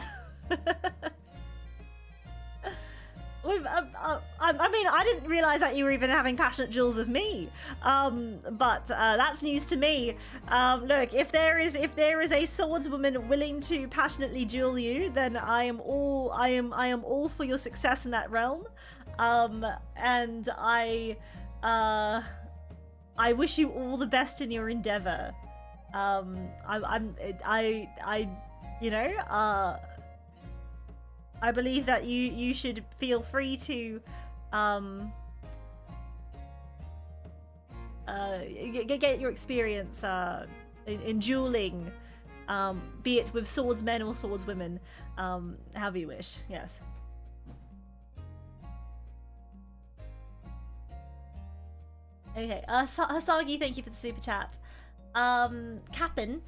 I mean, I didn't realize that you were even having passionate duels with me, but that's news to me. Look, if there is a swordswoman willing to passionately duel you, then I am all for your success in that realm, and I wish you all the best in your endeavor. I believe that you should feel free to get your experience in dueling, be it with swordsmen or swordswomen, however you wish. Yes. Okay, Hasagi, thank you for the super chat. Cap'n,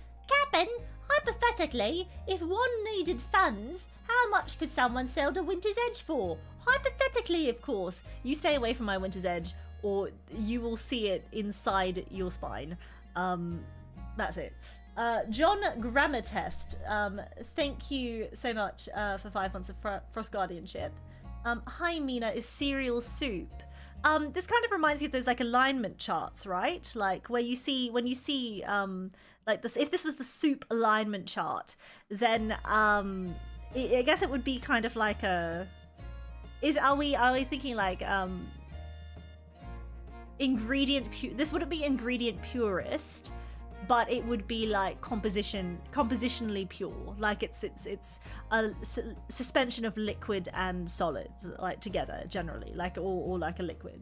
hypothetically, if one needed funds, how much could someone sell to Winter's Edge for? Hypothetically, of course. You stay away from my Winter's Edge, or you will see it inside your spine. That's it. John Grammar Test, thank you so much for 5 months of Frost Guardianship. Hi, Mina, is cereal soup? This kind of reminds me of those like alignment charts, right? Like where you see, when you see like this, if this was the soup alignment chart, then I guess it would be kind of like a Are we thinking like this wouldn't be ingredient purist, but it would be like compositionally pure, like it's a suspension of liquid and solids like together generally, like or like a liquid.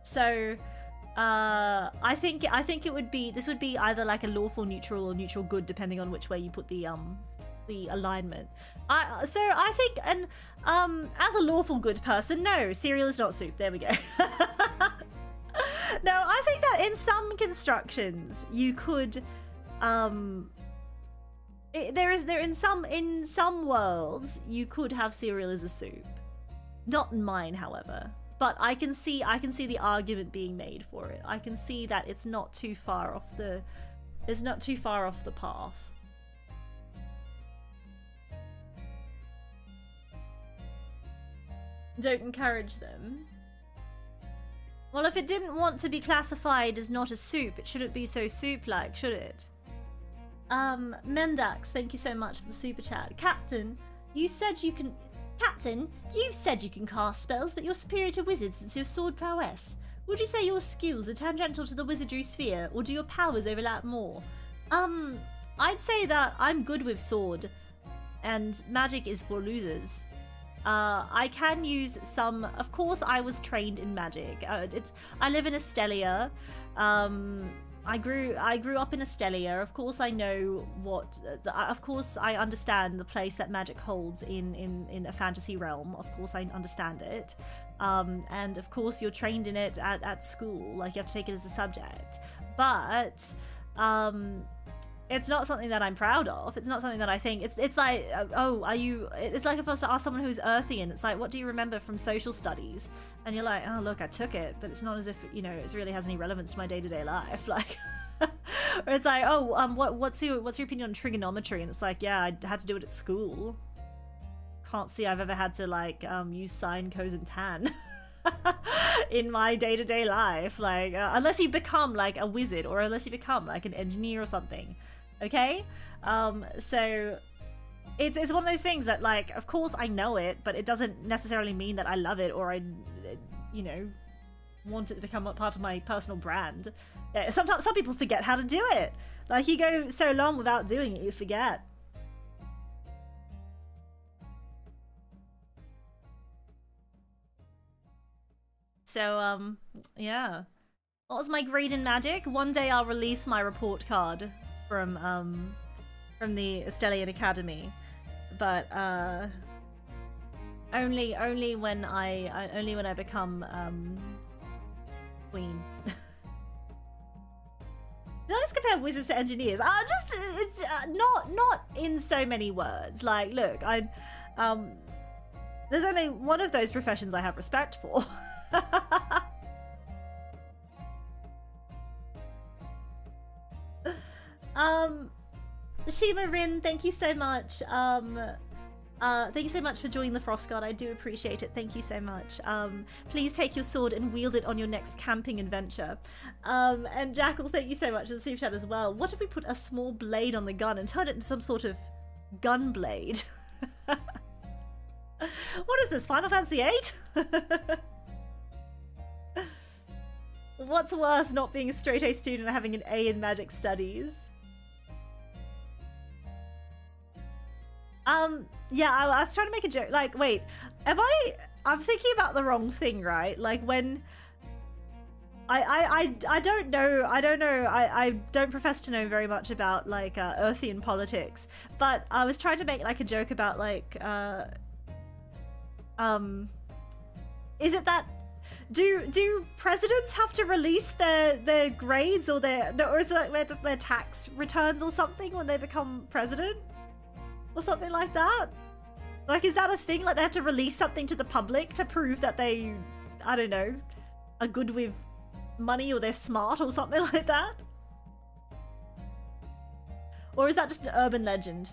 So I think it would be, this would be either like a lawful neutral or neutral good, depending on which way you put the alignment. So I think, and as a lawful good person, no, cereal is not soup. There we go. No, I think that in some constructions you could in some worlds you could have cereal as a soup. Not in mine, however. But I can see the argument being made for it. I can see that it's not too far off the path. Don't encourage them. Well, if it didn't want to be classified as not a soup, it shouldn't be so soup-like, should it? Mendax, thank you so much for the super chat. Captain, you said you can cast spells, but you're superior to wizards since your sword prowess. Would you say your skills are tangential to the wizardry sphere, or do your powers overlap more? I'd say that I'm good with sword, and magic is for losers. I can use some. Of course, I was trained in magic. I live in Estelia. I grew up in Estelia. Of course, I know what. Of course, I understand the place that magic holds in a fantasy realm. Of course, I understand it. And of course, you're trained in it at school. Like, you have to take it as a subject. But it's not something that I'm proud of. It's not something that I think. It's like, oh, are you? It's like if I was to ask someone who's earthy, and it's like, what do you remember from social studies? And you're like, oh, look, I took it, but it's not as if, you know, it really has any relevance to my day-to-day life. Like, or it's like, oh, what's your opinion on trigonometry? And it's like, yeah, I had to do it at school. Can't see I've ever had to like use sine, cos, and tan in my day-to-day life. Like, unless you become like a wizard, or unless you become like an engineer or something. Okay, so it's one of those things that, like, of course I know it, but it doesn't necessarily mean that I love it, or I, you know, want it to become a part of my personal brand. Yeah, sometimes some people forget how to do it. Like, you go so long without doing it, you forget. So yeah. What was my grade in magic? One day I'll release my report card from the Estelian Academy, but only when I become queen. Did I just compare wizards to engineers? It's not in so many words. Like, look, there's only one of those professions I have respect for. Shima Rin, thank you so much. Thank you so much for joining the Frost Guard. I do appreciate it. Thank you so much. Please take your sword and wield it on your next camping adventure. And Jackal, thank you so much for the super chat as well. What if we put a small blade on the gun and turn it into some sort of gun blade? What is this, Final Fantasy VIII? What's worse, not being a straight A student and having an A in magic studies? Yeah, I was trying to make a joke. Like, wait, I'm thinking about the wrong thing, right? Like, when I don't know, I don't profess to know very much about, like, Earthian politics, but I was trying to make, like, a joke about, like, is it that, do presidents have to release their grades or or is it like their tax returns or something when they become president? Or something like that? Like, is that a thing? Like, they have to release something to the public to prove that they, I don't know, are good with money, or they're smart or something like that? Or is that just an urban legend?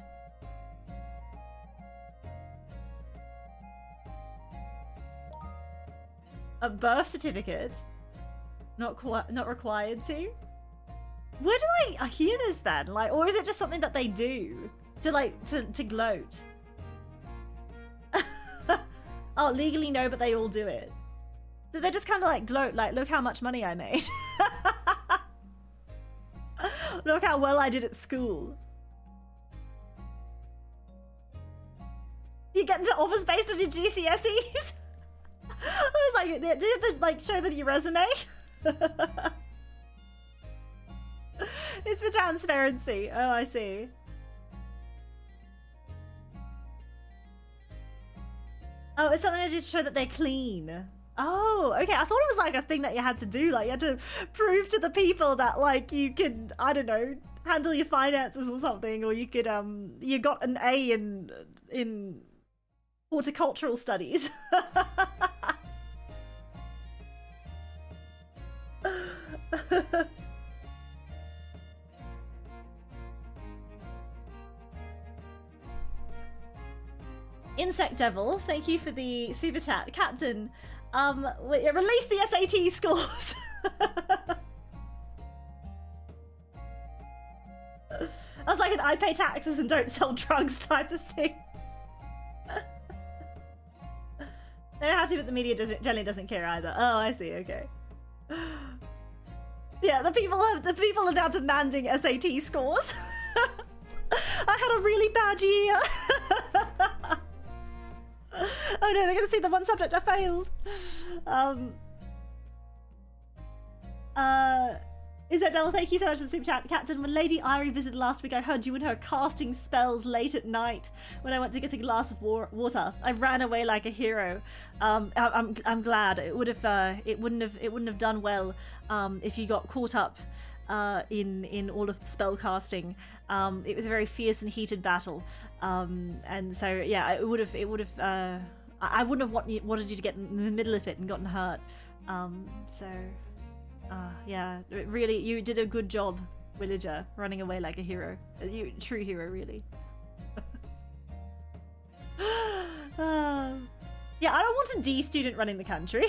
A birth certificate? Not required to? Where do I hear this then? Like, or is it just something that they do? To, like, to gloat? Oh, legally no, but they all do it. So they just kind of like gloat, like, look how much money I made. Look how well I did at school. You get into offers based on your GCSEs? I was like, do you have to like show them your resume? It's for transparency. Oh, I see. Oh, it's something to just show that they're clean. Oh, okay. I thought it was like a thing that you had to do. Like you had to prove to the people that like you could, I don't know, handle your finances or something, or you could you got an A in horticultural studies. Insect Devil, thank you for the super chat. Captain, release the SAT scores. I was like an I pay taxes and don't sell drugs type of thing. They don't have to, but the media generally doesn't care either. Oh, I see. Okay. Yeah, the people are now demanding SAT scores. I had a really bad year. Oh no, they're gonna see the one subject I failed. Is that Devil? Thank you so much for the super chat. Captain, when Lady Irie visited last week, I heard you and her casting spells late at night when I went to get a glass of water. I ran away like a hero. I'm glad. It wouldn't have done well if you got caught up in all of the spell casting. It was a very fierce and heated battle, and so yeah, I wouldn't have wanted you to get in the middle of it and gotten hurt. Yeah, really, you did a good job, Willager, running away like a hero. You true hero, really. Yeah, I don't want a D student running the country.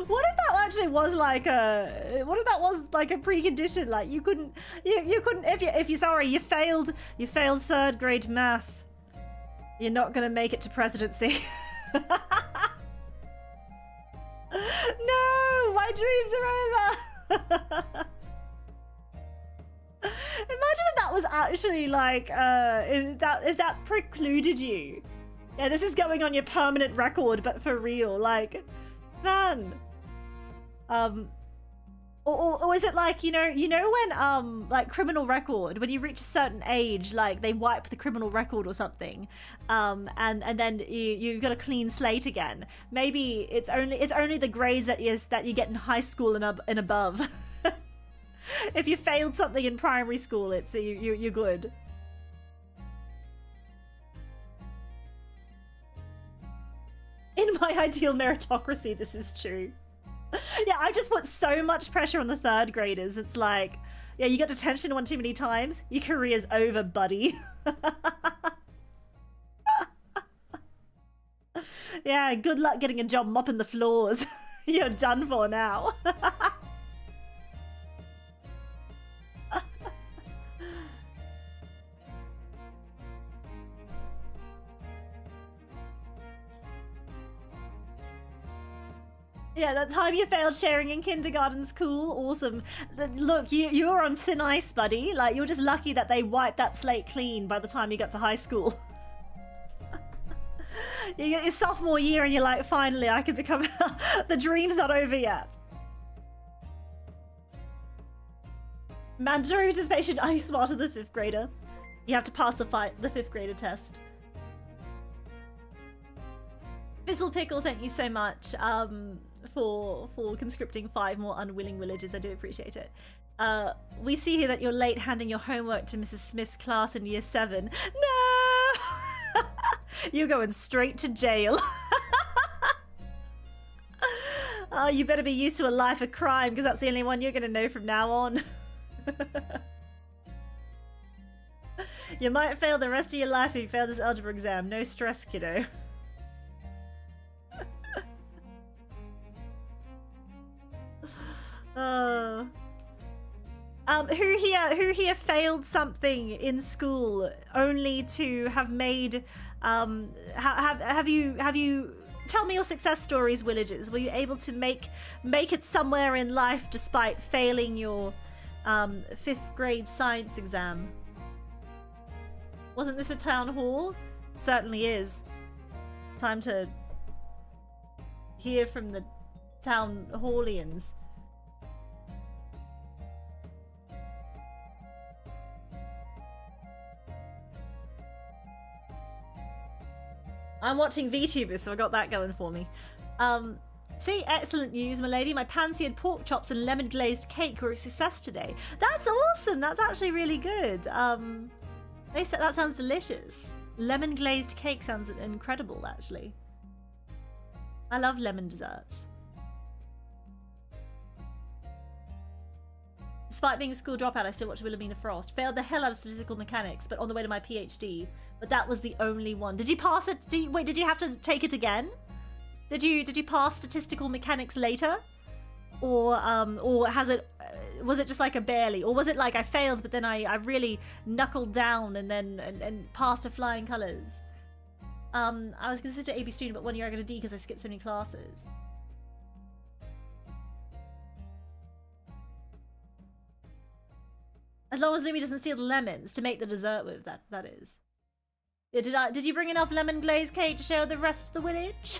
What if that actually was like a precondition? Like you couldn't if you failed third grade math. You're not gonna make it to presidency. No, my dreams are over. Imagine if that was actually like if that precluded you. Yeah, this is going on your permanent record, but for real, like, man. Or is it like, you know when like criminal record, when you reach a certain age, like they wipe the criminal record or something, and then you've got a clean slate again. Maybe it's only the grades that you get in high school and above. If you failed something in primary school, it's you're good. In my ideal meritocracy, this is true. Yeah, I just put so much pressure on the third graders. It's like, yeah, you got detention one too many times. Your career's over, buddy. Yeah, good luck getting a job mopping the floors. You're done for now. Yeah, that time you failed sharing in kindergarten's cool. Awesome. Look, you're on thin ice, buddy. Like, you're just lucky that they wiped that slate clean by the time you got to high school. You get your sophomore year and you're like, finally, I can become... The dream's not over yet. Mandatory participation, are you smarter than the 5th grader? You have to pass the 5th grader test. Fizzle Pickle, thank you so much for conscripting 5 more unwilling villagers. I do appreciate it. We see here that you're late handing your homework to Mrs. Smith's class in year 7. No! You're going straight to jail. Oh, you better be used to a life of crime, because that's the only one you're going to know from now on. You might fail the rest of your life if you fail this algebra exam. No stress, kiddo. Who here failed something in school only to have made have you tell me your success stories, Willagers. Were you able to make it somewhere in life despite failing your 5th grade science exam? Wasn't this a town hall? It certainly is. Time to hear from the town hallians. I'm watching VTubers, so I got that going for me. See, excellent news, my lady. My pan-seared pork chops and lemon glazed cake were a success today. That's awesome. That's actually really good. They said that sounds delicious. Lemon glazed cake sounds incredible, actually. I love lemon desserts. Despite being a school dropout, I still watched Wilhelmina Frost. Failed the hell out of statistical mechanics, but on the way to my PhD. But that was the only one. Did you pass it? Wait, did you have to take it again? Did you pass statistical mechanics later? Or has it, was it just like a barely? Or was it like I failed, but then I really knuckled down and then passed to flying colours? I was a consistent AB student, but 1 year I got a D because I skipped so many classes. As long as Louis doesn't steal the lemons to make the dessert with, that is. Yeah, did you bring enough lemon glazed cake to share the rest of the village?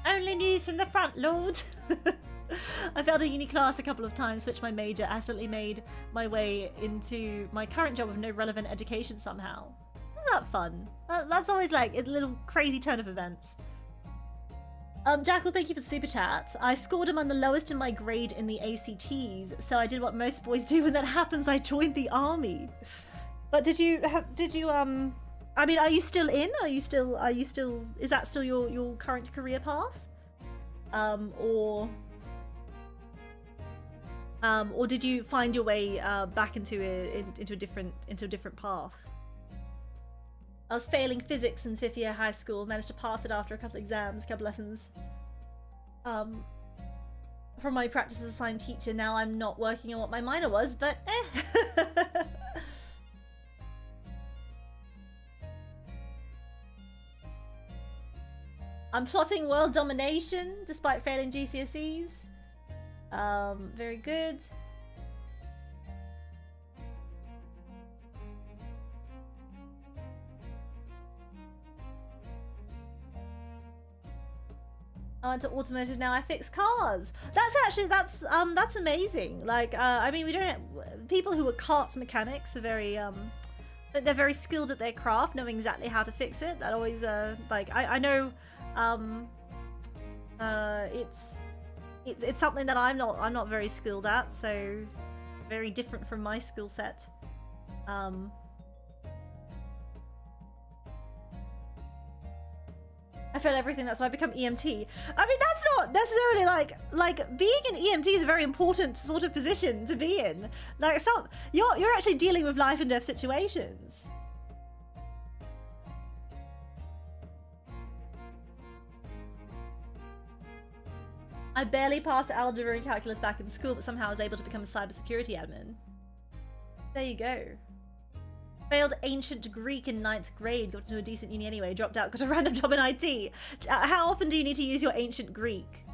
Only news from the front, Lord. I failed a uni class a couple of times, switched my major, accidentally made my way into my current job with no relevant education somehow. Isn't that fun? That's always like a little crazy turn of events. Jackal, thank you for the super chat. I scored among the lowest in my grade in the ACTs, so I did what most boys do when that happens. I joined the army. But did you I mean, are you still in? Are you still is that still your current career path? Or did you find your way back into a different path? I was failing physics in 5th year high school, managed to pass it after a couple exams, couple lessons. From my practice as a science teacher, now I'm not working on what my minor was, but eh. I'm plotting world domination despite failing GCSEs. Very good. I went to automotive, now I fix cars. That's amazing. Like, I mean, we don't people who are kart mechanics are very they're very skilled at their craft, knowing exactly how to fix it. That always like I know it's something that I'm not very skilled at, so very different from my skill set. I feel everything, that's why I become EMT. I mean, that's not necessarily like being an EMT is a very important sort of position to be in. Like, you're actually dealing with life and death situations. I barely passed algebra and calculus back in school, but somehow I was able to become a cybersecurity admin. There you go. Failed ancient Greek in 9th grade, got into a decent uni anyway, dropped out, got a random job in IT. How often do you need to use your ancient Greek?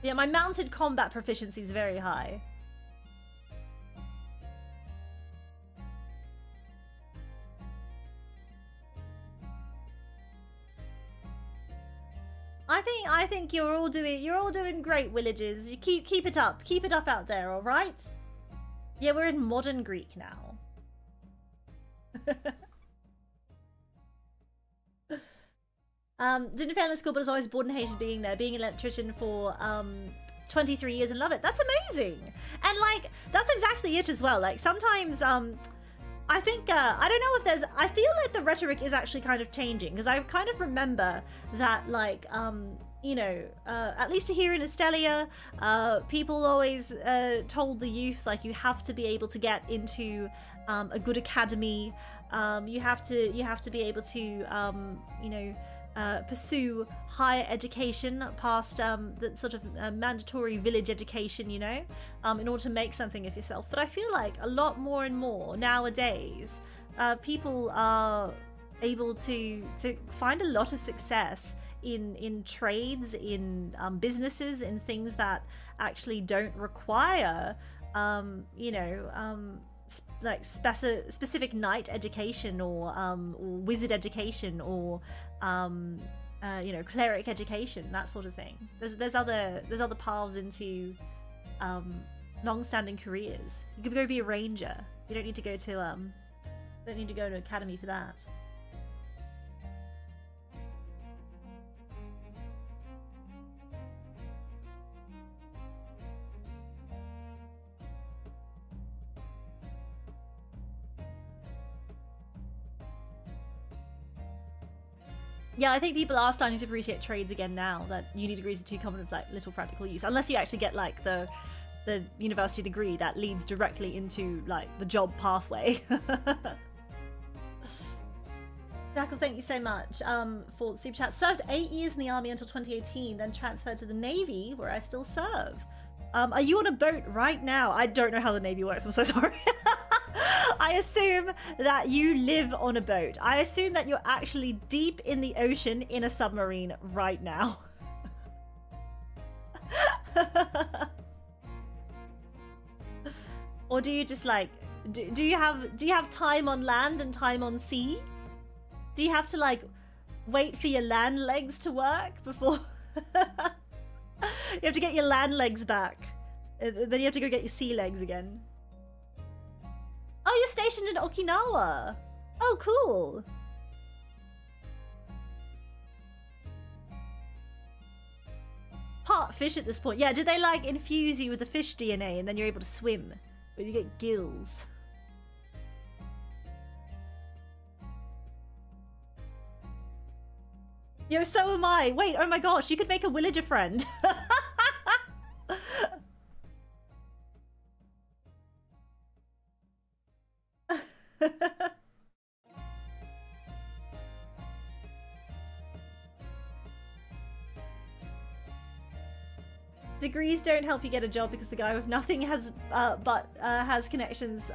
Yeah, my mounted combat proficiency is very high. I think you're all doing great, Willagers. You keep it up out there, all right? Yeah, we're in modern Greek now. Didn't fail in school, but was always bored and hated being there. Being an electrician for 23 years and love it. That's amazing. And like, that's exactly it as well. Like sometimes I think, I don't know if there's, I feel like the rhetoric is actually kind of changing, because I kind of remember that, like, you know, at least here in Estelia, people always told the youth, like, you have to be able to get into a good academy, you have to be able to, you know, pursue higher education past the sort of mandatory village education, you know, in order to make something of yourself. But I feel like a lot more and more nowadays, people are able to find a lot of success in trades, in businesses, in things that actually don't require, you know, like specific knight education or wizard education or you know, cleric education, that sort of thing. There's other paths into long-standing careers. You could go be a ranger. You don't need to go to an academy for that. Yeah, I think people are starting to appreciate trades again now that uni degrees are too common with like little practical use, unless you actually get like the university degree that leads directly into like the job pathway. Jackal, thank you so much for the super chat. Served 8 years in the army until 2018, then transferred to the Navy, where I still serve. Are you on a boat right now? I don't know how the Navy works, I'm so sorry. I assume that you live on a boat. I assume that you're actually deep in the ocean in a submarine right now. Or do you just like, do you have time on land and time on sea? Do you have to like wait for your land legs to work before? You have to get your land legs back. Then you have to go get your sea legs again. Oh, you're stationed in Okinawa. Oh, cool. Part fish at this point. Yeah, did they like infuse you with the fish DNA and then you're able to swim? But you get gills. Yo, so am I. Wait, oh my gosh, you could make a villager friend. Degrees don't help you get a job because the guy with nothing has has connections.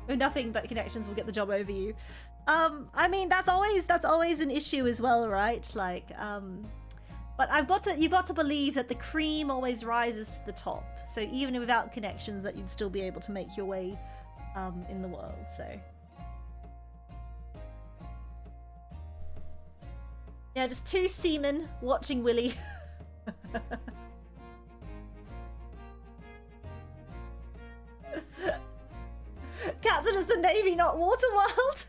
With nothing but connections will get the job over you. I mean that's always an issue as well, right? Like, but you've got to believe that the cream always rises to the top. So even without connections, that you'd still be able to make your way in the world. So yeah, just two seamen watching Willy. Captain is the Navy, not Waterworld.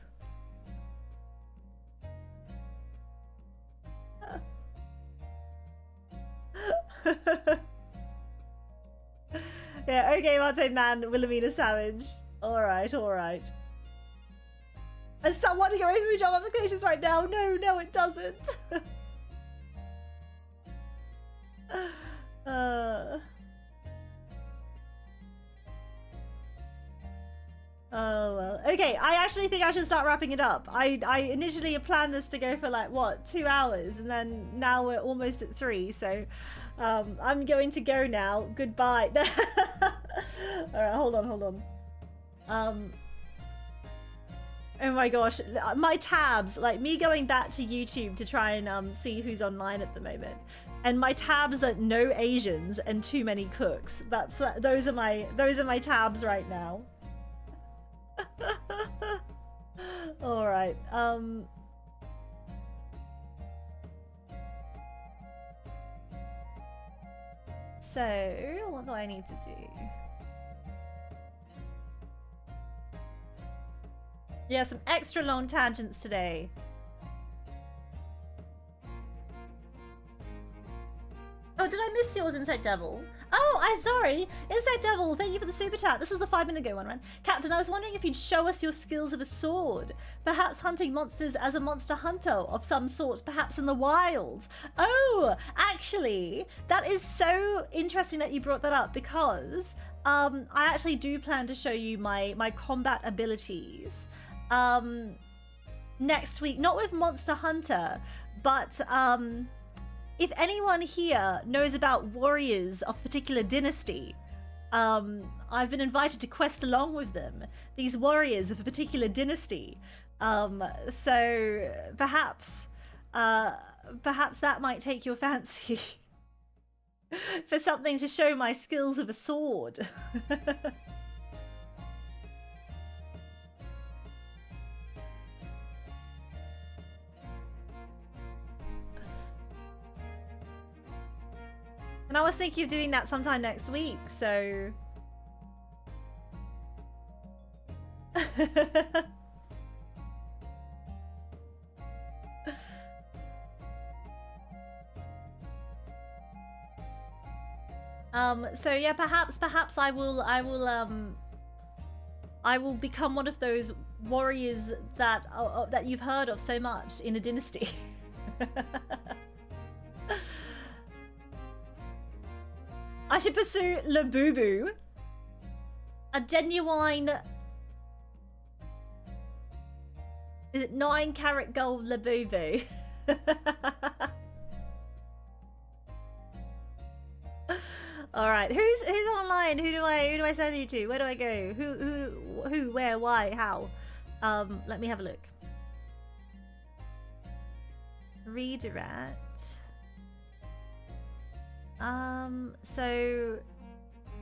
Yeah, okay, Mate Man, Wilhelmina Savage. Alright, alright. As someone who goes through job applications right now, no, it doesn't. Oh well. Okay, I actually think I should start wrapping it up. I initially planned this to go for like, what, 2 hours, and then now we're almost at 3, so I'm going to go now. Goodbye. Alright, hold on. Oh my gosh, my tabs, like me going back to YouTube to try and see who's online at the moment. And my tabs are no Asians and too many cooks. Those are my tabs right now. All right. So what do I need to do? Yeah, some extra long tangents today. Oh, did I miss yours, Insect Devil? Oh, I'm sorry. Insect Devil, thank you for the super chat. This was the 5-minute ago one, right? Captain, I was wondering if you'd show us your skills of a sword. Perhaps hunting monsters as a monster hunter of some sort, perhaps in the wild. Oh, actually, that is so interesting that you brought that up because I actually do plan to show you my combat abilities. next week, not with Monster Hunter, but if anyone here knows about warriors of particular dynasty, I've been invited to quest along with them, these warriors of a particular dynasty. So perhaps that might take your fancy for something to show my skills of a sword. And I was thinking of doing that sometime next week, so... So yeah, perhaps I will become one of those warriors that you've heard of so much in a dynasty. I should pursue Labubu, a genuine, is it 9-carat gold Labubu? All right, who's online? Who do I send you to? Where do I go? Who, where, why, how? Let me have a look. Redirect. So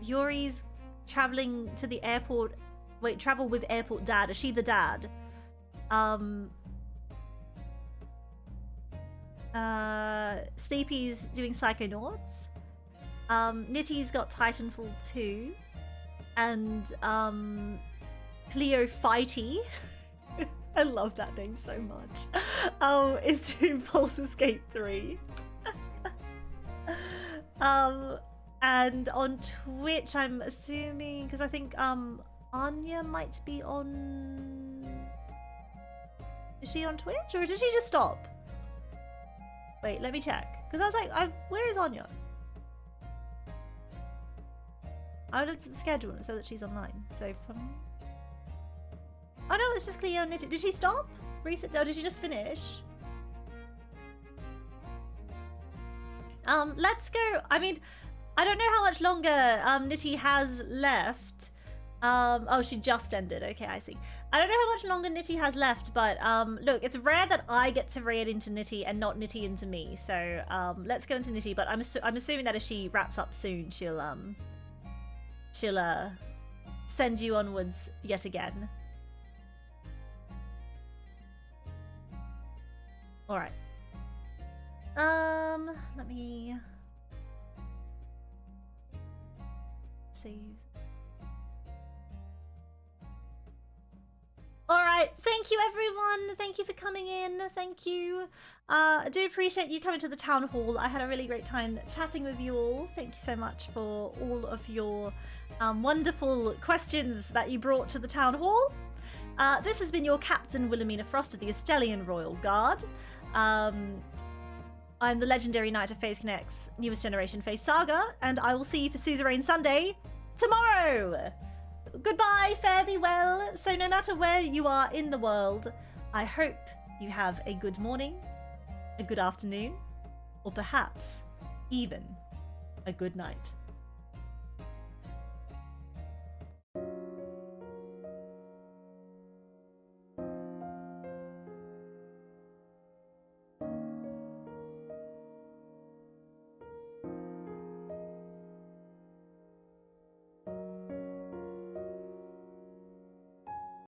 Yuri's traveling to the airport. Wait, travel with airport dad. Is she the dad? Sleepy's doing Psychonauts. Nitty's got Titanfall 2. And Cleo Fighty. I love that name so much. Is doing Pulse Escape 3. And on Twitch, I'm assuming, because I think Anya might be on. Is she on Twitch, or did she just stop? Wait, let me check. Because I was like, where is Anya? I looked at the schedule and it said that she's online. So from. Oh no, it's just Cleo and Nitty. Did she stop? Reset? Oh, did she just finish? Let's go. I mean, I don't know how much longer Nitty has left. Oh, she just ended. Okay, I see. I don't know how much longer Nitty has left, but look, it's rare that I get to raid into Nitty and not Nitty into me. So let's go into Nitty. But I'm assuming that if she wraps up soon, she'll send you onwards yet again. All right. Let me save. All right, thank you everyone. Thank you for coming in. Thank you. I do appreciate you coming to the town hall. I had a really great time chatting with you all. Thank you so much for all of your wonderful questions that you brought to the town hall. This has been your Captain Wilhelmina Frost of the Estelian Royal Guard. I'm the legendary Knight of phaseconnect's newest generation Phase Saga, and I will see you for Suzerain Sunday tomorrow. Goodbye, fare thee well. So no matter where you are in the world, I hope you have a good morning, a good afternoon, or perhaps even a good night.